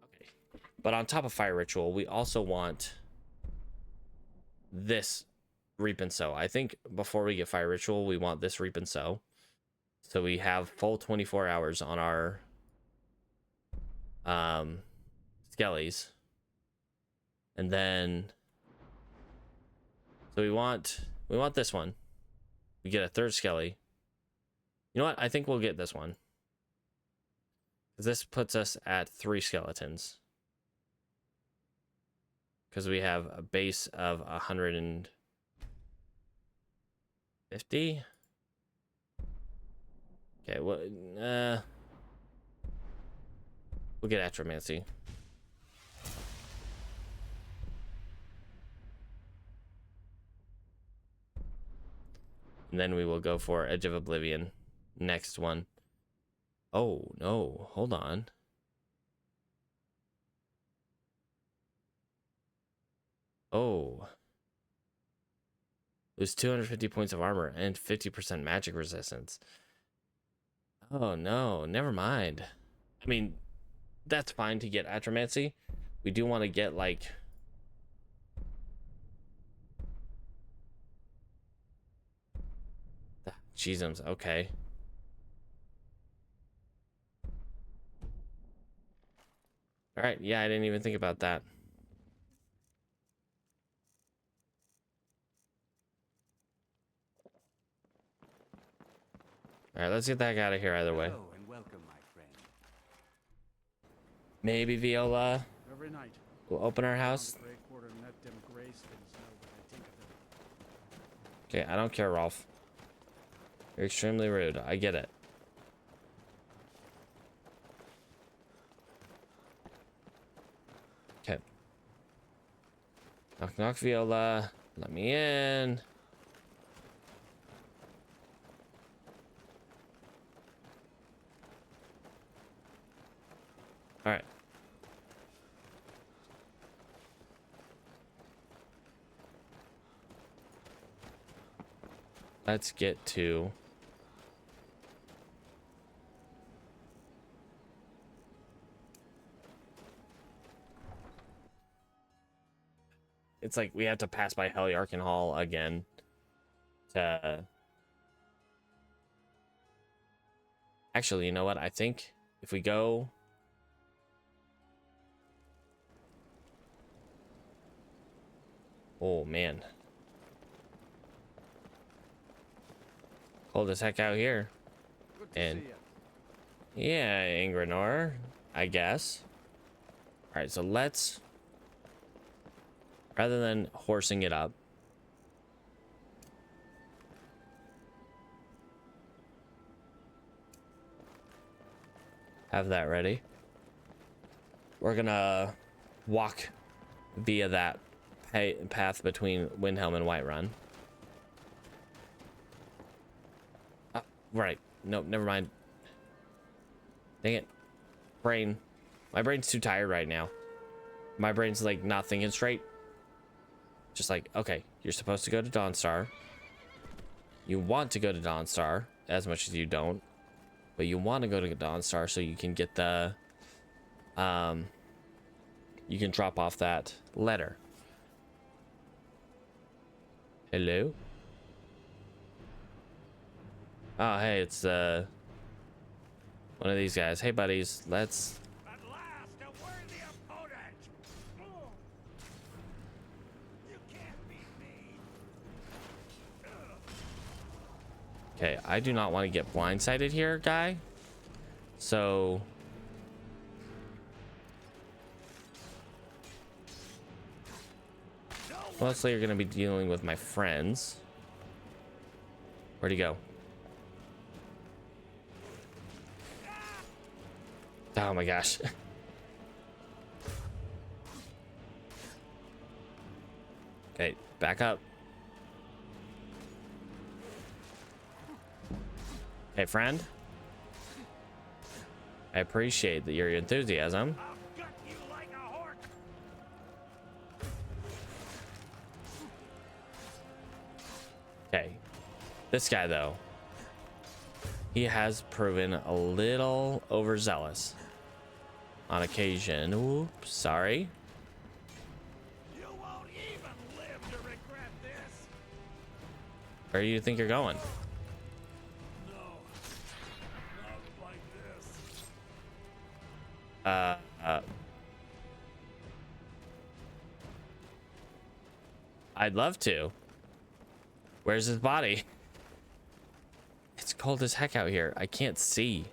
Okay. But on top of Fire Ritual, we also want this Reap and Sow. I think before we get Fire Ritual, we want this Reap and Sow. So we have full 24 hours on our skellies. And then... So we want this one. We get a 3rd skelly. You know what? I think we'll get this one. This puts us at 3 skeletons. Because we have a base of 150. Okay, well, we'll get Atromancy. And then we will go for Edge of Oblivion. Next one. Oh, no. Hold on. Oh. Lose 250 points of armor and 50% magic resistance. Oh, no. Never mind. I mean, that's fine to get Atromancy. We do want to get, like... Jesus, okay. All right, yeah, I didn't even think about that. All right, let's get that guy out of here either way. Hello and welcome, my friend. Maybe Viola Every night, will open our house. Okay, I don't care, Rolf. You're extremely rude. I get it. Okay. Knock, knock, Viola. Let me in. All right. Let's get to... It's like we have to pass by Heliarchan Hall again to... Actually, you know what? I think if we go... Oh, man. Cold as heck out here. And yeah, Ingranor, I guess. All right, so let's, rather than horsing it up, have that ready. We're gonna walk via that path between Windhelm and Whiterun. right. Nope, never mind. Dang it. Brain. My brain's too tired right now. My brain's like not thinking straight. Just like, okay, you're supposed to go to Dawnstar. You want to go to Dawnstar as much as you don't. But you want to go to Dawnstar so you can get the you can drop off that letter. Hello? Oh, hey, it's one of these guys. Hey, buddies, let's... At last, a worthy opponent! You can't beat me! Okay, I do not want to get blindsided here, guy. So... mostly you're going to be dealing with my friends. Where'd he go? Oh my gosh. Okay, back up. Hey, friend. I appreciate your enthusiasm. Okay. This guy, though, he has proven a little overzealous on occasion. Oops, sorry. You won't even live to regret this! Where do you think you're going? No, not like this. I'd love to. Where's his body? It's cold as heck out here. I can't see.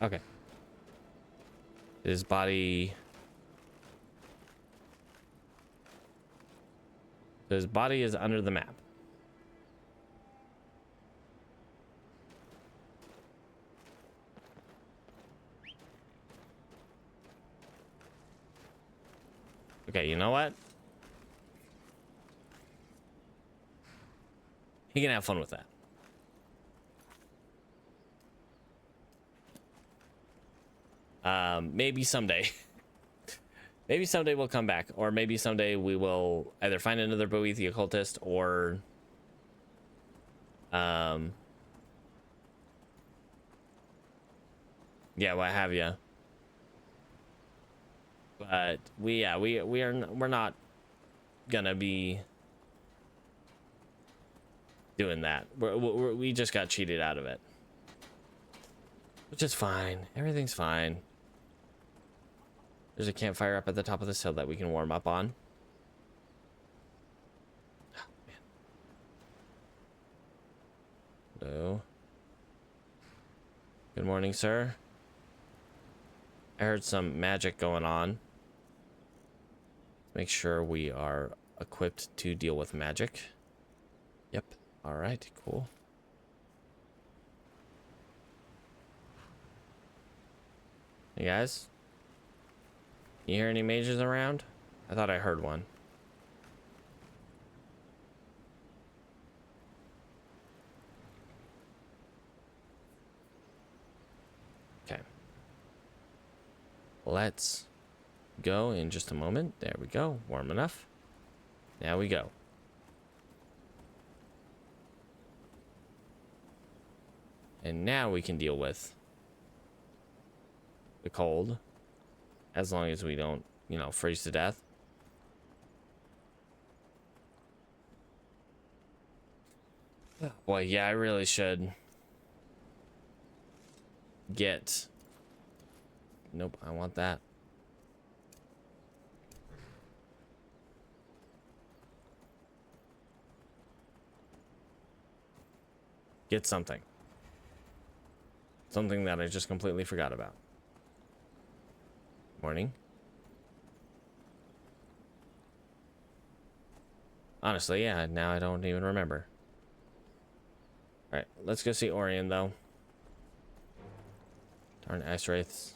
Okay. His body... his body is under the map. Okay, you know what? He can have fun with that. Maybe someday. Maybe someday we'll come back, or maybe someday we will either find another Bowie the occultist, or yeah, what have you. But we're not gonna be doing that. We just got cheated out of it, which is fine. Everything's fine. There's a campfire up at the top of this hill that we can warm up on. Oh, man. Hello. Good morning, sir. I heard some magic going on. Make sure we are equipped to deal with magic. Yep. All right, cool. Hey, guys. You hear any mages around? I thought I heard one. Okay. Let's go in just a moment. There we go. Warm enough. Now we go. And now we can deal with the cold. As long as we don't, you know, freeze to death. Oh, boy, yeah, I really should get... Nope, I want that. get something. Something that I just completely forgot about. Morning. Honestly, yeah, now I don't even remember. Alright, let's go see Orion, though. Darn ice wraiths.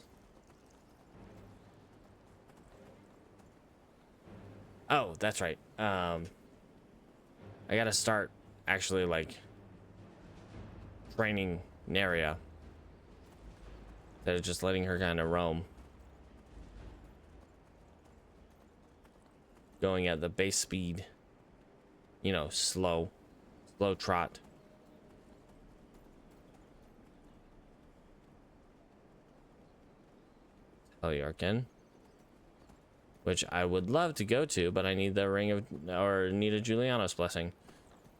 Oh, that's right. I gotta start actually, like, training Neria. Instead of just letting her kind of roam. Going at the base speed. You know, slow trot. Heliarchen. Which I would love to go to, but I need the ring of, or need a Julianos blessing.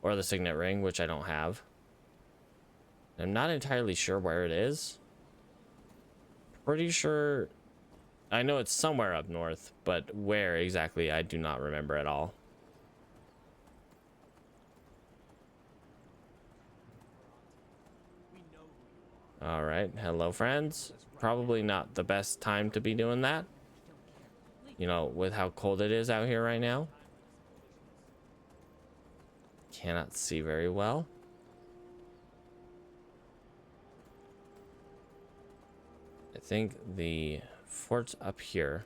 Or the signet ring, which I don't have. I'm not entirely sure where it is. Pretty sure, I know it's somewhere up north, but where exactly I do not remember at all. All right, hello friends. Probably not the best time to be doing that. You know, with how cold it is out here right now. Cannot see very well. I think the fort's up here.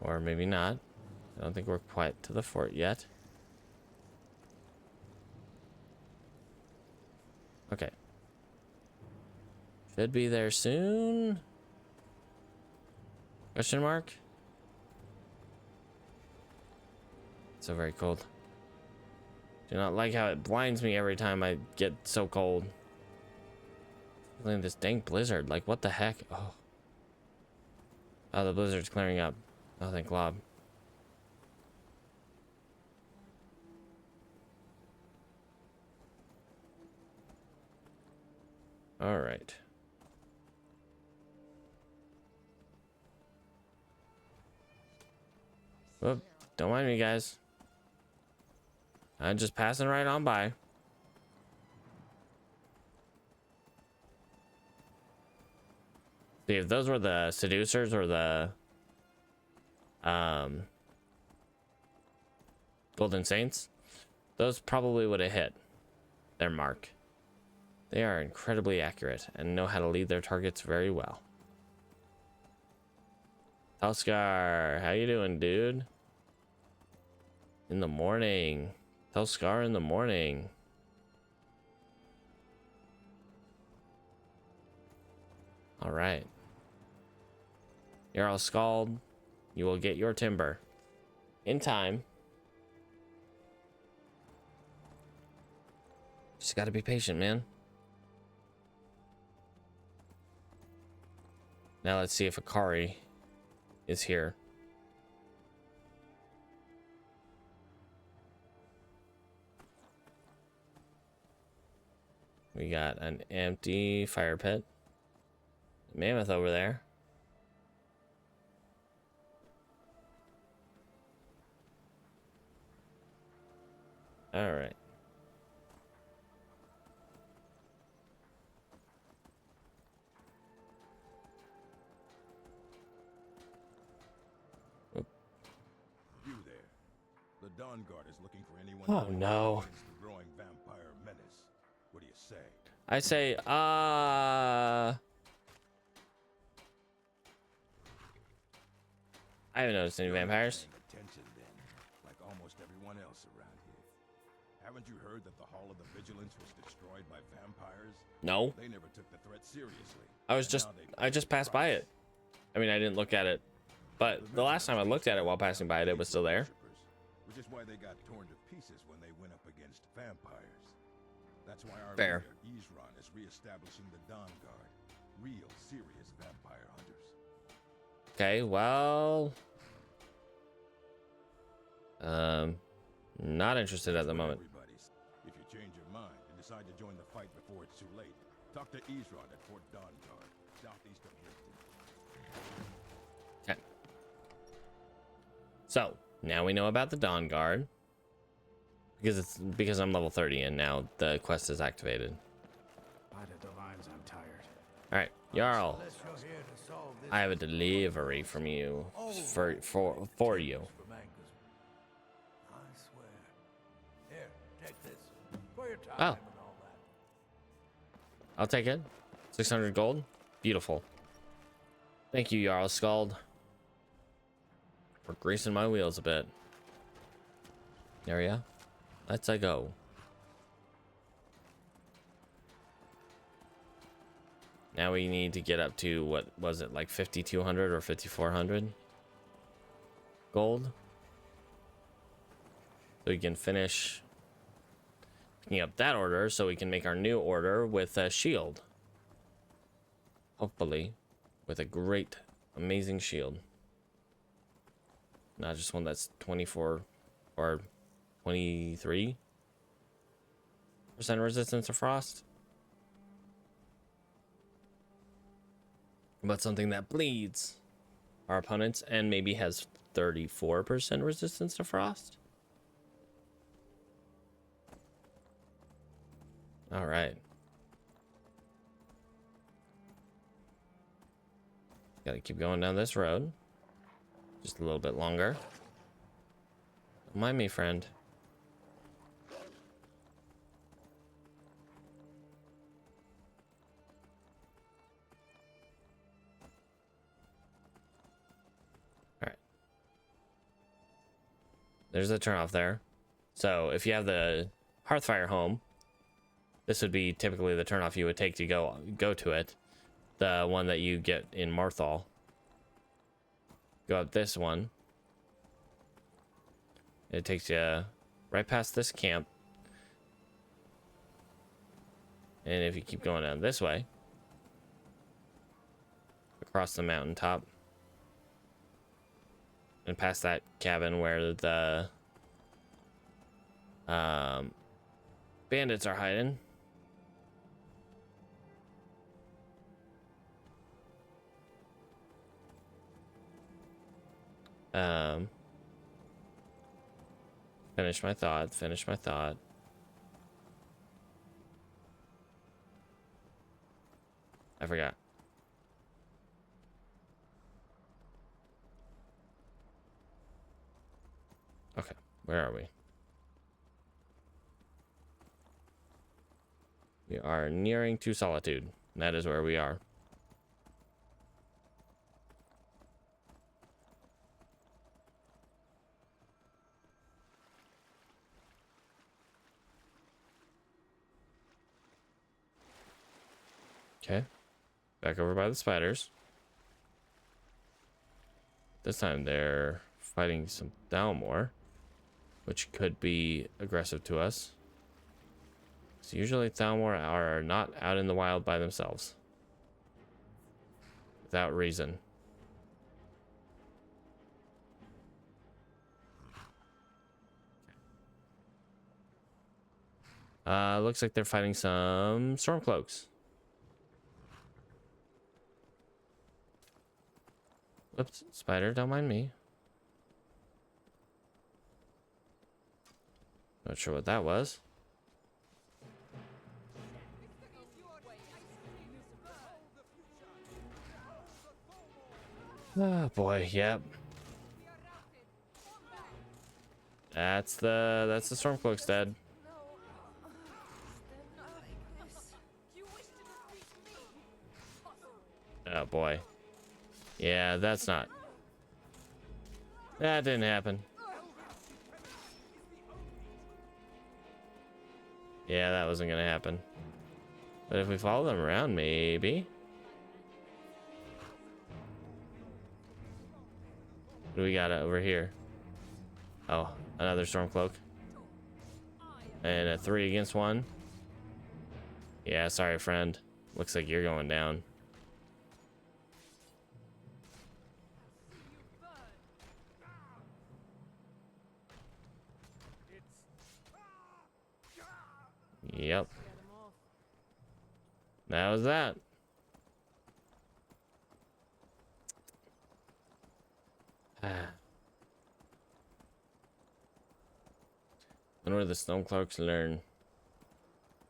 Or maybe not. I don't think we're quite to the fort yet. Okay. Should be there soon. Question mark? So very cold. Do not like how it blinds me every time I get so cold. Feeling this dang blizzard. Like, what the heck? Oh. Oh, the blizzard's clearing up. Oh, thank Glob. All right. Whoop. Don't mind me, guys. I'm just passing right on by. See, if those were the seducers or the Golden Saints, those probably would have hit their mark. They are incredibly accurate and know how to lead their targets very well. Telskar, how you doing, dude? In the morning. Telskar in the morning. All right. You're all scald. You will get your timber in time. Just gotta be patient, man. Now let's see if Akari is here. We got an empty fire pit. Mammoth over there. All right. You there. The Dawn Guard is looking for anyone. Oh no. The growing vampire menace. What do you say? I say, I haven't noticed any vampires. Attention then, like almost everyone else around here. Haven't you heard that the Hall of the Vigilance was destroyed by vampires? No. They never took the threat seriously. I just passed by it. I mean, I didn't look at it, but the last time I looked at it while passing by it, it was still there. Which is why they got torn to pieces when they went up against vampires. That's why our Fair. leader, Isran, is reestablishing the Dawn Guard. Real, serious vampire hunters. Okay, well, not interested at the moment. If you change your mind and decide to join the fight before it's too late, talk to Isran at Fort Dawn Guard, southeast of Houston. Okay. So now we know about the Dawn Guard. because I'm level 30 and now the quest is activated. By the divines, I'm tired. All right, Jarl. Unless you're here to solve this I have a delivery from you for you. from Angus. I swear. Here, take this. For your time Oh, and all that. I'll take it. 600 gold. Beautiful. Thank you, Jarl Skald, for greasing my wheels a bit. There we go. Let's go. Now we need to get up to, what was it, like 5,200 or 5,400 gold? So we can finish picking up that order so we can make our new order with a shield. Hopefully, with a great, amazing shield. Not just one that's 24 or 23% resistance to frost. But something that bleeds our opponents and maybe has 34% resistance to frost. All right. Gotta keep going down this road. Just a little bit longer. Don't mind me, friend. There's a turnoff there. So if you have the Hearthfire home, this would be typically the turnoff you would take to go to it. The one that you get in Marthal. Go up this one. It takes you right past this camp. And if you keep going down this way, across the mountaintop, and past that cabin where the bandits are hiding. Finish my thought. I forgot. Okay, where are we? We are nearing to Solitude. That is where we are. Okay, back over by the spiders. This time they're fighting some Thalmor, which could be aggressive to us. So usually Thalmor are not out in the wild by themselves. Without reason. Looks like they're fighting some Stormcloaks. Whoops, spider, don't mind me. Not sure what that was. Oh boy, yep. That's the Stormcloak's dead. Oh boy. Yeah, that didn't happen. Yeah, that wasn't gonna happen. But if we follow them around, maybe. What do we got over here? Oh, another Stormcloak. And a 3 against 1. Yeah, sorry, friend. Looks like you're going down. Yep. That was that. When will the Stormcloaks learn?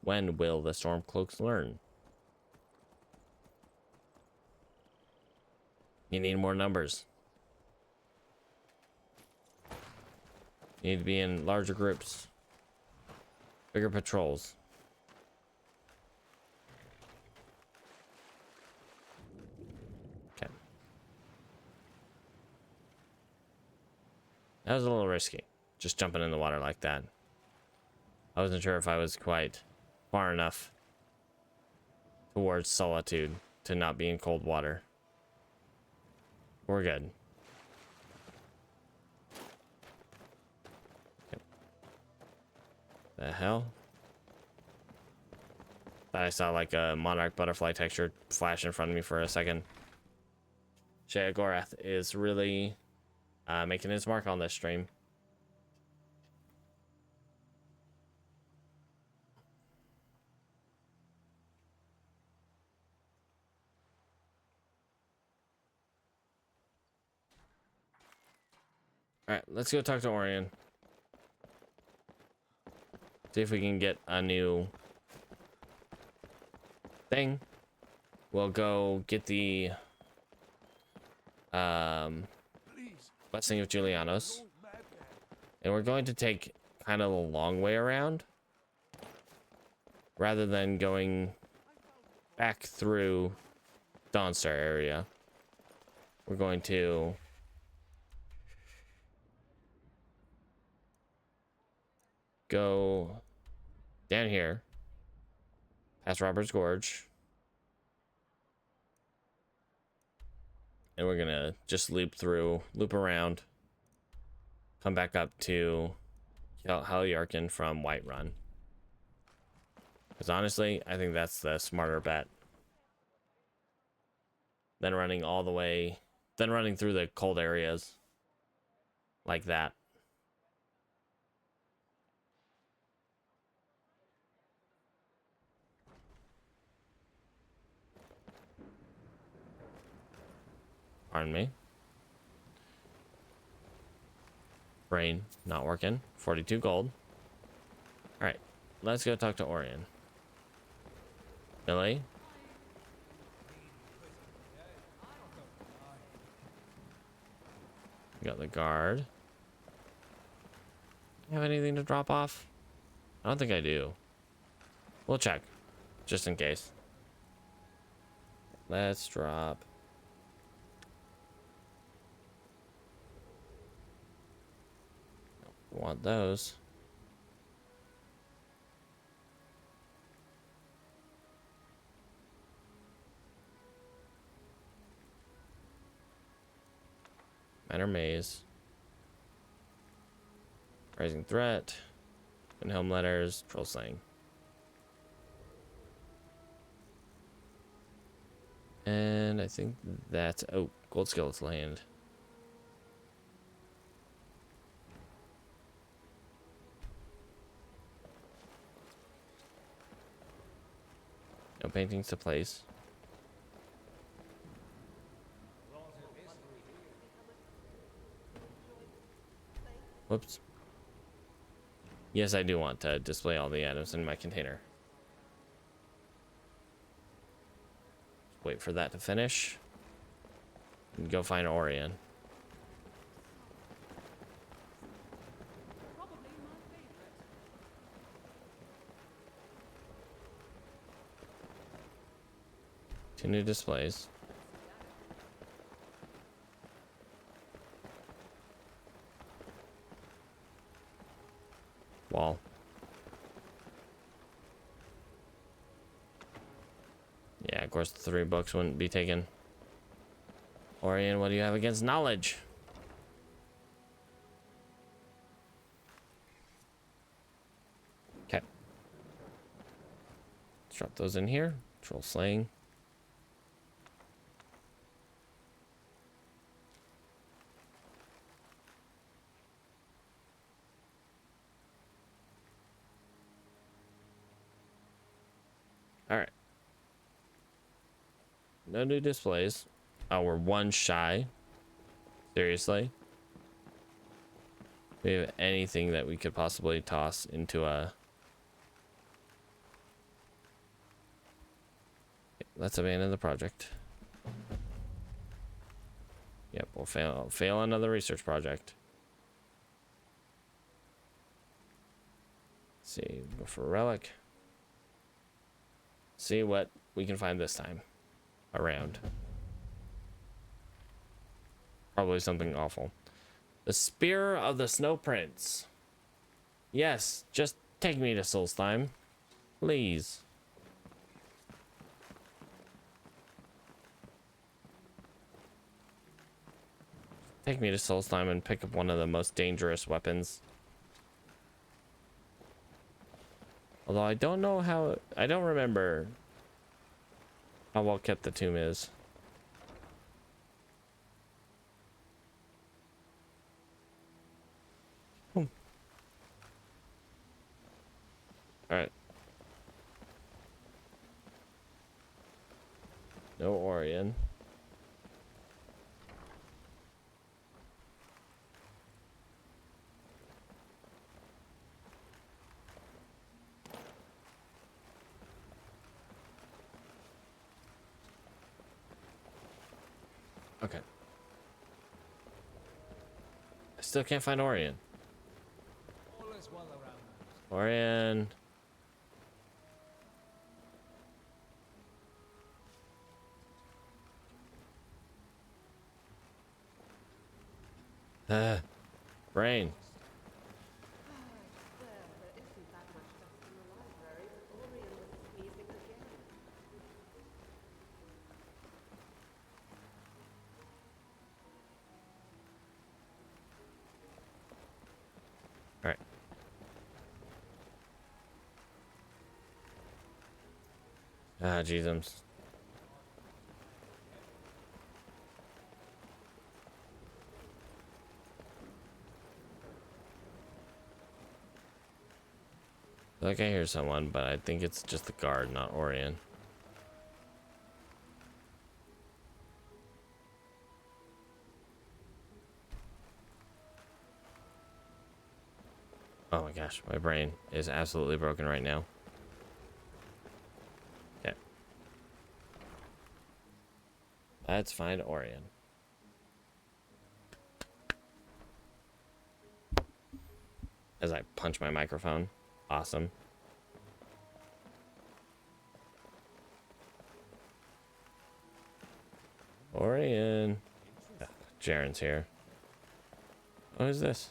When will the Stormcloaks learn? You need more numbers. You need to be in larger groups. Bigger patrols. Okay. That was a little risky. Just jumping in the water like that. I wasn't sure if I was quite far enough towards solitude to not be in cold water. We're good. Okay. The hell? Thought I saw like a monarch butterfly texture flash in front of me for a second. Sheogorath is really making his mark on this stream. Alright, let's go talk to Orion. See if we can get a new thing. We'll go get the Blessing of Julianos. And we're going to take kind of a long way around. Rather than going back through Dawnstar area. We're going to go down here, past Robert's Gorge, and we're gonna just loop around, come back up to Helyarkin from Whiterun. Because honestly, I think that's the smarter bet than running all the way, than running through the cold areas like that. Pardon me. Brain not working. 42 gold. Alright, let's go talk to Orion. Billy? Got the guard. Have anything to drop off? I don't think I do. We'll check, just in case. Let's drop. Want those. Manor Maze. Rising Threat. And Helm Letters. Troll Slaying. And I think that's... Oh, Gold Skeleton Land. No paintings to place. Whoops. Yes, I do want to display all the items in my container. Wait for that to finish. And go find Orion. Two new displays. Wall. Yeah, of course the 3 books wouldn't be taken. Orion, what do you have against knowledge? Okay. Let's drop those in here. Troll Slaying. Alright. No new displays. Oh, we're 1 shy. Seriously? we have anything that we could possibly toss into a... Let's abandon the project. Yep, we'll fail another research project. Let's see, go for a relic. See what we can find this time around. Probably something awful. The Spear of the Snow Prince. Yes, just take me to Solstheim, please. Take me to Solstheim and pick up one of the most dangerous weapons. Although I don't know how... I don't remember how well kept the tomb is. Alright. No Orion. Okay. I still can't find Orion. Orion. Brain. All right. Ah, Jesus. Like I hear someone, but I think it's just the guard, not Orion. Oh my gosh, my brain is absolutely broken right now. Okay. Let's find Orion. As I punch my microphone. Awesome. Orion. Jaren's here. What is this?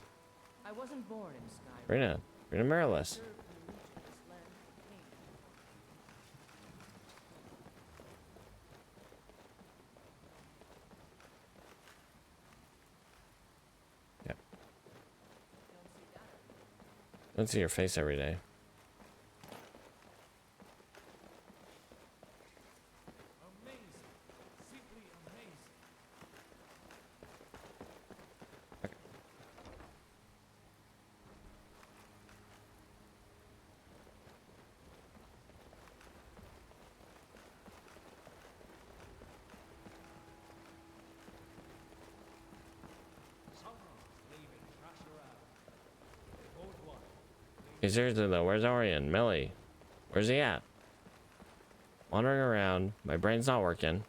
I wasn't born in Skyrim. Rena Marilis. Yep. Don't see your face every day. Seriously though, where's Orion? Millie, where's he at? Wandering around, my brain's not working.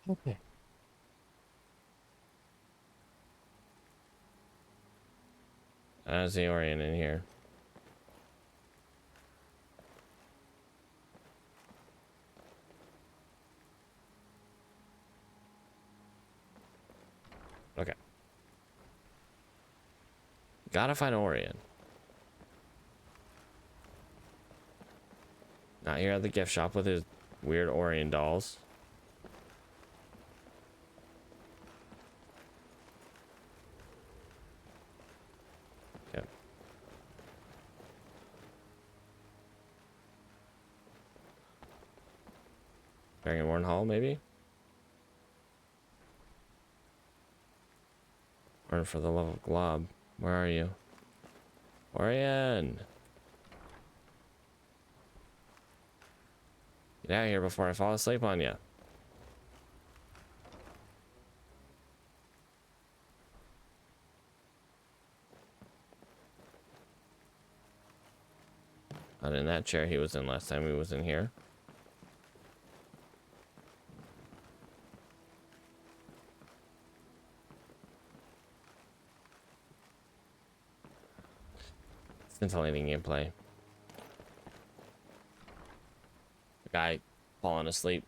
Okay. I don't see Orion in here. Okay. Gotta find Orion. Not here at the gift shop with his weird Orion dolls. Yep. Dragonborn Hall, maybe? Or for the love of Glob. Where are you? Orion! Get out of here before I fall asleep on you. Not in that chair he was in last time he was in here. Scintillating gameplay. The guy falling asleep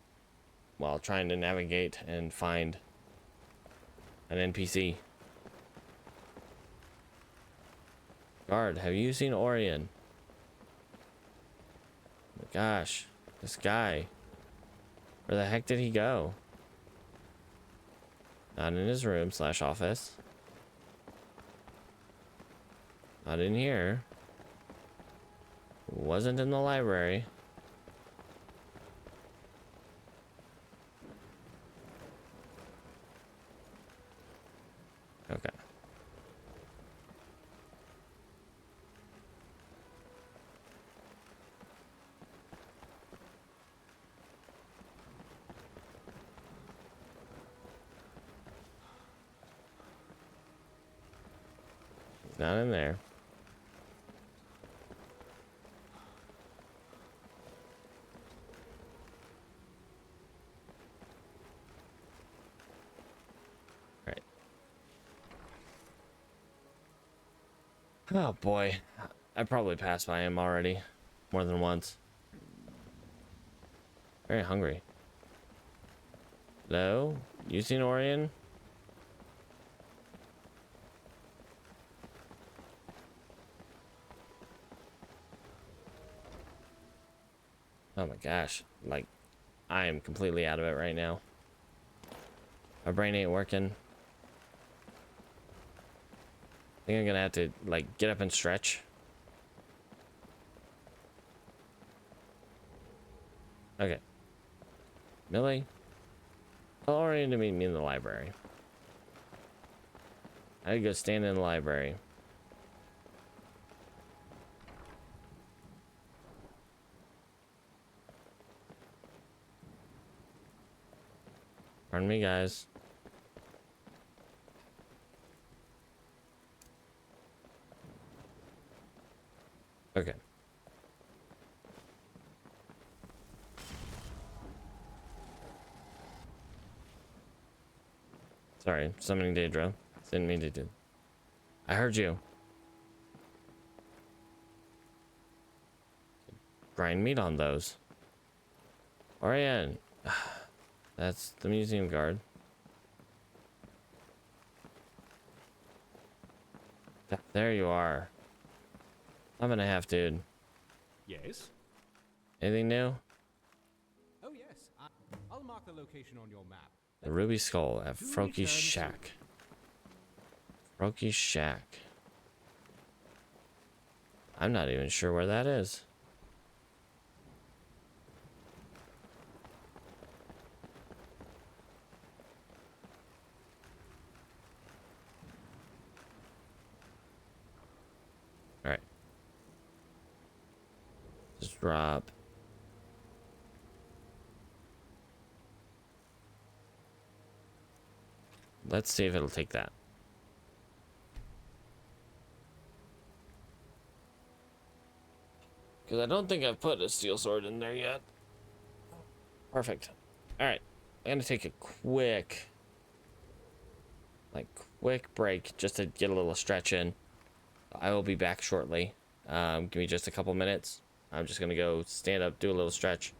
while trying to navigate and find an NPC. Guard, have you seen Orion? Oh my gosh, this guy. Where the heck did he go? Not in his room / office. Not in here. Wasn't in the library. Okay. He's not in there. Oh boy, I probably passed by him already, more than once. Very hungry. Hello? You seen Orion? Oh my gosh, like, I am completely out of it right now. My brain ain't working. I think I'm gonna have to, like, get up and stretch. Okay. Millie? Tell Orion to meet me in the library. I gotta go stand in the library. Pardon me, guys. Okay. Sorry, summoning Daedra. Didn't mean to do. I heard you. Grind meat on those. Orion. That's the museum guard. There you are. I'm gonna have, dude. Yes? Anything new? Oh, yes. I'll mark the location on your map. The Ruby Skull at To Froki's return Shack. Froki's Shack. I'm not even sure where that is. Alright. Just drop. Let's see if it'll take that. Because I don't think I've put a steel sword in there yet. Perfect. Alright. I'm going to take a quick break just to get a little stretch in. I will be back shortly. Give me just a couple minutes. I'm just going to go stand up, do a little stretch,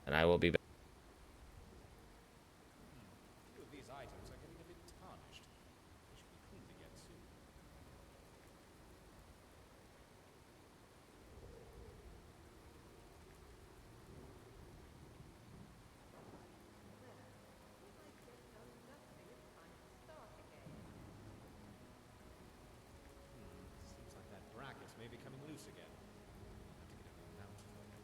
and I will be back. Few of these items are getting a bit tarnished. They should be cleaned again soon. Seems like that bracket may be coming loose again. I'll have to get a new mount for it.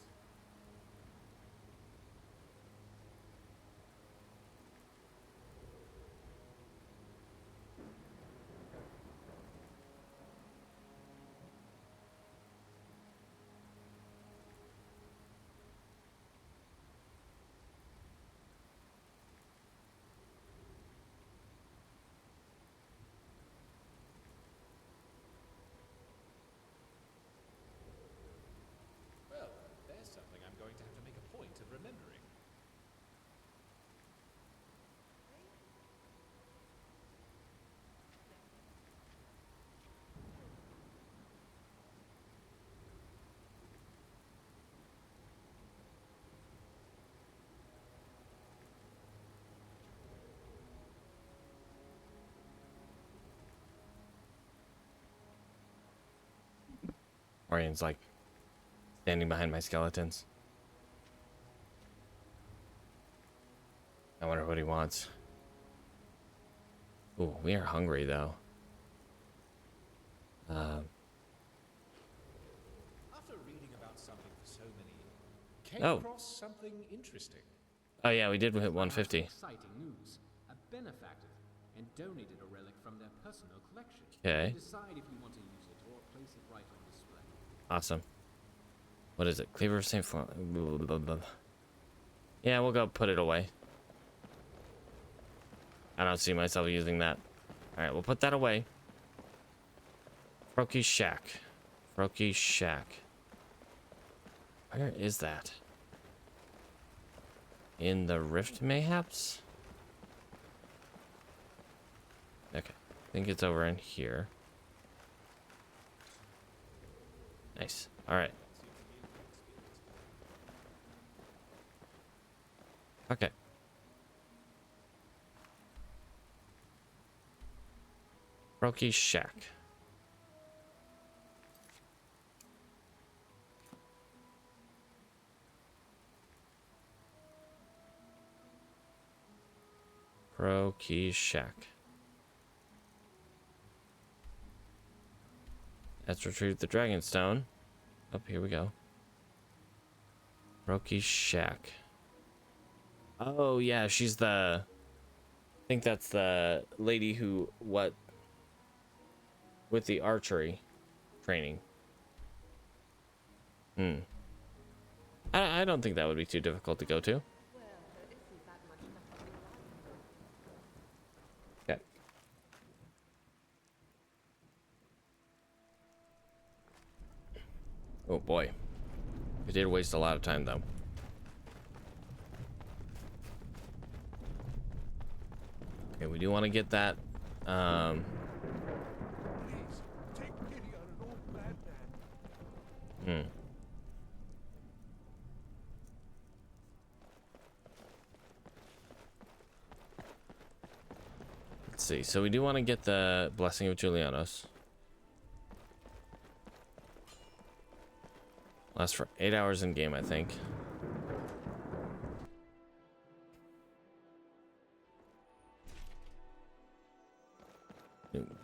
remembering. Orian's like standing behind my skeletons. I wonder what he wants. Ooh, we are hungry though. After reading about something for so many years, came Oh. across something interesting. Oh yeah, we did hit 150. Exciting news. A benefactor and donated a relic from their personal collection. Okay. Decide if you want to use it or place it right on display. Awesome. What is it? Cleaver of St. Flo. Yeah, we'll go put it away. I don't see myself using that. Alright, we'll put that away. Froki's Shack. Froki's Shack. Where is that? In the Rift, mayhaps? Okay. I think it's over in here. Nice. Alright. Okay. Froki's Shack. Froki's Shack. Let's retrieve the Dragonstone. Oh, here we go. Froki's Shack. Oh, yeah, she's the... I think that's the lady who... What? With the archery training. I don't think that would be too difficult to go to. Okay. Oh boy. We did waste a lot of time though. Okay, we do want to get that Let's see. So we do want to get the Blessing of Julianos. Lasts for 8 hours in game, I think.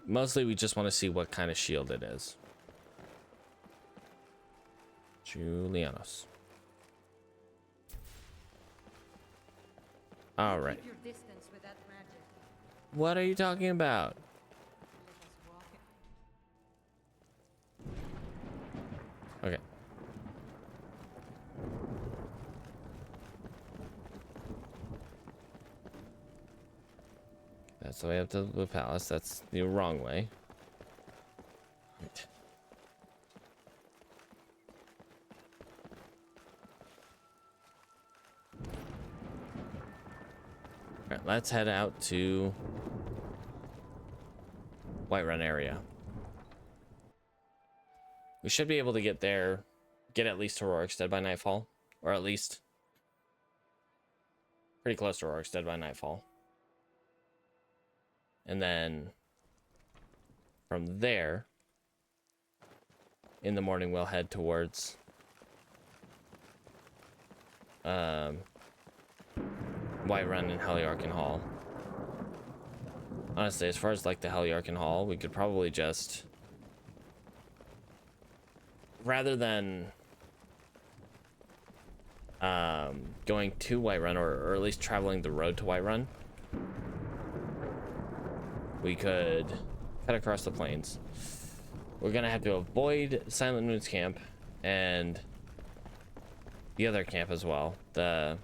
Mostly we just want to see what kind of shield it is. Julianos. All right. Keep your distance with that magic. What are you talking about? Okay. That's the way up to the palace. That's the wrong way. Right. All right, let's head out to Whiterun area. We should be able to get there, get at least to Rorik's Dead by nightfall, or at least pretty close to Rorik's Dead by nightfall. And then from there, in the morning, we'll head towards Whiterun and Heliarchan Hall. Honestly, as far as like the Heliarchan Hall, we could probably just, rather than going to Whiterun, or at least traveling the road to Whiterun, we could cut across the plains. We're gonna have to avoid Silent Moon's camp and the other camp as well. The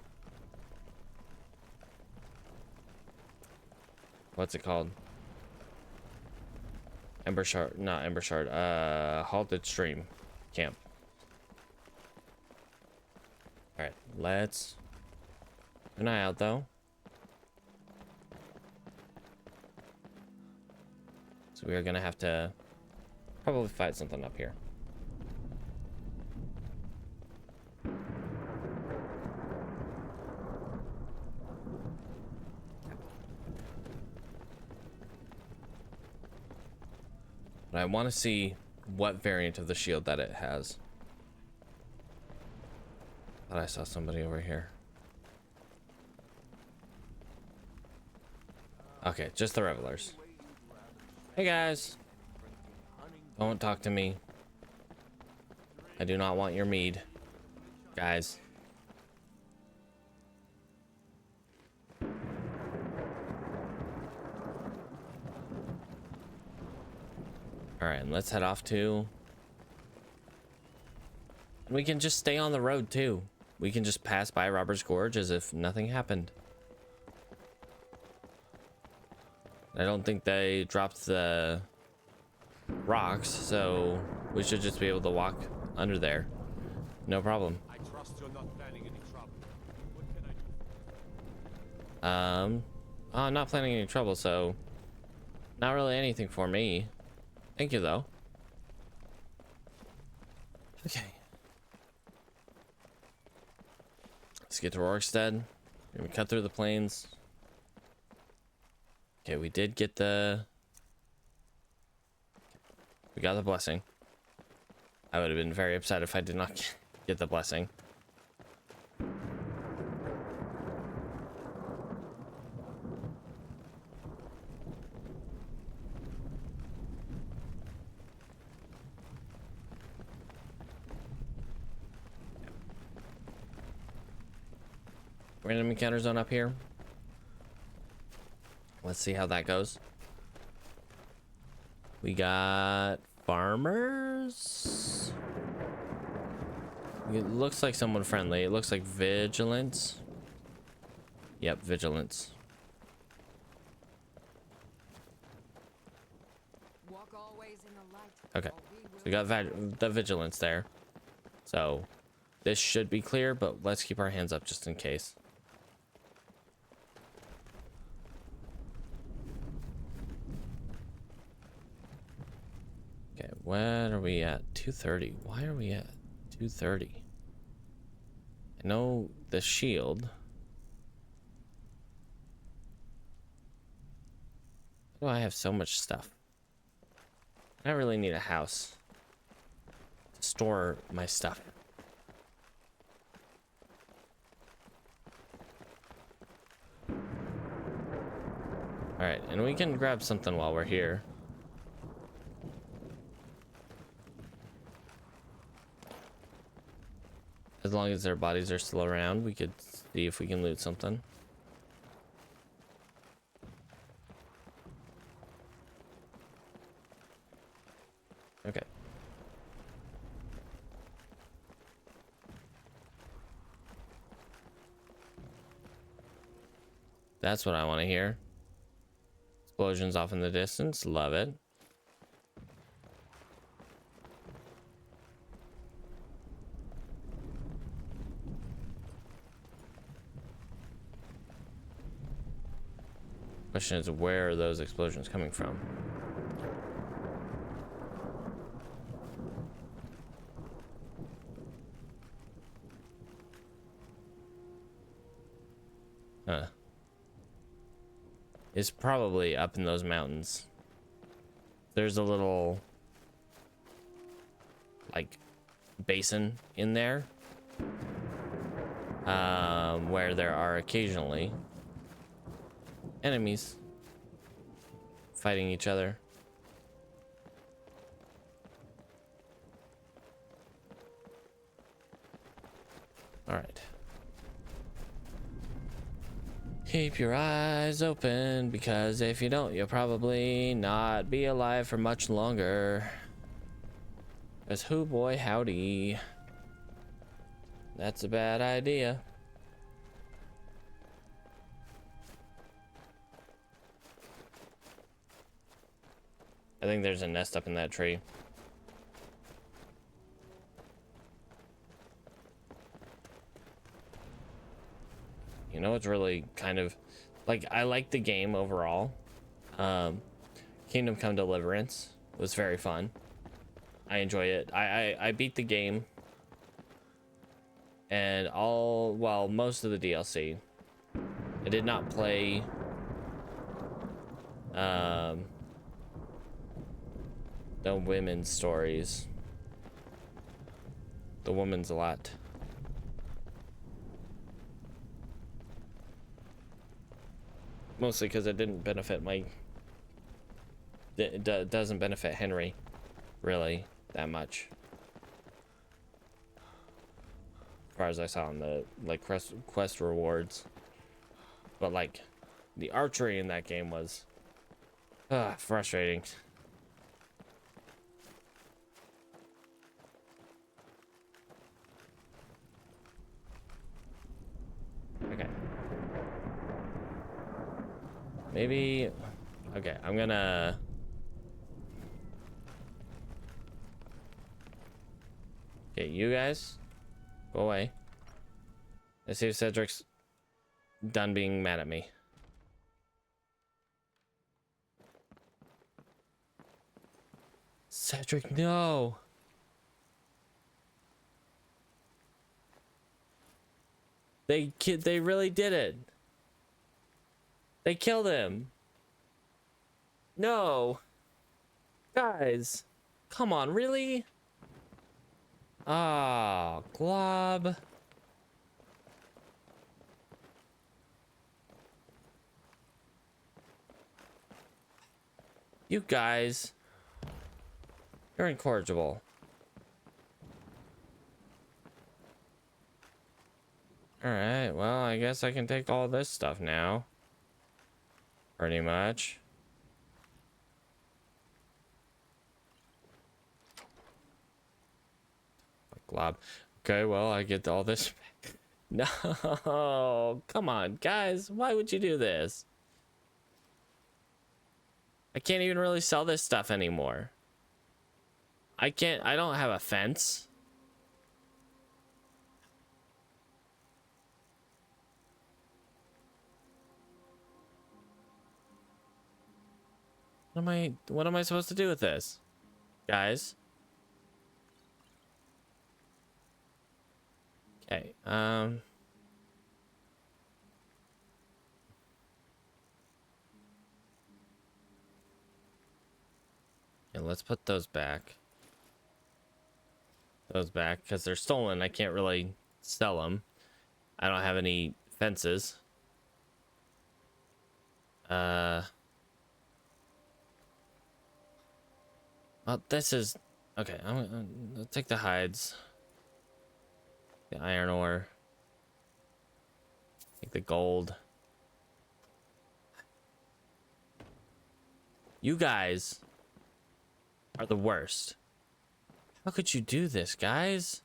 what's it called? Ember Shard, not Ember Shard. Halted Stream camp. All Alright, let's keep an eye out though. So we are gonna have to probably fight something up here. But I want to see what variant of the shield that it has. Thought I saw somebody over here. Okay, just the revelers. Hey guys. Don't talk to me. I do not want your mead, guys. All right, let's head off to... We can just stay on the road too. We can just pass by Robert's Gorge as if nothing happened. I don't think they dropped the rocks, so we should just be able to walk under there. No problem. I trust you're not planning any trouble. What can I do? I'm not planning any trouble, so not really anything for me. Thank you, though. Okay. Let's get to Rorikstead. We're gonna cut through the plains. Okay, we did get the... We got the blessing. I would have been very upset if I did not get the blessing. Random encounter zone up here. Let's see how that goes. We got farmers. It looks like someone friendly. It looks like vigilance. Yep, vigilance. Walk always in the light. Okay, so we got the vigilance there. So this should be clear, but let's keep our hands up just in case. Okay, when are we at? 2:30. Why are we at 2:30? I know the shield. Why do I have so much stuff? I really need a house to store my stuff. Alright, and we can grab something while we're here. As long as their bodies are still around, we could see if we can loot something. Okay. That's what I want to hear. Explosions off in the distance. Love it. Question is, where are those explosions coming from? Huh. It's probably up in those mountains. There's a little, like, basin in there. Where there are occasionally enemies fighting each other. All right. Keep your eyes open, because if you don't, you'll probably not be alive for much longer. Because hoo boy howdy. That's a bad idea. I think there's a nest up in that tree. You know, it's really kind of like, I like the game overall. Kingdom Come Deliverance was very fun. I enjoy it. I beat the game and most of the DLC. I did not play the women's stories. The woman's a lot. Mostly because it didn't benefit it doesn't benefit Henry really that much, as far as I saw in the like quest rewards. But like the archery in that game was frustrating. Okay. Maybe. Okay, I'm gonna. Okay, you guys, go away. Let's see if Cedric's done being mad at me. Cedric, no. They really did it. They killed him. No. Guys, come on, really? Ah, Glob. You guys, you're incorrigible. All right, well, I guess I can take all this stuff now. Pretty much. Glob. Okay, well, I get all this back. No, come on, guys. Why would you do this? I can't even really sell this stuff anymore. I don't have a fence. What am I supposed to do with this? Guys? Okay, yeah, let's put those back. Those back, because they're stolen. I can't really sell them. I don't have any fences. Well, this is... Okay, I'll take the hides. The iron ore. Take the gold. You guys are the worst. How could you do this, guys?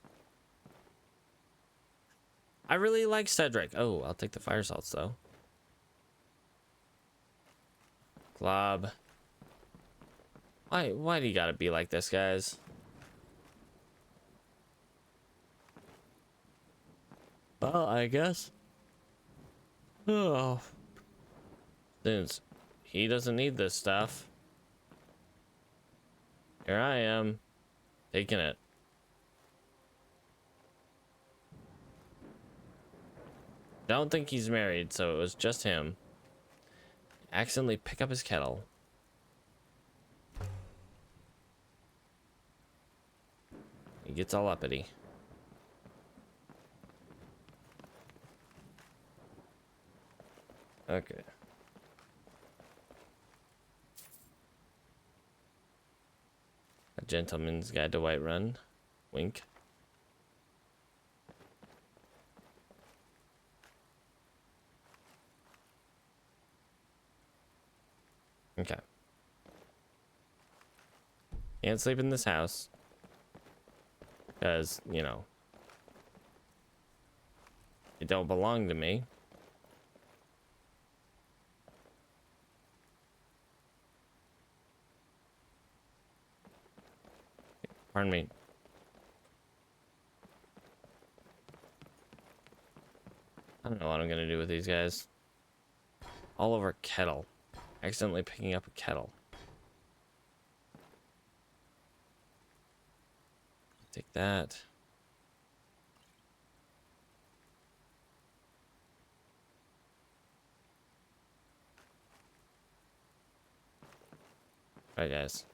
I really like Cedric. Oh, I'll take the fire salts, though. Glob. Why do you gotta be like this, guys? Well, I guess. Oh. Since he doesn't need this stuff, here I am, taking it. Don't think he's married, so it was just him. Accidentally pick up his kettle. He gets all uppity. Okay. A Gentleman's Guide to Whiterun. Wink. Okay. Can't sleep in this house. Because, you know, it don't belong to me. Pardon me. I don't know what I'm gonna do with these guys. All over kettle. Accidentally picking up a kettle. Take that. Alright, guys.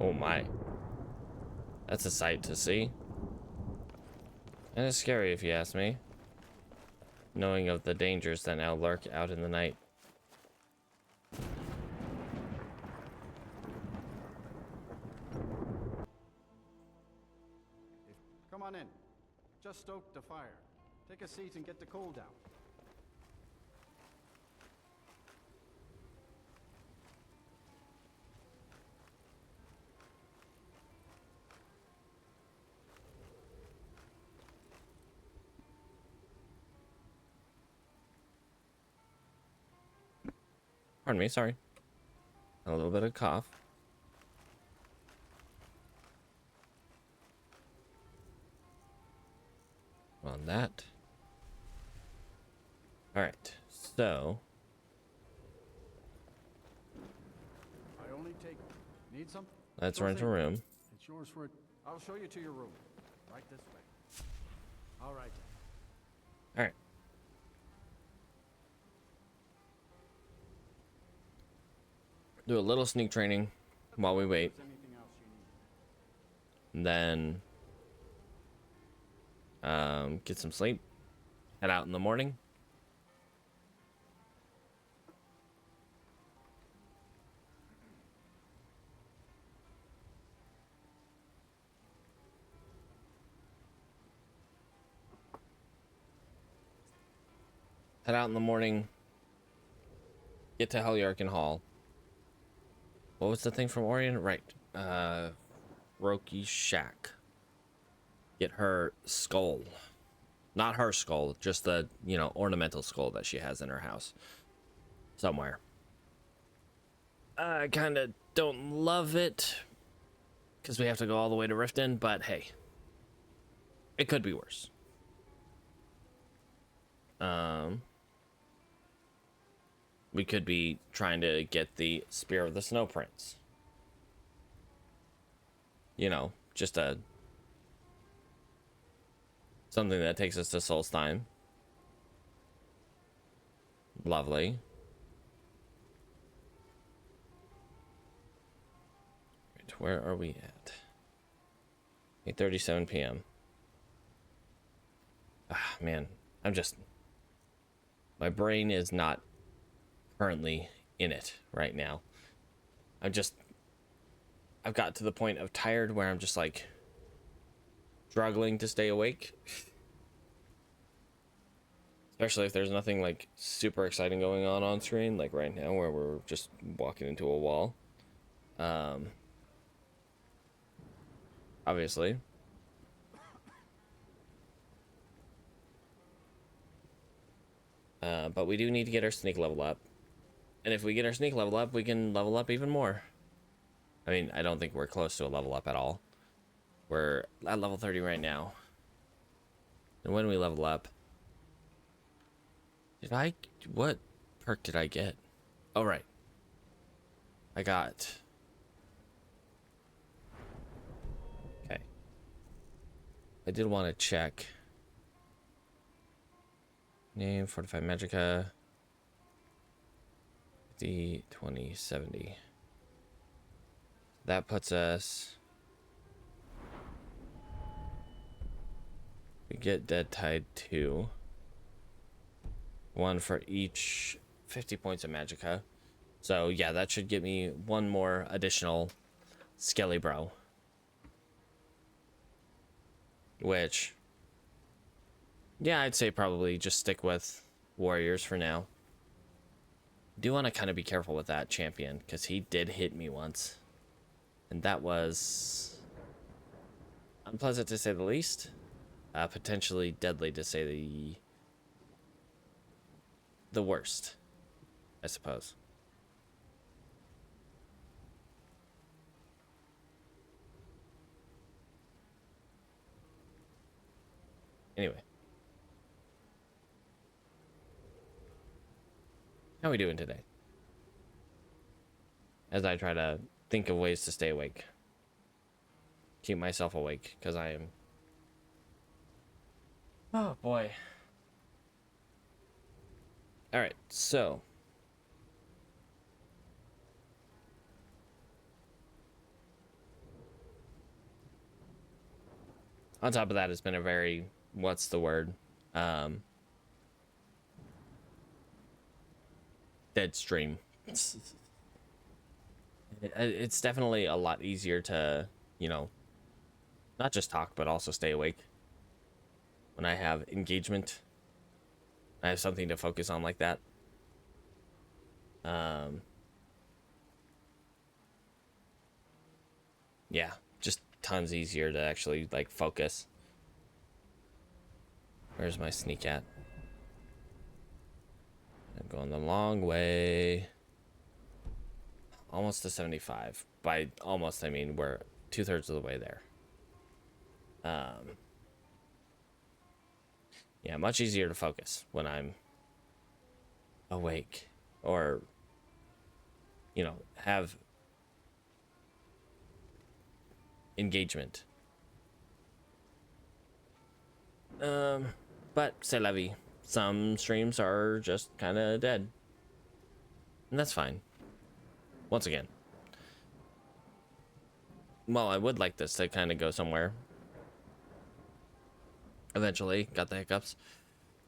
Oh my. That's a sight to see. And it's scary if you ask me. Knowing of the dangers that now lurk out in the night. Come on in. Just stoked the fire. Take a seat and get the coal down. Pardon me, sorry. A little bit of cough. On that. Alright, so. I only take... Need some? Let's Sure rent a thing. room. It's yours for... I'll show you to your room. Right this way. All right. Alright. Do a little sneak training while we wait. Anything else you need? Then get some sleep. Head out in the morning. Head out in the morning. Get to Heljarkin Hall. What was the thing from Orion? Right. Roki's shack. Get her skull. Not her skull, just the, you know, ornamental skull that she has in her house. Somewhere. I kind of don't love it. Because we have to go all the way to Riften, but hey. It could be worse. We could be trying to get the Spear of the Snow Prince. You know, just something that takes us to Solstheim. Lovely. Wait, where are we at? 8:37 p.m. Ah, man, my brain is not currently in it right now. I've got to the point of tired where I'm just like struggling to stay awake. Especially if there's nothing like super exciting going on screen, like right now where we're just walking into a wall. Obviously. But we do need to get our sneak level up. And if we get our sneak level up, we can level up even more. I mean, I don't think we're close to a level up at all. We're at level 30 right now. And when we level up... What perk did I get? Oh, right. I got... Okay. I did want to check. Name, Fortified Magicka. D2070. That puts us... We get Dead Tide 2. 1 for each 50 points of Magicka. So yeah, that should give me one more additional Skelly Bro. Which... Yeah, I'd say probably just stick with Warriors for now. Do want to kind of be careful with that champion, because he did hit me once. And that was unpleasant to say the least. Potentially deadly to say the worst, I suppose. Anyway. How we doing today? As I try to think of ways to stay awake. Keep myself awake, because I am... Oh, boy. Alright, so... On top of that, it's been a very... What's the word? Dead stream. It's definitely a lot easier to, you know, not just talk, but also stay awake. When I have engagement, I have something to focus on like that. Yeah, just tons easier to actually, like, focus. Where's my sneak at? I'm going the long way. Almost to 75. By almost, I mean we're 2/3 of the way there. Yeah, much easier to focus when I'm awake, or, you know, have engagement. But c'est la vie. Some streams are just kind of dead, and that's fine. Once again, well, I would like this to kind of go somewhere eventually. Got the hiccups,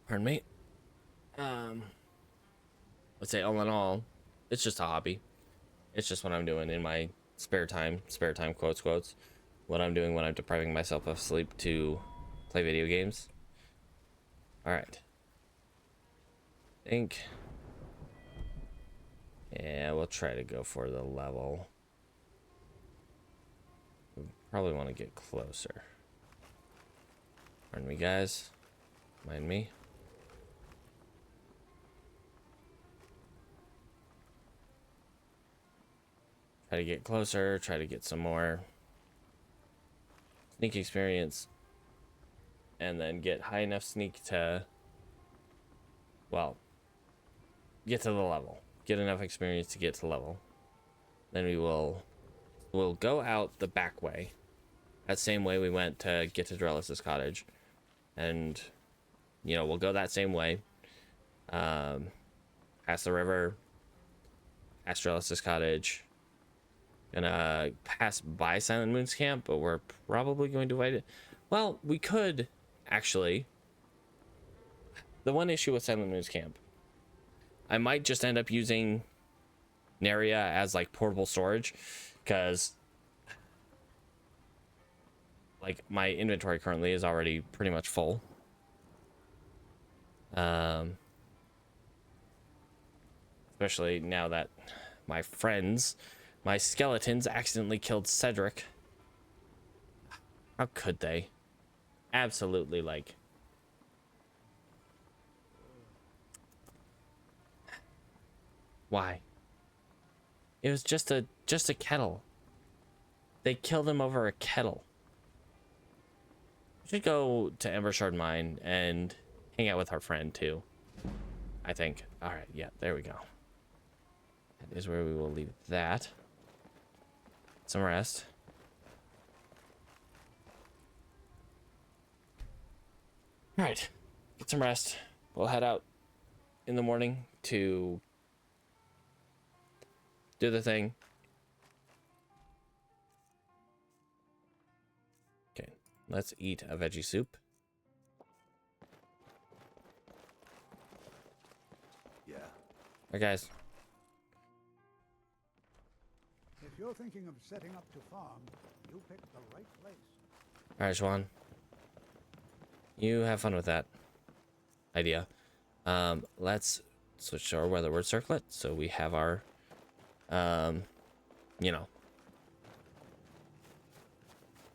pardon me. Let's say all in all, it's just a hobby. It's just what I'm doing in my spare time quotes, what I'm doing when I'm depriving myself of sleep to play video games. All right, yeah, we'll try to go for the level. We probably want to get closer. Pardon me, guys. Mind me. Try to get closer, try to get some more sneak experience, and then get high enough sneak to, well, get to the level. Get enough experience to get to level. Then we'll go out the back way. That same way we went to get to Drellis's cottage. And, you know, we'll go that same way. Past the river. Past Drellis's cottage. Gonna pass by Silent Moon's camp, but we're probably going to avoid it. Well, we could, actually. The one issue with Silent Moon's camp, I might just end up using Neria as, like, portable storage, because, like, my inventory currently is already pretty much full. Especially now that my friends, my skeletons, accidentally killed Cedric. How could they? Absolutely, like... Why? It was just a kettle. They killed him over a kettle. We should go to Embershard Mine and hang out with our friend too, I think. All right, yeah, there we go. That is where we will leave that. Some rest. All right, get some rest. We'll head out in the morning to do the thing. Okay, let's eat a veggie soup. Yeah. Alright, guys. If you're thinking of setting up to farm, you picked the right place. Alright, Schwan. You have fun with that idea. Let's switch to our weather word circlet so we have our you know,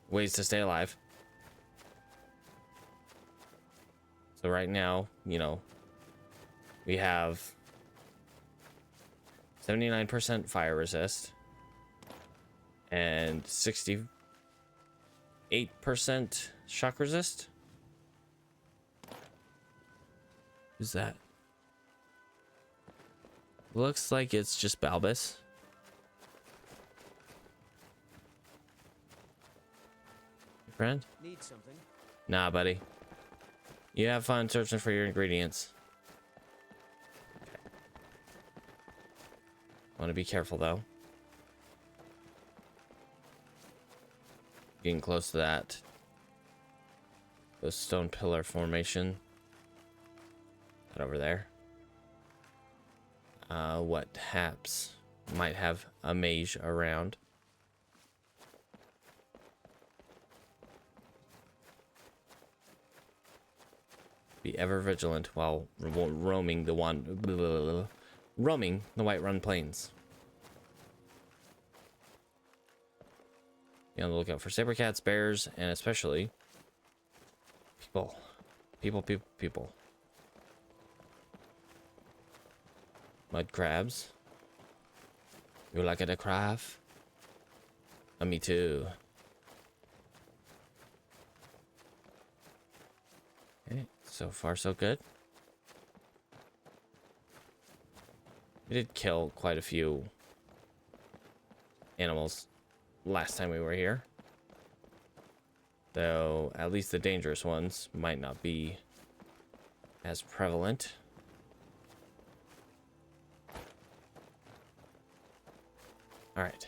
ways to stay alive. So right now, you know, we have 79% fire resist and 68% shock resist. Who's that? Looks like it's just Balbus. Friend? Need something? Nah, buddy. You have fun searching for your ingredients. Okay. Want to be careful though. Getting close to that. The stone pillar formation. That over there. What haps might have a mage around. Be ever vigilant while roaming the Whiterun Plains. Be on the lookout for saber cats, bears, and especially people. People. Mud crabs. You like it a craft? Me too. Okay, so far so good. We did kill quite a few animals last time we were here. Though at least the dangerous ones might not be as prevalent. All right.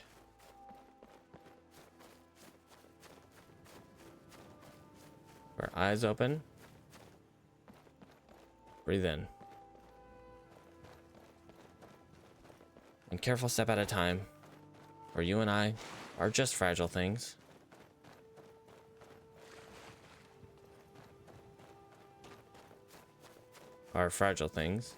Our eyes open. Breathe in. And careful step at a time. For you and I are just fragile things. Are fragile things.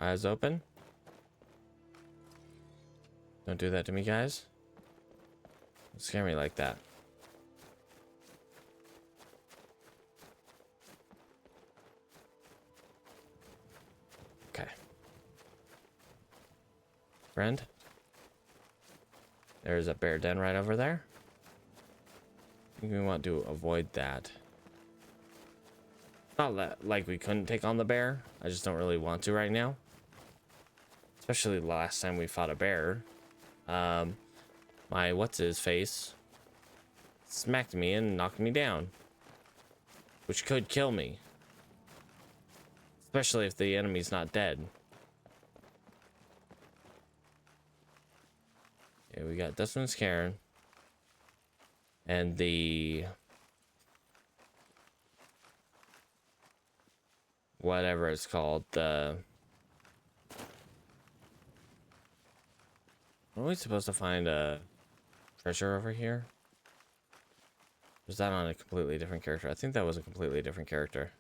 Eyes open. Don't do that to me, guys. Don't scare me like that. Okay. Friend. There's a bear den right over there. I think we want to avoid that. Not like we couldn't take on the bear. I just don't really want to right now. Especially the last time we fought a bear. My what's-his-face smacked me and knocked me down. Which could kill me. Especially if the enemy's not dead. Okay, we got Dustman's Cairn. And the... whatever it's called, the... Are we supposed to find a treasure over here? Was that on a completely different character? I think that was a completely different character.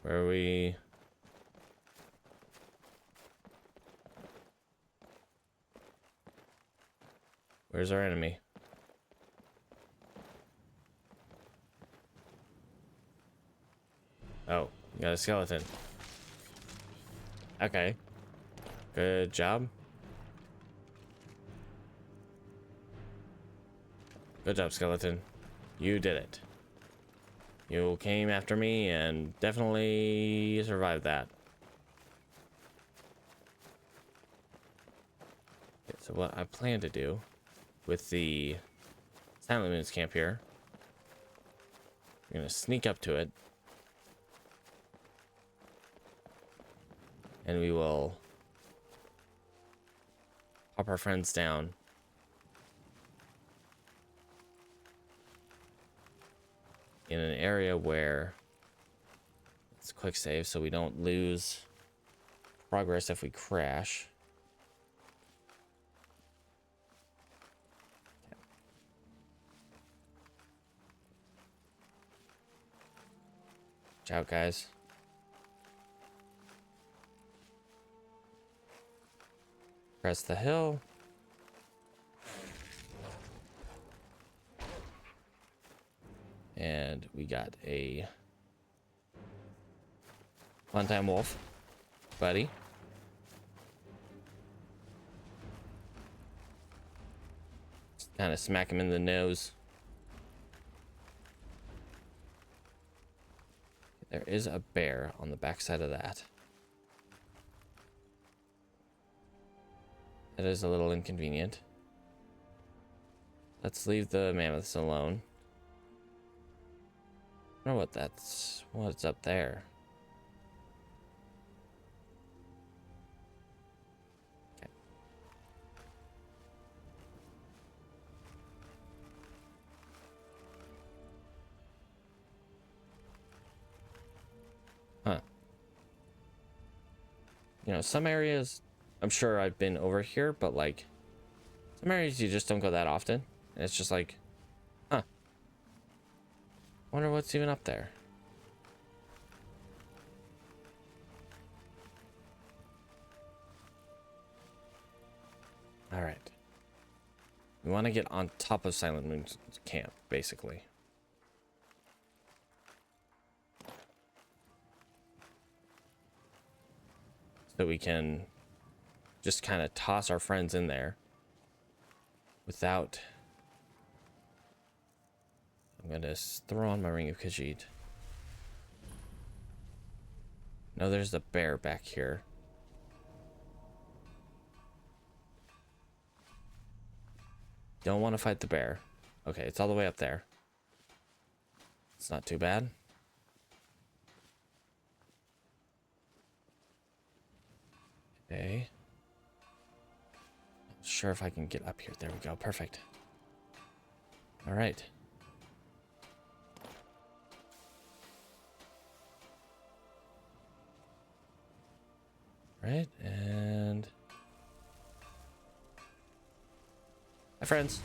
Where are we? Where's our enemy? Oh, you got a skeleton. Okay. Good job. Good job, skeleton. You did it. You came after me and definitely survived that. Okay, so what I plan to do with the Silent Moon's camp here, I'm gonna sneak up to it, and we will pop our friends down. In an area where it's quick save so we don't lose progress if we crash. Okay. Watch out, guys. Press the hill. And we got a one-time wolf, buddy. Kind of smack him in the nose. There is a bear on the backside of that. That is a little inconvenient. Let's leave the mammoths alone. I don't know what's up there. Okay. Huh. You know, some areas, I'm sure I've been over here, but like, some areas you just don't go that often. And it's just like, huh. Wonder what's even up there. All right. We want to get on top of Silent Moon's camp, basically. So we can just kind of toss our friends in there without... I'm going to throw on my Ring of Khajiit. No, there's the bear back here. Don't want to fight the bear. Okay, it's all the way up there. It's not too bad. Okay. Not sure if I can get up here. There we go. Perfect. All right. Right, and... Hi, friends.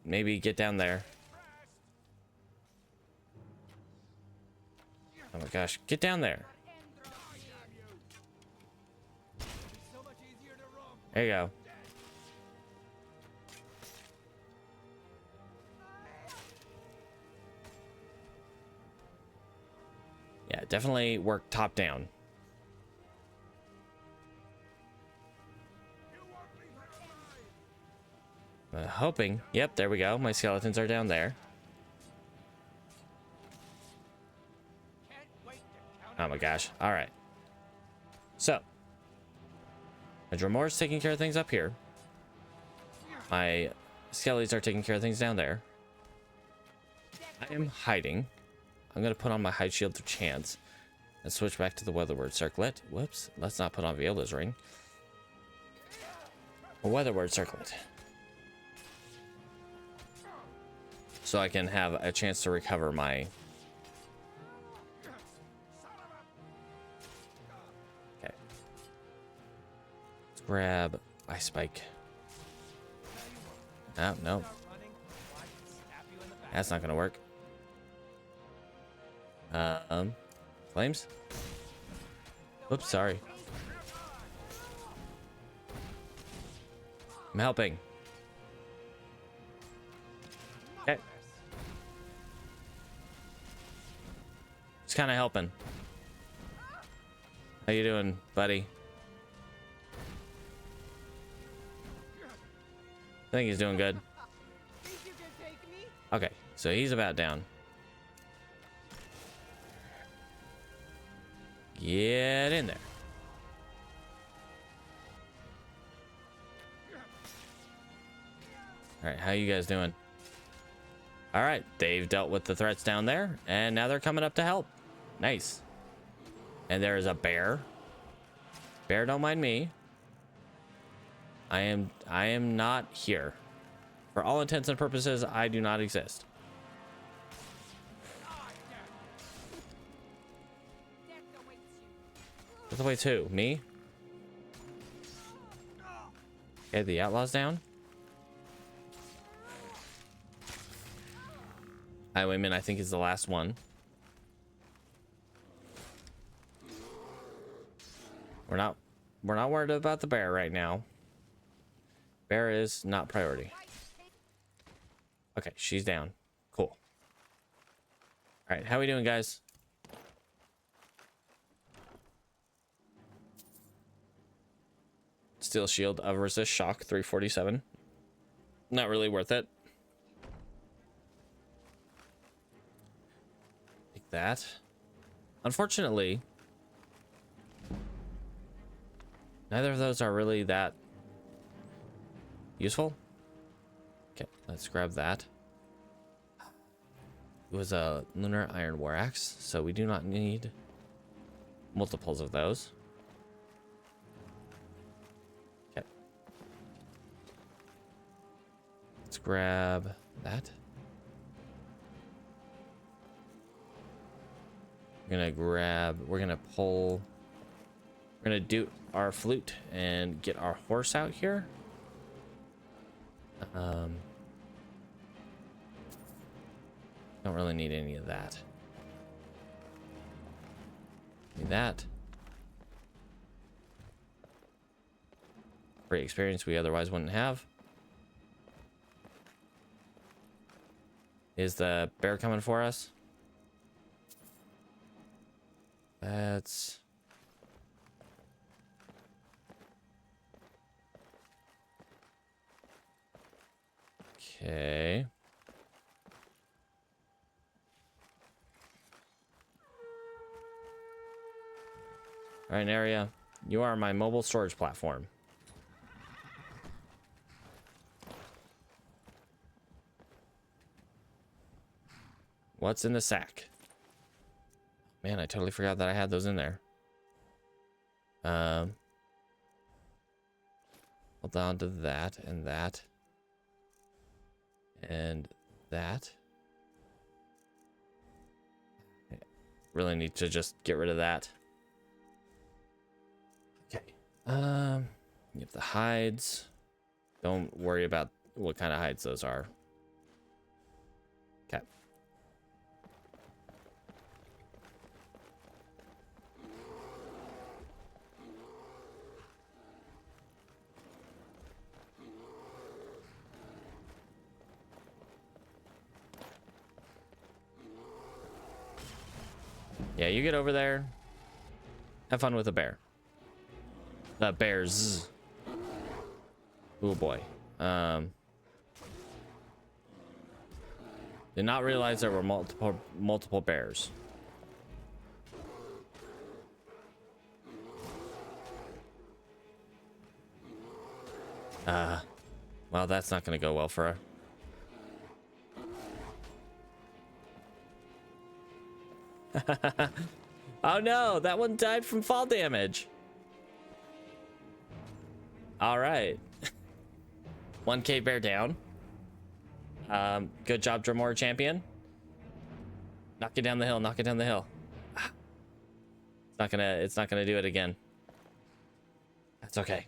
Maybe get down there. Oh my gosh, get down there. There you go. Yeah, definitely work top down. Hoping. Yep, there we go. My skeletons are down there. Oh my gosh. All right. So, my Dromor's taking care of things up here. My skellies are taking care of things down there. I am hiding. I'm going to put on my hide shield to chance and switch back to the Weatherward Circlet. Whoops. Let's not put on Viola's ring. A Weatherward Circlet. So I can have a chance to recover my... Okay. Let's grab Ice Spike. Oh, no. That's not going to work. Flames? Oops, sorry. I'm helping. Okay. Just kind of helping. How you doing, buddy? I think he's doing good. Okay, so he's about down. Get in there. All right, how you guys doing? All right, they've dealt with the threats down there, and now they're coming up to help. Nice. And there is a bear. Bear, don't mind me. I am not here. For all intents and purposes, I do not exist. Death awaits who? Me? Okay, the outlaw's down. Highwayman, I think, is the last one. we're not worried about the bear right now. Bear is not priority. Okay, she's down. Cool. All right, how we doing, guys? Steel shield of resist shock 347. Not really worth it. Like that. Unfortunately, neither of those are really that useful. Okay, let's grab that. It was a lunar iron war axe, so we do not need multiples of those. Okay. Let's grab that. We're gonna do our flute and get our horse out here. Don't really need any of that. Need that. Great experience we otherwise wouldn't have. Is the bear coming for us? That's... Okay. All right, Naria, you are my mobile storage platform. What's in the sack? Man, I totally forgot that I had those in there. Hold on to that and that. And that. Really need to just get rid of that. Okay. You have the hides. Don't worry about what kind of hides those are. Okay. Yeah, you get over there. Have fun with the bear. The bears. Oh boy. Did not realize there were multiple bears. Well, that's not gonna go well for her. Oh no, that one died from fall damage. All right. 1K bear down. Good job, Dremora champion. Knock it down the hill, knock it down the hill. It's not gonna do it again. That's okay.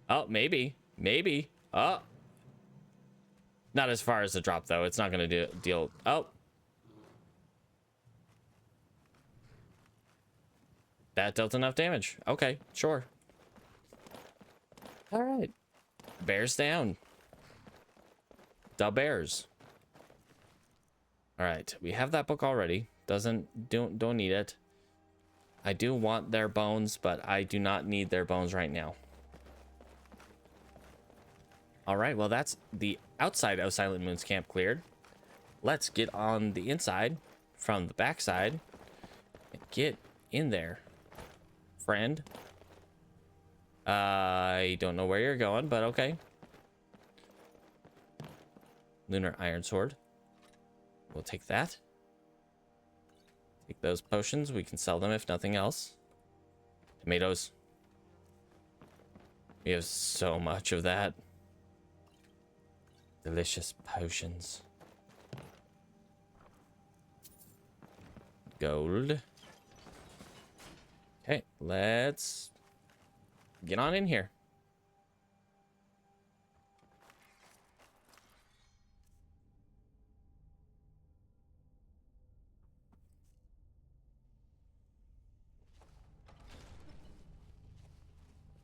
Oh, maybe. Oh. Not as far as the drop though. It's not gonna deal. Oh. That dealt enough damage. Okay, sure. All right. Bears down. The bears. All right, we have that book already. Don't need it. I do want their bones, but I do not need their bones right now. All right, well, that's the outside of Silent Moon's camp cleared. Let's get on the inside from the backside and get in there, friend. I don't know where you're going, but okay. Lunar Iron Sword. We'll take that. Take those potions. We can sell them if nothing else. Tomatoes. We have so much of that. Delicious potions. Gold. Okay, let's get on in here.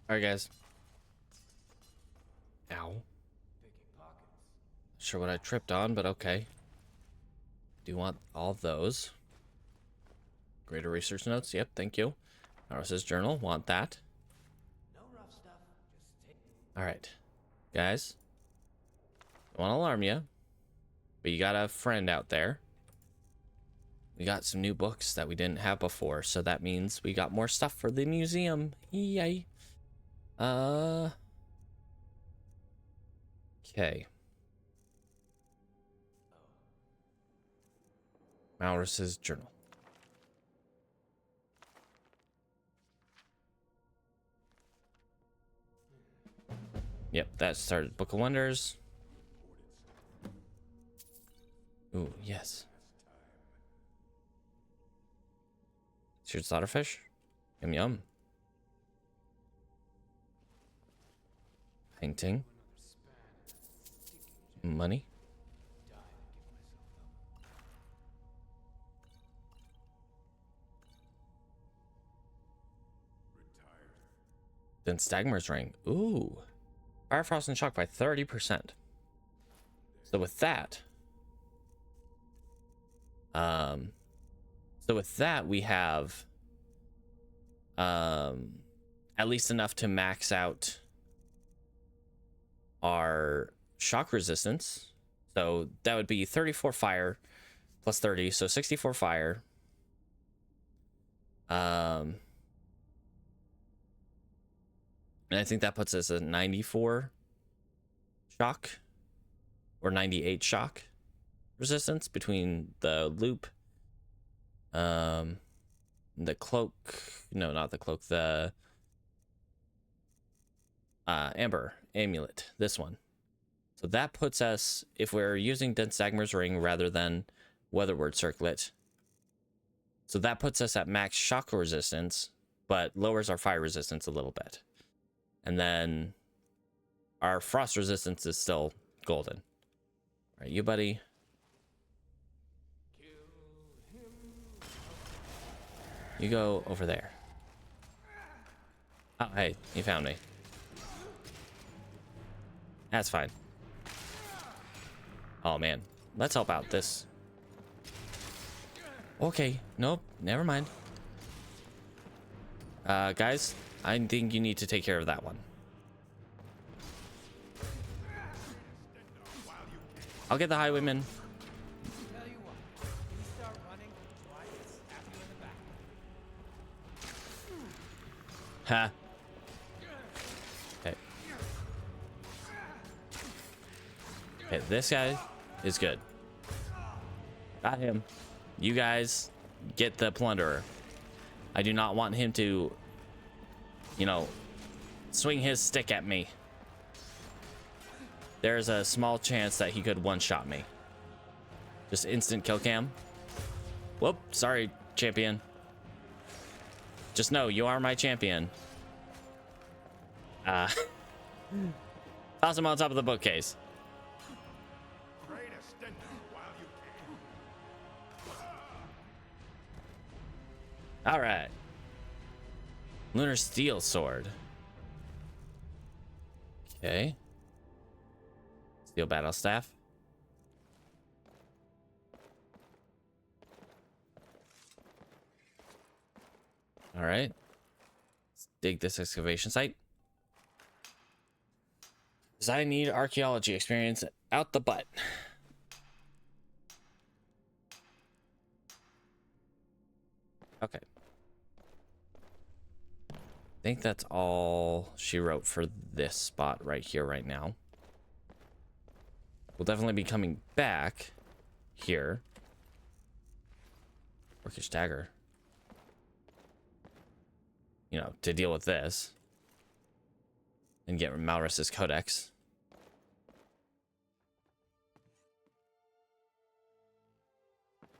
Alright, guys. Ow. Sure what I tripped on, but okay. Do you want all those? Greater research notes? Yep, thank you. Norris's journal, want that. Alright. Guys. Don't want to alarm you, but you got a friend out there. We got some new books that we didn't have before, so that means we got more stuff for the museum. Yay. Okay. Maurus's journal. Yep, that started Book of Wonders. Ooh, yes. Seared slaughterfish? Yum yum. Painting. Money. Then Stagmer's ring. Ooh. Fire, frost, and shock by 30%. So with that, we have at least enough to max out our shock resistance. So that would be 34 fire plus 30, so 64 fire. And I think that puts us at 94 shock or 98 shock resistance between the loop, the cloak, no, not the cloak, the amber amulet, this one. So that puts us, if we're using Dense Dagmer's ring rather than Weatherward Circlet, so that puts us at max shock resistance, but lowers our fire resistance a little bit. And then our frost resistance is still golden. All right, you buddy. You go over there. Oh, hey, you found me. That's fine. Oh, man. Let's help out this. Okay, nope, never mind. Guys, I think you need to take care of that one. I'll get the highwayman. Ha. Okay. Okay, this guy is good. Got him. You guys get the plunderer. I do not want him to, you know, swing his stick at me. There's a small chance that he could one-shot me. Just instant kill cam. Whoop, sorry, champion. Just know, you are my champion. Toss him on top of the bookcase. All right. Lunar Steel Sword. Okay. Steel Battle Staff. All right. Let's dig this excavation site. Because I need archaeology experience out the butt. Okay. I think that's all she wrote for this spot right here, right now. We'll definitely be coming back here. Orcish dagger. You know, to deal with this. And get Malrus's Codex.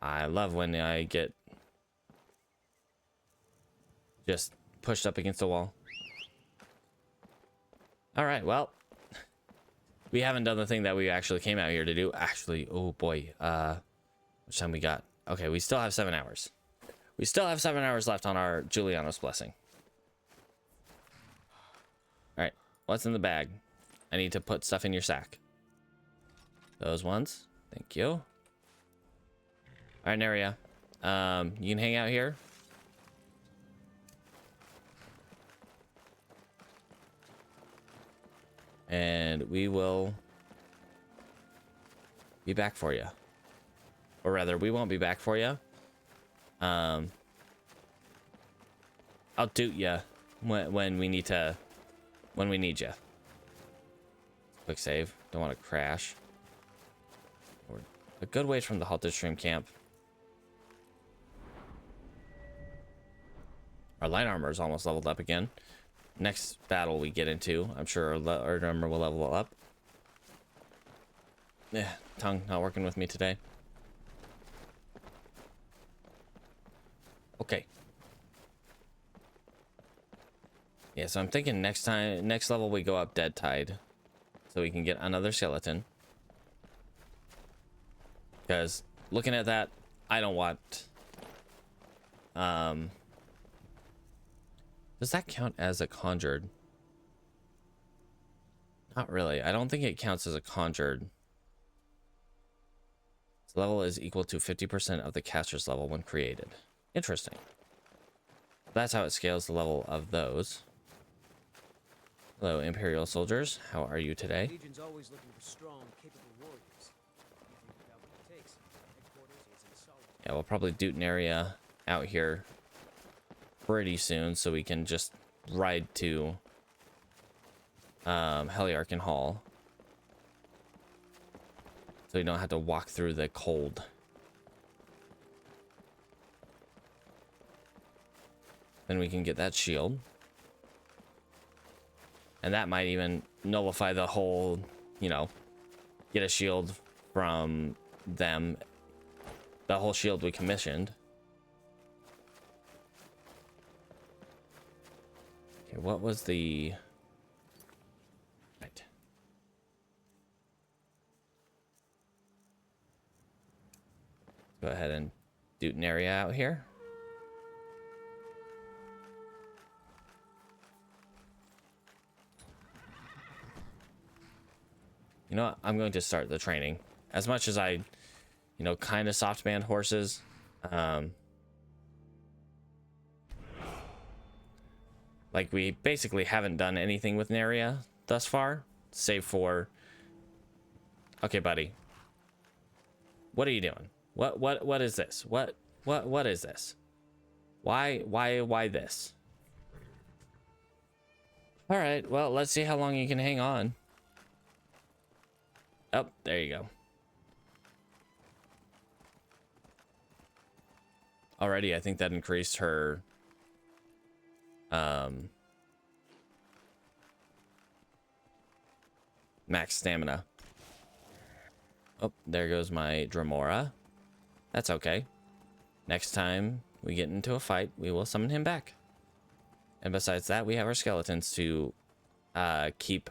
I love when I get just pushed up against the wall. All right, well, we haven't done the thing that we actually came out here to do. Actually, oh boy, which time we got? Okay, we still have 7 hours. We still have 7 hours left on our Juliano's Blessing. What's in the bag? I need to put stuff in your sack. Those ones. Thank you. All right, Neria. You can hang out here. And we will be back for you. Or rather, we won't be back for you. I'll doot you when we need you. Quick save. Don't want to crash. We're a good ways from the halted stream camp. Our light armor is almost leveled up again. Next battle we get into, I'm sure our armor will level up. Yeah, tongue not working with me today. Okay. Yeah, so I'm thinking next level we go up Dead Tide, so we can get another skeleton. Because looking at that, I don't want. Does that count as a conjured? Not really. I don't think it counts as a conjured. Its level is equal to 50% of the caster's level when created. Interesting. That's how it scales the level of those. Hello, Imperial soldiers. How are you today? Legion's always looking for strong, capable warriors. You think about what it takes. Headquarters is in Solitude. Yeah, we'll probably doot an area out here pretty soon, so we can just ride to Heliarchan Hall, so we don't have to walk through the cold. Then we can get that shield, and that might even nullify the whole, you know, get a shield from them, the whole shield we commissioned. Okay, what was the... Right. Go ahead and doot an area out here. You know what? I'm going to start the training. As much as I, you know, kind of soft banned horses, like, we basically haven't done anything with Neria thus far, save for... Okay, buddy. What are you doing? What is this? What is this? Why this? All right, well, let's see how long you can hang on. Oh, there you go. Already, I think that increased her... max stamina. Oh, there goes my Dremora. That's okay. Next time we get into a fight, we will summon him back. And besides that, we have our skeletons to keep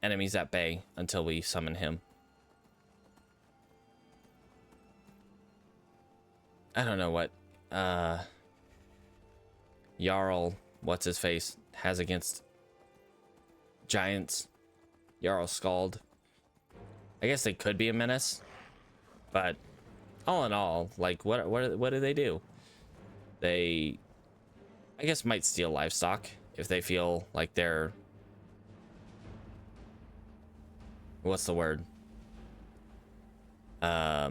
enemies at bay until we summon him. I don't know what Jarl, what's his face, has against giants. Jarl Scald. I guess they could be a menace, but all in all, like, what do they do? They, I guess, might steal livestock if they feel like they're, what's the word? I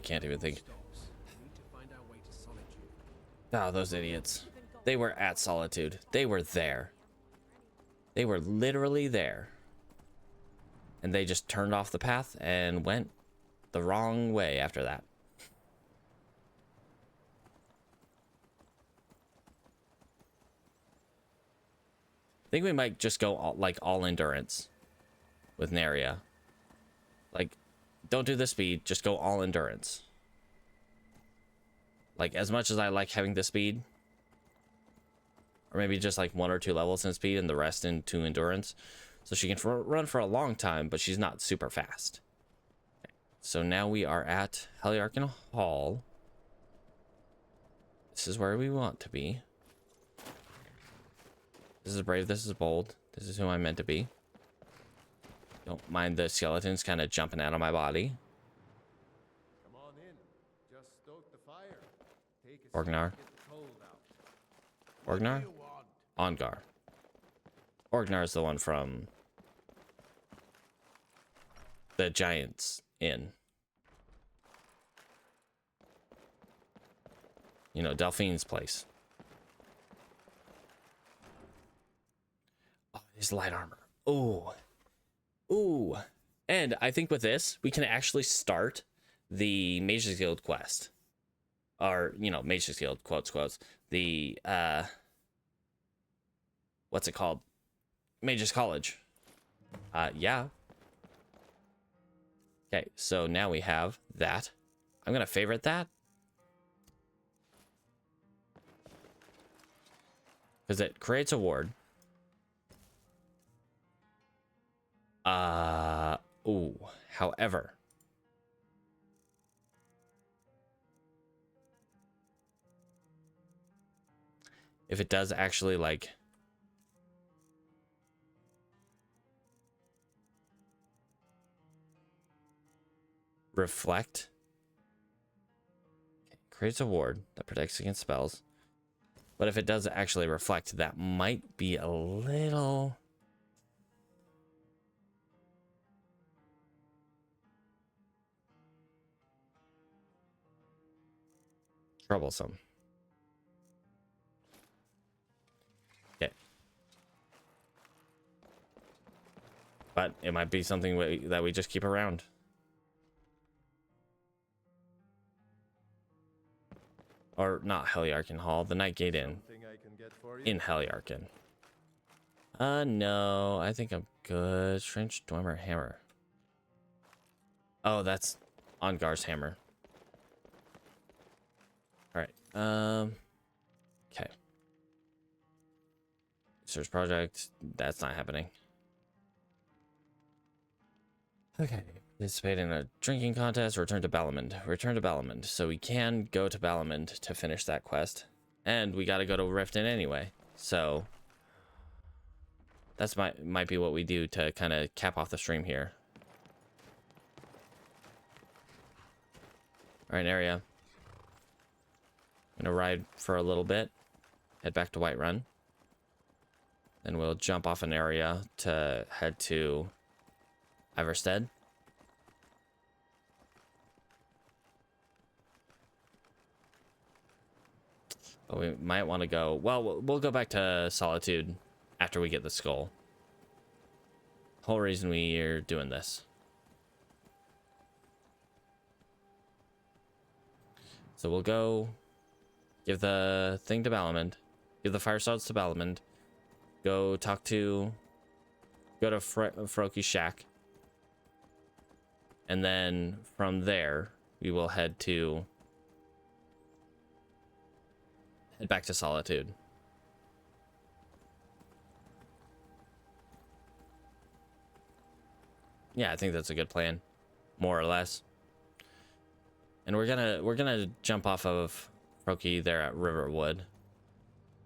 can't even think. Oh, those idiots. They were at Solitude. They were there. They were literally there. And they just turned off the path and went the wrong way after that. I think we might just go all endurance with Neria. Like, don't do the speed, just go all endurance. Like, as much as I like having the speed, or maybe just like 1 or 2 levels in speed and the rest into endurance, so she can run for a long time, but she's not super fast. Okay. So now we are at Heliarchan Hall. This is where we want to be. This is brave. This is bold. This is who I'm meant to be. Don't mind the skeletons kind of jumping out of my body. Come on in. Just stoke the fire. Take a Orgnar. seat, get the cold out. Orgnar? Ongar. Orgnar is the one from the Giants Inn. You know, Delphine's place. Oh, his light armor. Ooh. Ooh. And I think with this, we can actually start the Mage's Guild quest. Or, you know, Mage's Guild, quotes. The, what's it called? Mage's College. Yeah. Okay, so now we have that. I'm gonna favorite that. Because it creates a ward. Ooh. However. If it does actually, like... reflect. Okay, creates a ward that protects against spells. But if it does actually reflect, that might be a little... troublesome. Okay. But it might be something that we just keep around. Or not Heliarchan Hall, the Night Gate Inn. In Heliarchan. No, I think I'm good. Strange Dwemer Hammer. Oh, that's Ongar's hammer. Alright, okay. Search project, that's not happening. Okay. Participate in a drinking contest, return to Balamond. Return to Balamond. So we can go to Balamond to finish that quest. And we gotta go to Riften anyway. So that's might be what we do to kind of cap off the stream here. Alright, area. I'm gonna ride for a little bit. Head back to Whiterun. Then we'll jump off an area to head to Iverstead. But we might want to go... well, we'll go back to Solitude after we get the skull. Whole reason we are doing this. So we'll go... give the thing to Balamond. Give the fire swords to Balamond. Go talk to... go to Froki's shack. And then from there, we will head back to Solitude. Yeah, I think that's a good plan, more or less. And we're gonna jump off of Froki there at Riverwood.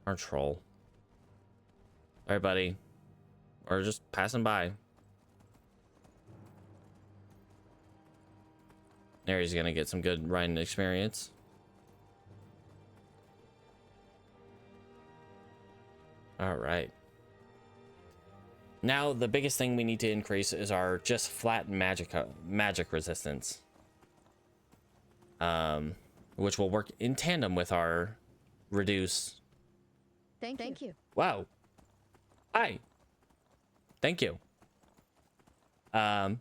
Our troll. All right, buddy. We're just passing by. There he's gonna get some good riding experience. All right. Now the biggest thing we need to increase is our just flat magic resistance, which will work in tandem with our reduce. Thank you. Wow. Hi. Thank you. My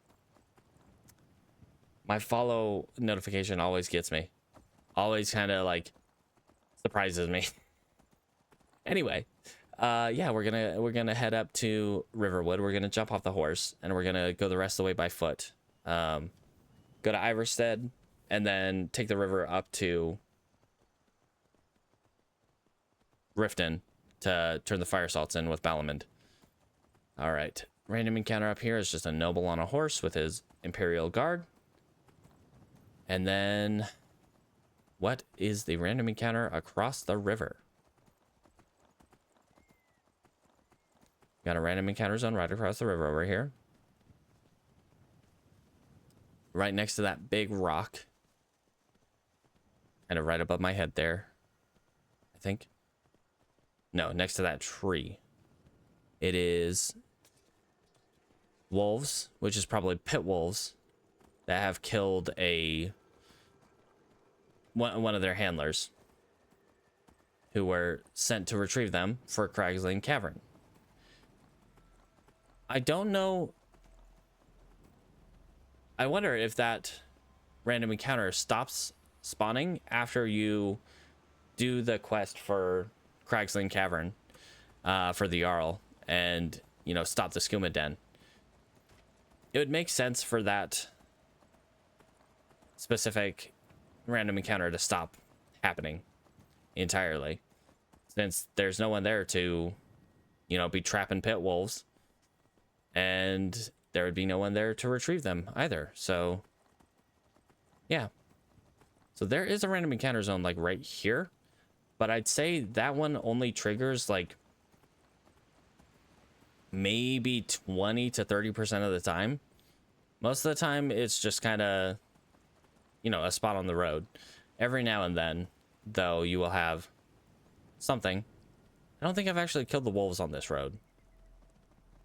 follow notification always gets me. Always kind of like surprises me. Anyway, yeah, we're gonna head up to Riverwood. We're gonna jump off the horse and we're gonna go the rest of the way by foot. Go to Iverstead and then take the river up to Riften to turn the fire salts in with Balamond. All right, random encounter up here is just a noble on a horse with his Imperial Guard. And then what is the random encounter across the river? Got a random encounter zone right across the river over here. Right next to that big rock. Kind of right above my head there. I think. No, next to that tree. It is wolves, which is probably pit wolves that have killed one of their handlers who were sent to retrieve them for Cragsling Cavern. I don't know. I wonder if that random encounter stops spawning after you do the quest for Cragsling Cavern for the Jarl and, you know, stop the skooma den. It would make sense for that specific random encounter to stop happening entirely, since there's no one there to, you know, be trapping pit wolves, and there would be no one there to retrieve them either. So yeah, so there is a random encounter zone like right here, but I'd say that one only triggers like maybe 20 to 30% of the time. Most of the time it's just kind of, you know, a spot on the road. Every now and then, though, you will have something. I don't think I've actually killed the wolves on this road,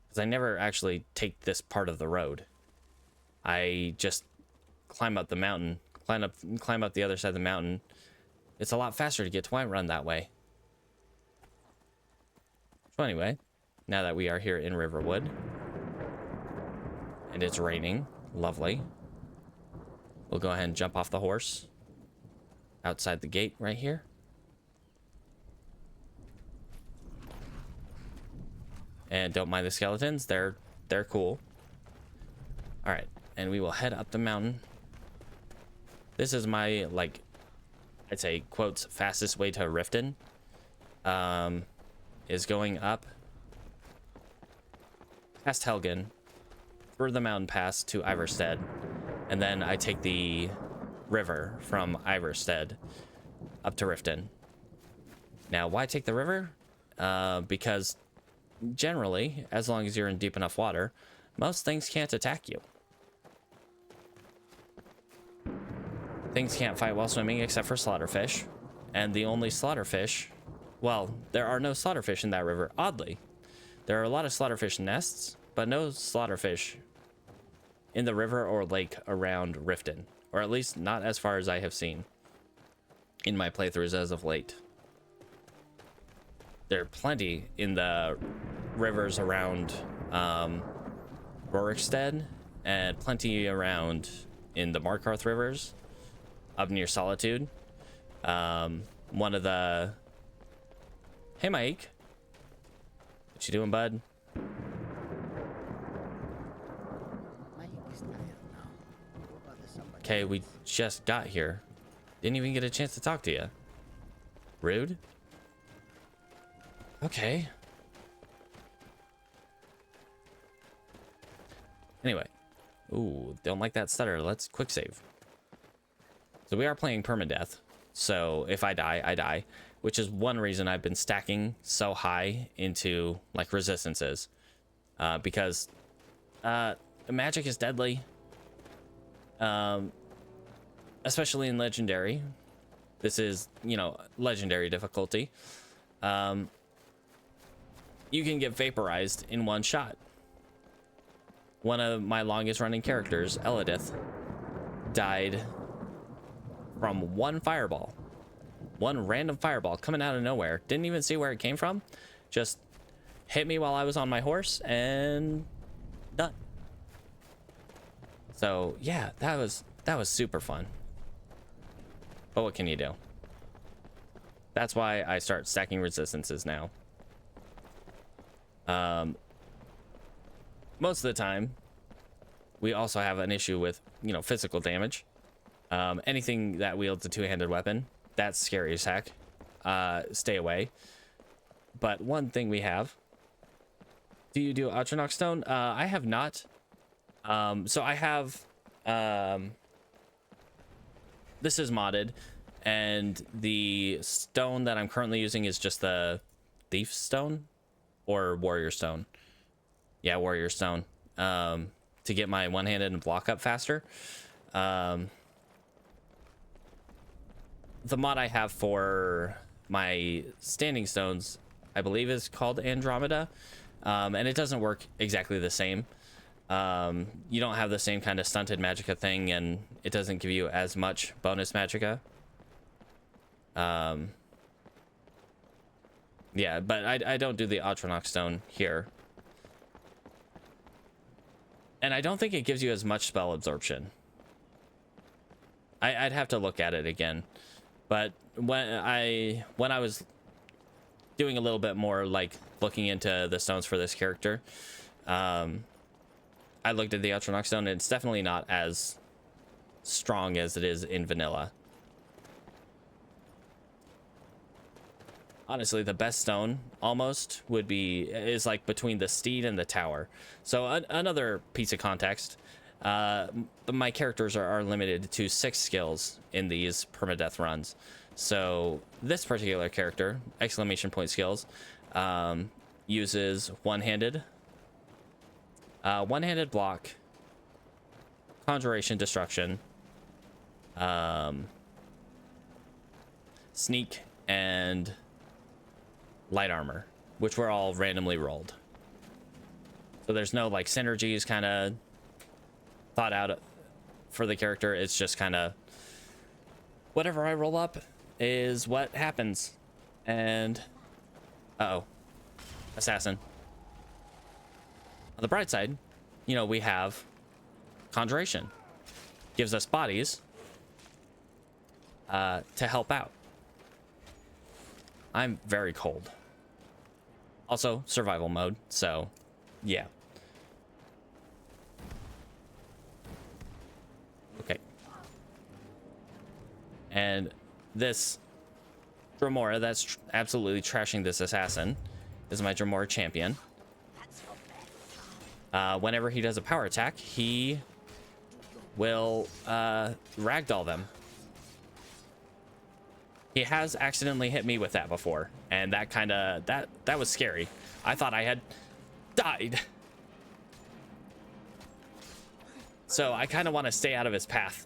because I never actually take this part of the road. I just climb up the mountain, climb up the other side of the mountain. It's a lot faster to get to Whiterun that way. So anyway, now that we are here in Riverwood, and it's raining, lovely. We'll go ahead and jump off the horse outside the gate right here. And don't mind the skeletons, they're cool. All right, and we will head up the mountain. This is my, like, I'd say, quotes, fastest way to Riften. Is going up past Helgen, through the mountain pass to Iverstead, and then I take the river from Iverstead up to Riften. Now, why take the river? Because generally, as long as you're in deep enough water, most things can't attack you. Things can't fight while swimming except for slaughterfish, and the only slaughterfish, well, there are no slaughterfish in that river, oddly. There are a lot of slaughterfish nests, but no slaughterfish in the river or lake around Riften, or at least not as far as I have seen in my playthroughs as of late. There are plenty in the rivers around Rorikstead, and plenty around in the Markarth rivers up near Solitude. One of the... Hey, Mike. What you doing, bud? Okay, we just got here. Didn't even get a chance to talk to you. Rude. Okay. Anyway. Ooh, don't like that stutter. Let's quick save. So we are playing Permadeath. So if I die, I die. Which is one reason I've been stacking so high into, like, resistances. Because magic is deadly. Especially in Legendary. This is, you know, Legendary difficulty. You can get vaporized in one shot. One of my longest running characters, Elidith, died from one fireball. One random fireball coming out of nowhere. Didn't even see where it came from. Just hit me while I was on my horse and done. So yeah, that was super fun. But what can you do? That's why I start stacking resistances now. Most of the time, we also have an issue with, you know, physical damage. Anything that wields a two-handed weapon, that's scary as heck. Stay away. But one thing we have. Do you do Atronach Stone? I have not. So I have... this is modded, and the stone that I'm currently using is just the Thief Stone or Warrior Stone. yeah, Warrior Stone, to get my one-handed and block up faster. The mod I have for my standing stones, I believe, is called Andromeda, and it doesn't work exactly the same. You don't have the same kind of stunted magicka thing, and it doesn't give you as much bonus magicka. Yeah, but I don't do the Atronach stone here. And I don't think it gives you as much spell absorption. I'd have to look at it again. But when I was doing a little bit more, like, looking into the stones for this character, I looked at the Atronach stone, and it's definitely not as strong as it is in vanilla. Honestly, the best stone almost is like between the steed and the tower. So another piece of context, my characters are limited to 6 skills in these permadeath runs. So this particular character, exclamation point skills, uses one-handed block, conjuration, destruction, sneak, and light armor, which were all randomly rolled. So there's no like synergies kind of thought out for the character. It's just kind of whatever I roll up is what happens. And uh-oh, assassin. On the bright side, you know, we have conjuration, gives us bodies to help out. I'm very cold. Also, survival mode, so yeah. Okay. And this Dremora that's absolutely trashing this assassin is my Dremora champion. Whenever he does a power attack, he will ragdoll them. He has accidentally hit me with that before, and that kind of that was scary. I thought I had died. So I kind of want to stay out of his path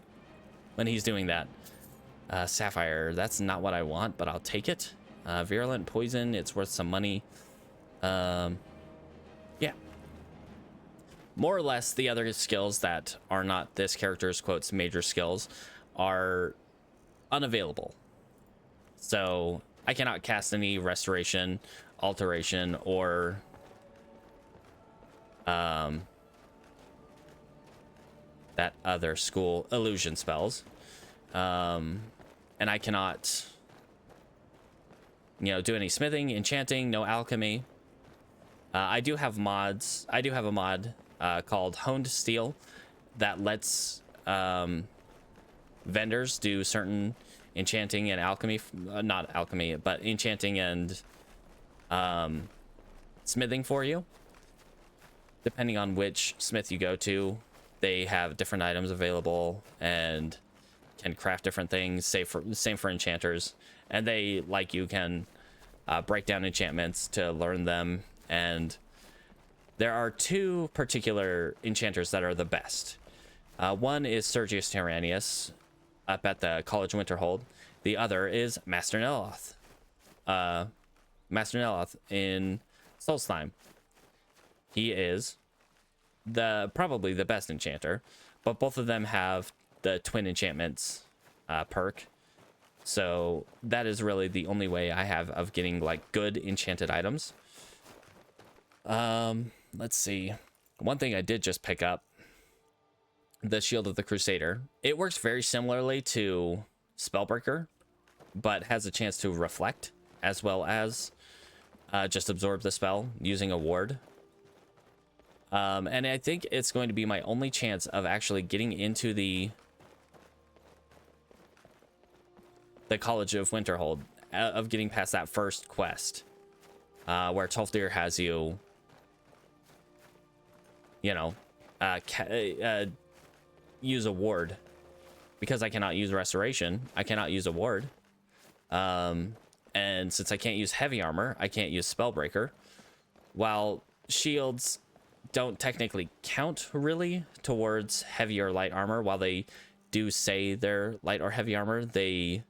when he's doing that. Sapphire, that's not what I want, but I'll take it. Virulent poison, it's worth some money. Yeah. More or less, the other skills that are not this character's quotes major skills are unavailable. So I cannot cast any restoration, alteration, or that other school illusion spells. And I cannot, you know, do any smithing, enchanting, no alchemy. I do have mods. I do have a mod called Honed Steel that lets vendors do certain enchanting and alchemy, not alchemy, but enchanting and smithing for you. Depending on which smith you go to, they have different items available and can craft different things. Same for enchanters, and they, like you, can break down enchantments to learn them. And there are 2 particular enchanters that are the best. One is Sergius Tyrannius up at the College Winterhold. The other is Master Neloth. Master Neloth in Solstheim. He is probably the best enchanter, but both of them have the twin enchantments perk. So that is really the only way I have of getting like good enchanted items. Let's see. One thing I did just pick up, the Shield of the Crusader. It works very similarly to Spellbreaker, but has a chance to reflect as well as just absorb the spell using a ward. And I think it's going to be my only chance of actually getting into the College of Winterhold, of getting past that first quest, where Tilntur has you, you know, use a ward. Because I cannot use restoration, I cannot use a ward. And since I can't use heavy armor, I can't use Spellbreaker. While shields don't technically count really towards heavy or light armor. While they do say they're light or heavy armor, they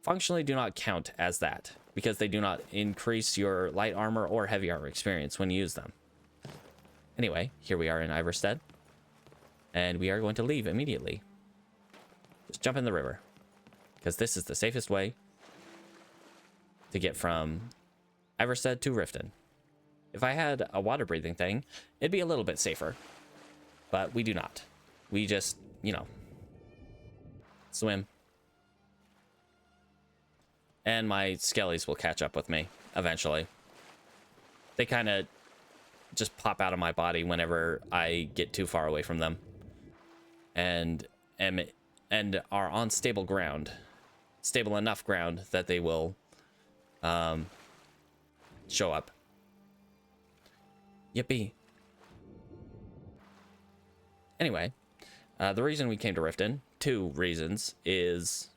functionally do not count as that because they do not increase your light armor or heavy armor experience when you use them. Anyway, here we are in Iverstead, and we are going to leave immediately. Just jump in the river, because this is the safest way to get from Iverstead to Riften. If I had a water breathing thing, it'd be a little bit safer, but we do not. We just, you know, swim. And my skellies will catch up with me eventually. They kind of just pop out of my body whenever I get too far away from them, and are on stable ground, stable enough ground that they will show up. Yippee. Anyway, the reason we came to Riften, 2 reasons, is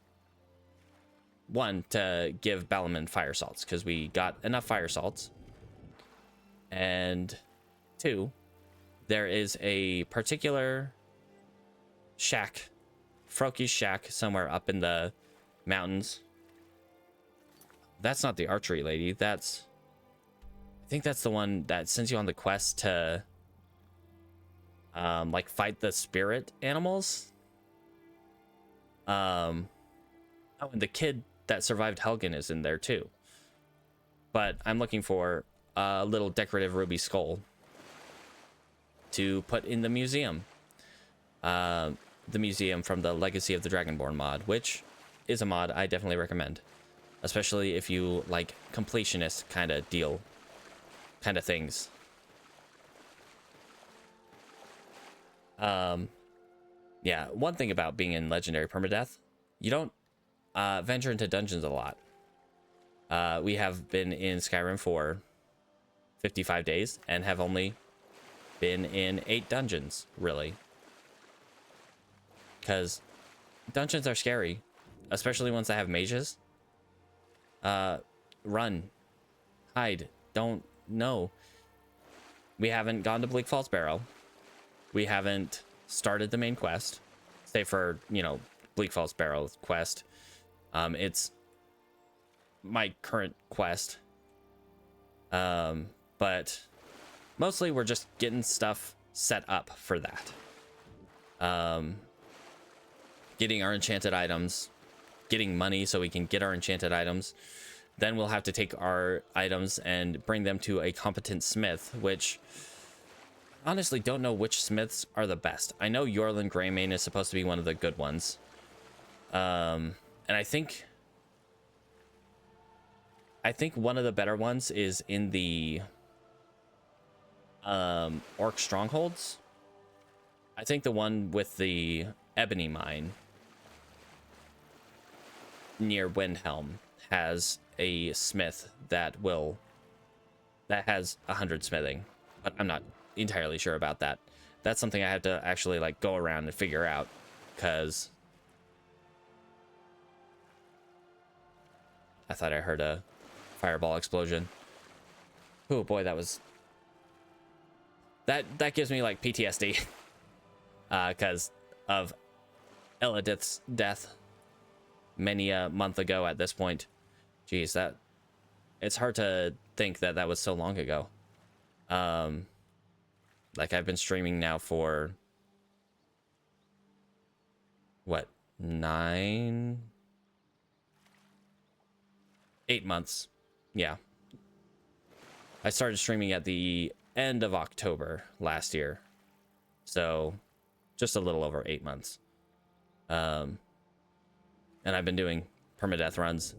1, to give Balaman fire salts, because we got enough fire salts, and 2, there is a particular shack, Froki's shack, somewhere up in the mountains. That's not the archery lady. I think that's the one that sends you on the quest to like fight the spirit animals. Oh, and the kid that survived Helgen is in there too. But I'm looking for a little decorative ruby skull to put in the museum. The museum from the Legacy of the Dragonborn mod, which is a mod I definitely recommend, especially if you like completionist kind of things. Yeah, one thing about being in Legendary Permadeath, you don't venture into dungeons a lot. We have been in Skyrim for 55 days and have only been in 8 dungeons, really. Because dungeons are scary, especially ones that have mages. Run. Hide. Don't know. We haven't gone to Bleak Falls Barrow. We haven't started the main quest. Say for, you know, Bleak Falls Barrow quest. It's my current quest. But mostly we're just getting stuff set up for that. Getting our enchanted items, getting money so we can get our enchanted items. Then we'll have to take our items and bring them to a competent smith, which honestly don't know which smiths are the best. I know Yorlin Greymane is supposed to be one of the good ones. And I think one of the better ones is in the Orc Strongholds. I think the one with the Ebony Mine near Windhelm has a smith that has 100 smithing, but I'm not entirely sure about that. That's something I have to actually like go around and figure out, because I thought I heard a fireball explosion. Oh boy, that gives me like PTSD because of Elidith's death many a month ago at this point. Jeez, it's hard to think that was so long ago. Like I've been streaming now for what, 8 months. Yeah. I started streaming at the end of October last year. So just a little over 8 months. And I've been doing permadeath runs.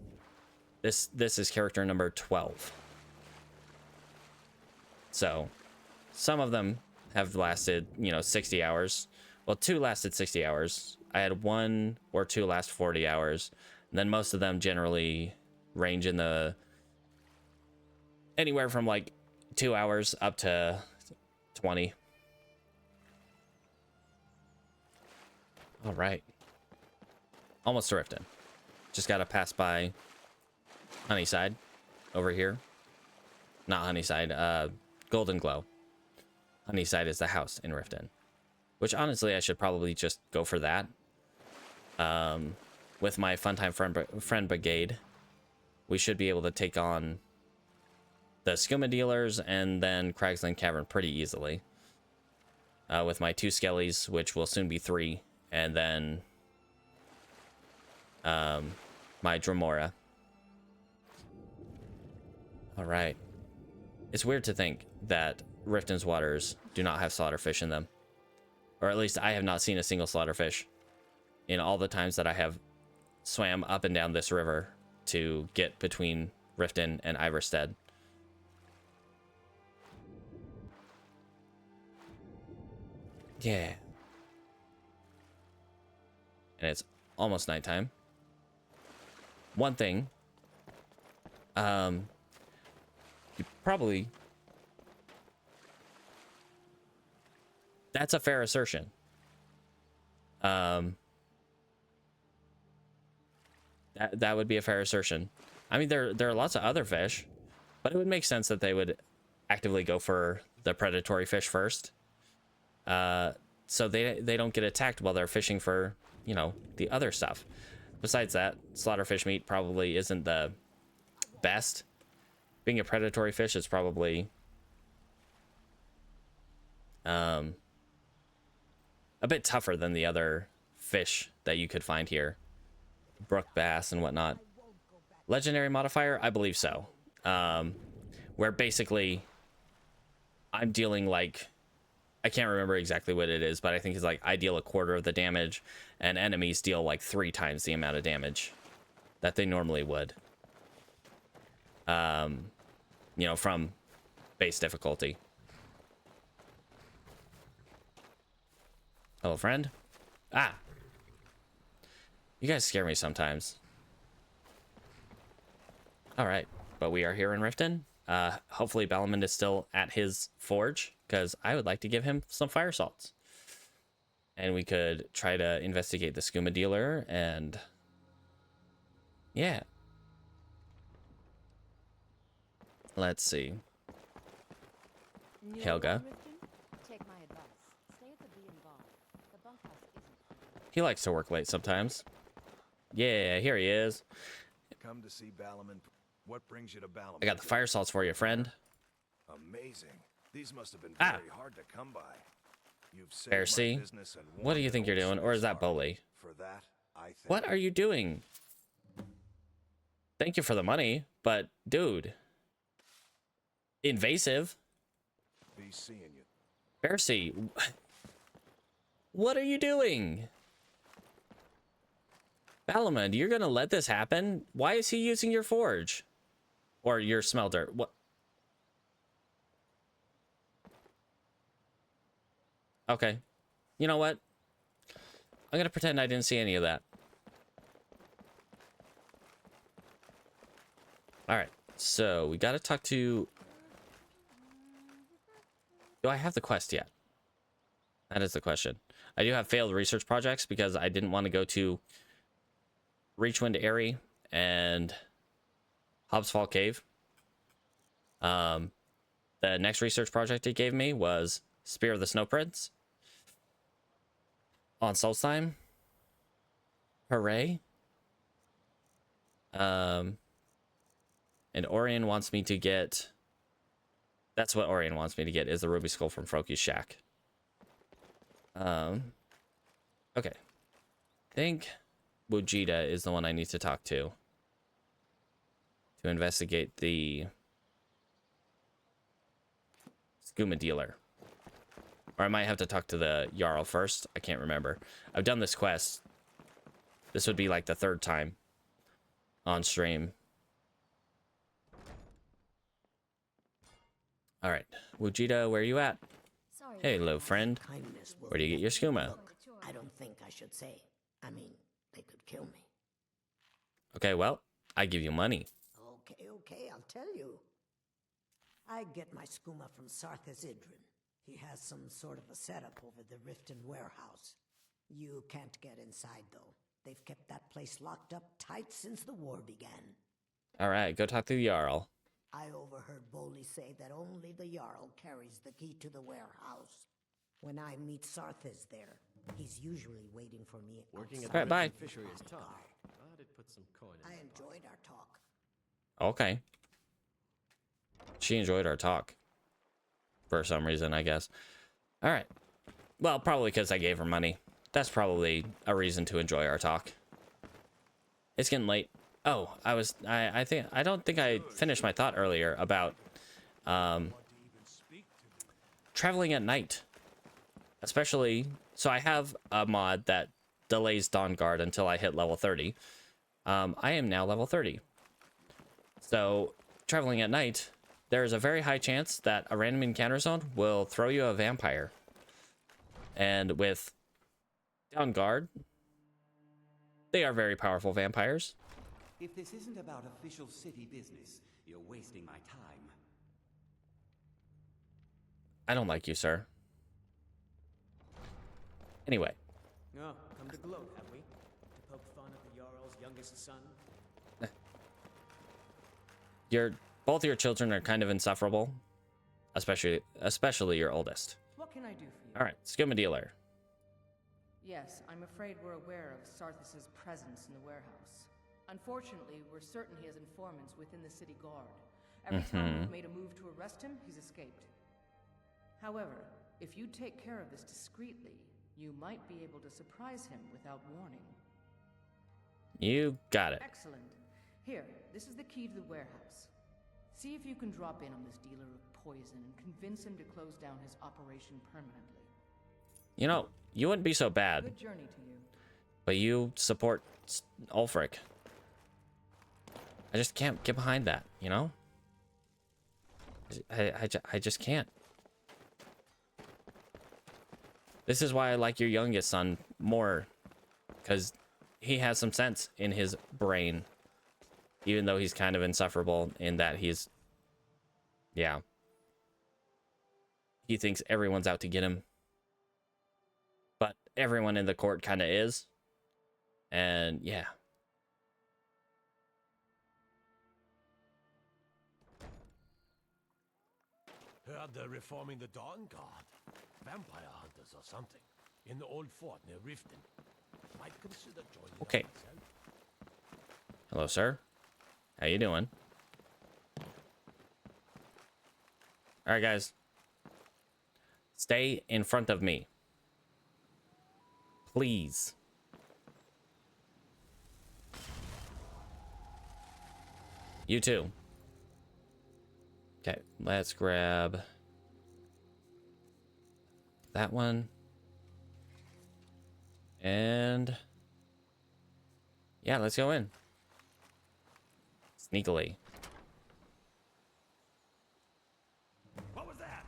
This is character number 12. So some of them have lasted, 60 hours. Well, 2 lasted 60 hours. I had 1 or 2 last 40 hours. And then most of them generally range in the anywhere from like 2 hours up to 20. All right. Almost to Riften. Just got to pass by Honeyside over here. Not Honeyside, Golden Glow. Honeyside is the house in Riften. Which, honestly, I should probably just go for that. With my Funtime friend Brigade, we should be able to take on the Skooma dealers and then Cragsland Cavern pretty easily. With my 2 Skellies, which will soon be 3, and then my Dremora. Alright. It's weird to think that Riften's waters do not have slaughterfish in them. Or at least I have not seen a single slaughterfish in all the times that I have swam up and down this river to get between Riften and Iverstead. Yeah. And it's almost nighttime. One thing, you probably... That's a fair assertion. That would be a fair assertion. I mean, there are lots of other fish, but it would make sense that they would actively go for the predatory fish first. So they don't get attacked while they're fishing for, you know, the other stuff. Besides that, slaughterfish meat probably isn't the best. Being a predatory fish is probably a bit tougher than the other fish that you could find here. Brook bass and whatnot. Legendary modifier? I believe so. Where basically I'm dealing like, I can't remember exactly what it is, but I think it's like I deal a quarter of the damage and enemies deal like 3 times the amount of damage that they normally would. You know, from base difficulty. Hello, friend. Ah. You guys scare me sometimes. Alright, but we are here in Riften. Hopefully Balamund is still at his forge, because I would like to give him some fire salts. And we could try to investigate the Skooma dealer, and... yeah. Let's see. Helga. Take my advice. Stay at the B involved. The bunkhouse isn't. He likes to work late sometimes. Yeah, here he is. Come to see Balamund. What brings you to Balamund? I got the fire salts for you, friend. Amazing. These must have been very hard to come by. You've saved my Percy, business and what do you think you're doing? Or is that Bully? For that, I think. What are you doing? Thank you for the money, but dude. Invasive. Be seeing you. Percy, what are you doing? Balamund, you're gonna let this happen? Why is he using your forge? Or your smelter? What? Okay. You know what? I'm gonna pretend I didn't see any of that. Alright, so we gotta talk to... Do I have the quest yet? That is the question. I do have failed research projects because I didn't want to go to Reachwind Eyrie and Hobbs Fall Cave. The next research project it gave me was Spear of the Snow Prince on Solstheim. Hooray. And Orion wants me to get... That's what Orion wants me to get, is the Ruby Skull from Froki's Shack. Okay. I think Wujita is the one I need to talk to investigate the Skooma dealer. Or I might have to talk to the Jarl first. I can't remember. I've done this quest. This would be like the 3rd time on stream. All right, Wujita, where are you at? Sorry, Hello, friend. Where do you get your skooma? Look, I don't think I should say. I mean, they could kill me. Okay, well, I give you money. Okay, I'll tell you. I get my skooma from Sarthas Idrin. He has some sort of a setup over the Riften warehouse. You can't get inside, though. They've kept that place locked up tight since the war began. All right, go talk to the Jarl. I overheard Boley say that only the Jarl carries the key to the warehouse. When I meet Sarthes there, he's usually waiting for me. Working at All right, the bye. Rift Fishery is tough. But it puts some coin in I my enjoyed our talk. Okay. She enjoyed our talk. For some reason, I guess. All right. Well, probably because I gave her money. That's probably a reason to enjoy our talk. It's getting late. Oh, I don't think I finished my thought earlier about traveling at night. Especially, so I have a mod that delays Dawn Guard until I hit level 30. I am now level 30. So, traveling at night, there is a very high chance that a random encounter zone will throw you a vampire. And with Dawn Guard, they are very powerful vampires. If this isn't about official city business, you're wasting my time. I don't like you, sir. Anyway. Oh, come to gloat, have we? To poke fun at the Jarl's youngest son? Both your children are kind of insufferable. Especially your oldest. What can I do for you? Alright, Skooma Dealer. Yes, I'm afraid we're aware of Sarthis' presence in the warehouse. Unfortunately, we're certain he has informants within the city guard. Every time we've made a move to arrest him, he's escaped. However, if you take care of this discreetly, you might be able to surprise him without warning. You got it. Excellent. Here, this is the key to the warehouse. See if you can drop in on this dealer of poison and convince him to close down his operation permanently. You know, you wouldn't be so bad. Good journey to you. But you support Ulfric. I just can't get behind that, you know? I just can't. This is why I like your youngest son more. Because he has some sense in his brain. Even though he's kind of insufferable in that he's... Yeah. He thinks everyone's out to get him. But everyone in the court kind of is. And yeah. Heard they're reforming the Dawn Guard. Vampire hunters or something. In the old fort near Riften. Might consider joining Okay. Hello, sir. How you doing? All right, guys. Stay in front of me. Please. You too. Okay, let's grab that one. And yeah, let's go in. Sneakily. What was that?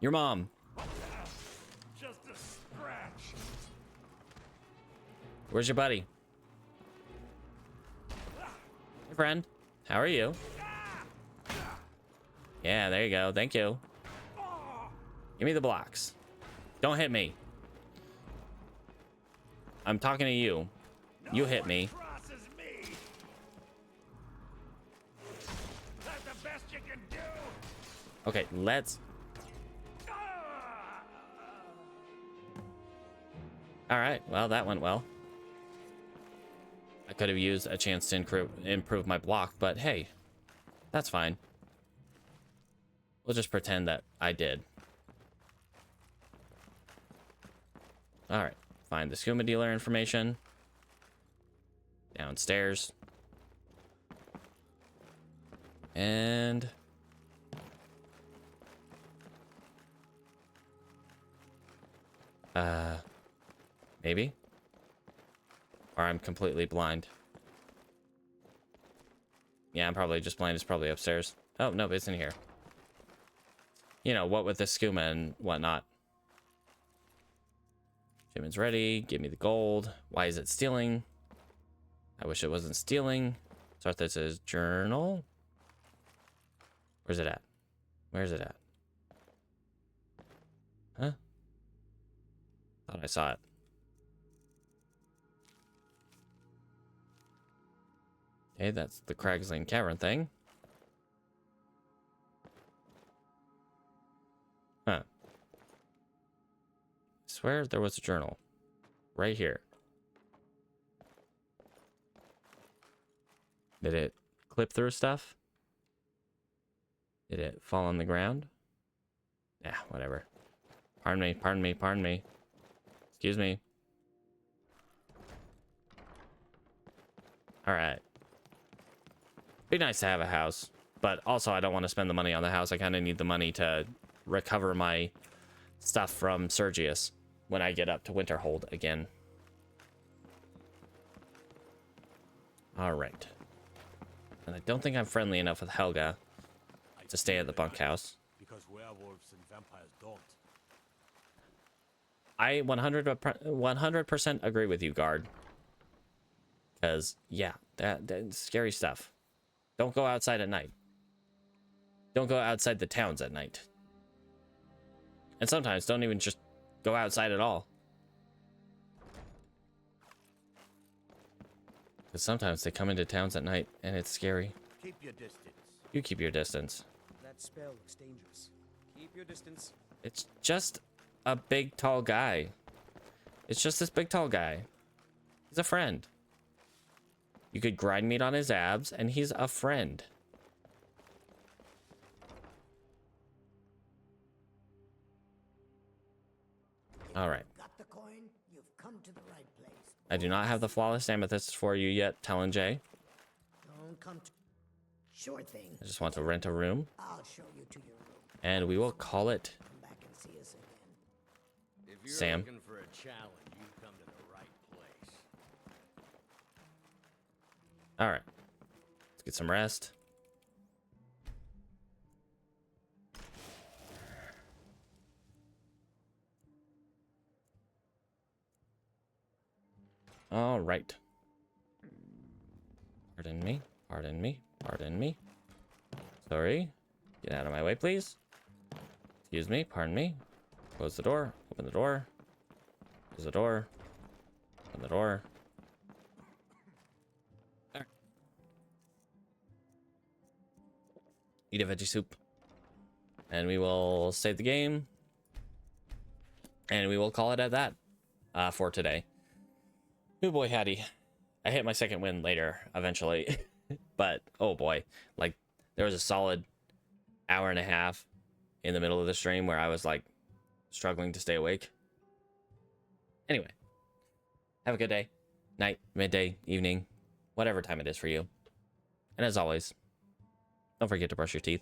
Your mom. Just a scratch. Where's your buddy? Hey, friend. How are you? Yeah, there you go. Thank you. Give me the blocks. Don't hit me. I'm talking to you. You hit me. Okay, let's... Alright, well, that went well. I could have used a chance to improve my block, but hey, that's fine. We'll just pretend that I did. Alright, find the Skooma Dealer information. Downstairs. And... maybe? Or I'm completely blind. Yeah, I'm probably just blind. It's probably upstairs. Oh, no, it's in here. You know, what with the skooma and whatnot. Shipment's ready. Give me the gold. Why is it stealing? I wish it wasn't stealing. Sarthis' journal. Where's it at? Where's it at? Huh? Thought I saw it. Okay, that's the Crag's Lane Cavern thing. swear there was a journal. Right here. Did it clip through stuff? Did it fall on the ground? Yeah, whatever. Pardon me, pardon me, pardon me. Excuse me. Alright. Be nice to have a house. But also, I don't want to spend the money on the house. I kind of need the money to recover my stuff from Sergius when I get up to Winterhold again. Alright. And I don't think I'm friendly enough with Helga to stay at the bunkhouse. Because werewolves and vampires don't. I 100% agree with you, Guard. Because, yeah, that's scary stuff. Don't go outside at night. Don't go outside the towns at night. And sometimes don't even just go outside at all. Because sometimes they come into towns at night and it's scary. Keep your distance. You keep your distance. That spell looks dangerous. Keep your distance. It's just a big, tall guy. It's just this big, tall guy. He's a friend. You could grind meat on his abs, and he's a friend. All right. Got the coin? You've come to the right place. I do not have the flawless amethyst for you yet, Tilntur. Don't come to... Sure thing. I just want to rent a room, I'll show you to your room. and we will call it Come back and see us again. If you're Sam. looking for a challenge, you've come to the right place. All right. Let's get some rest. All right. Pardon me. Pardon me. Pardon me. Sorry. Get out of my way, please. Excuse me. Pardon me. Close the door. Open the door. Close the door. Open the door. There. Eat a veggie soup. And we will save the game. And we will call it at that for today. Oh boy, Hattie. I hit my second win later, eventually. But, oh boy. Like, there was a solid hour and a half in the middle of the stream where I was, like, struggling to stay awake. Anyway. Have a good day. Night, midday, evening. Whatever time it is for you. And as always, don't forget to brush your teeth.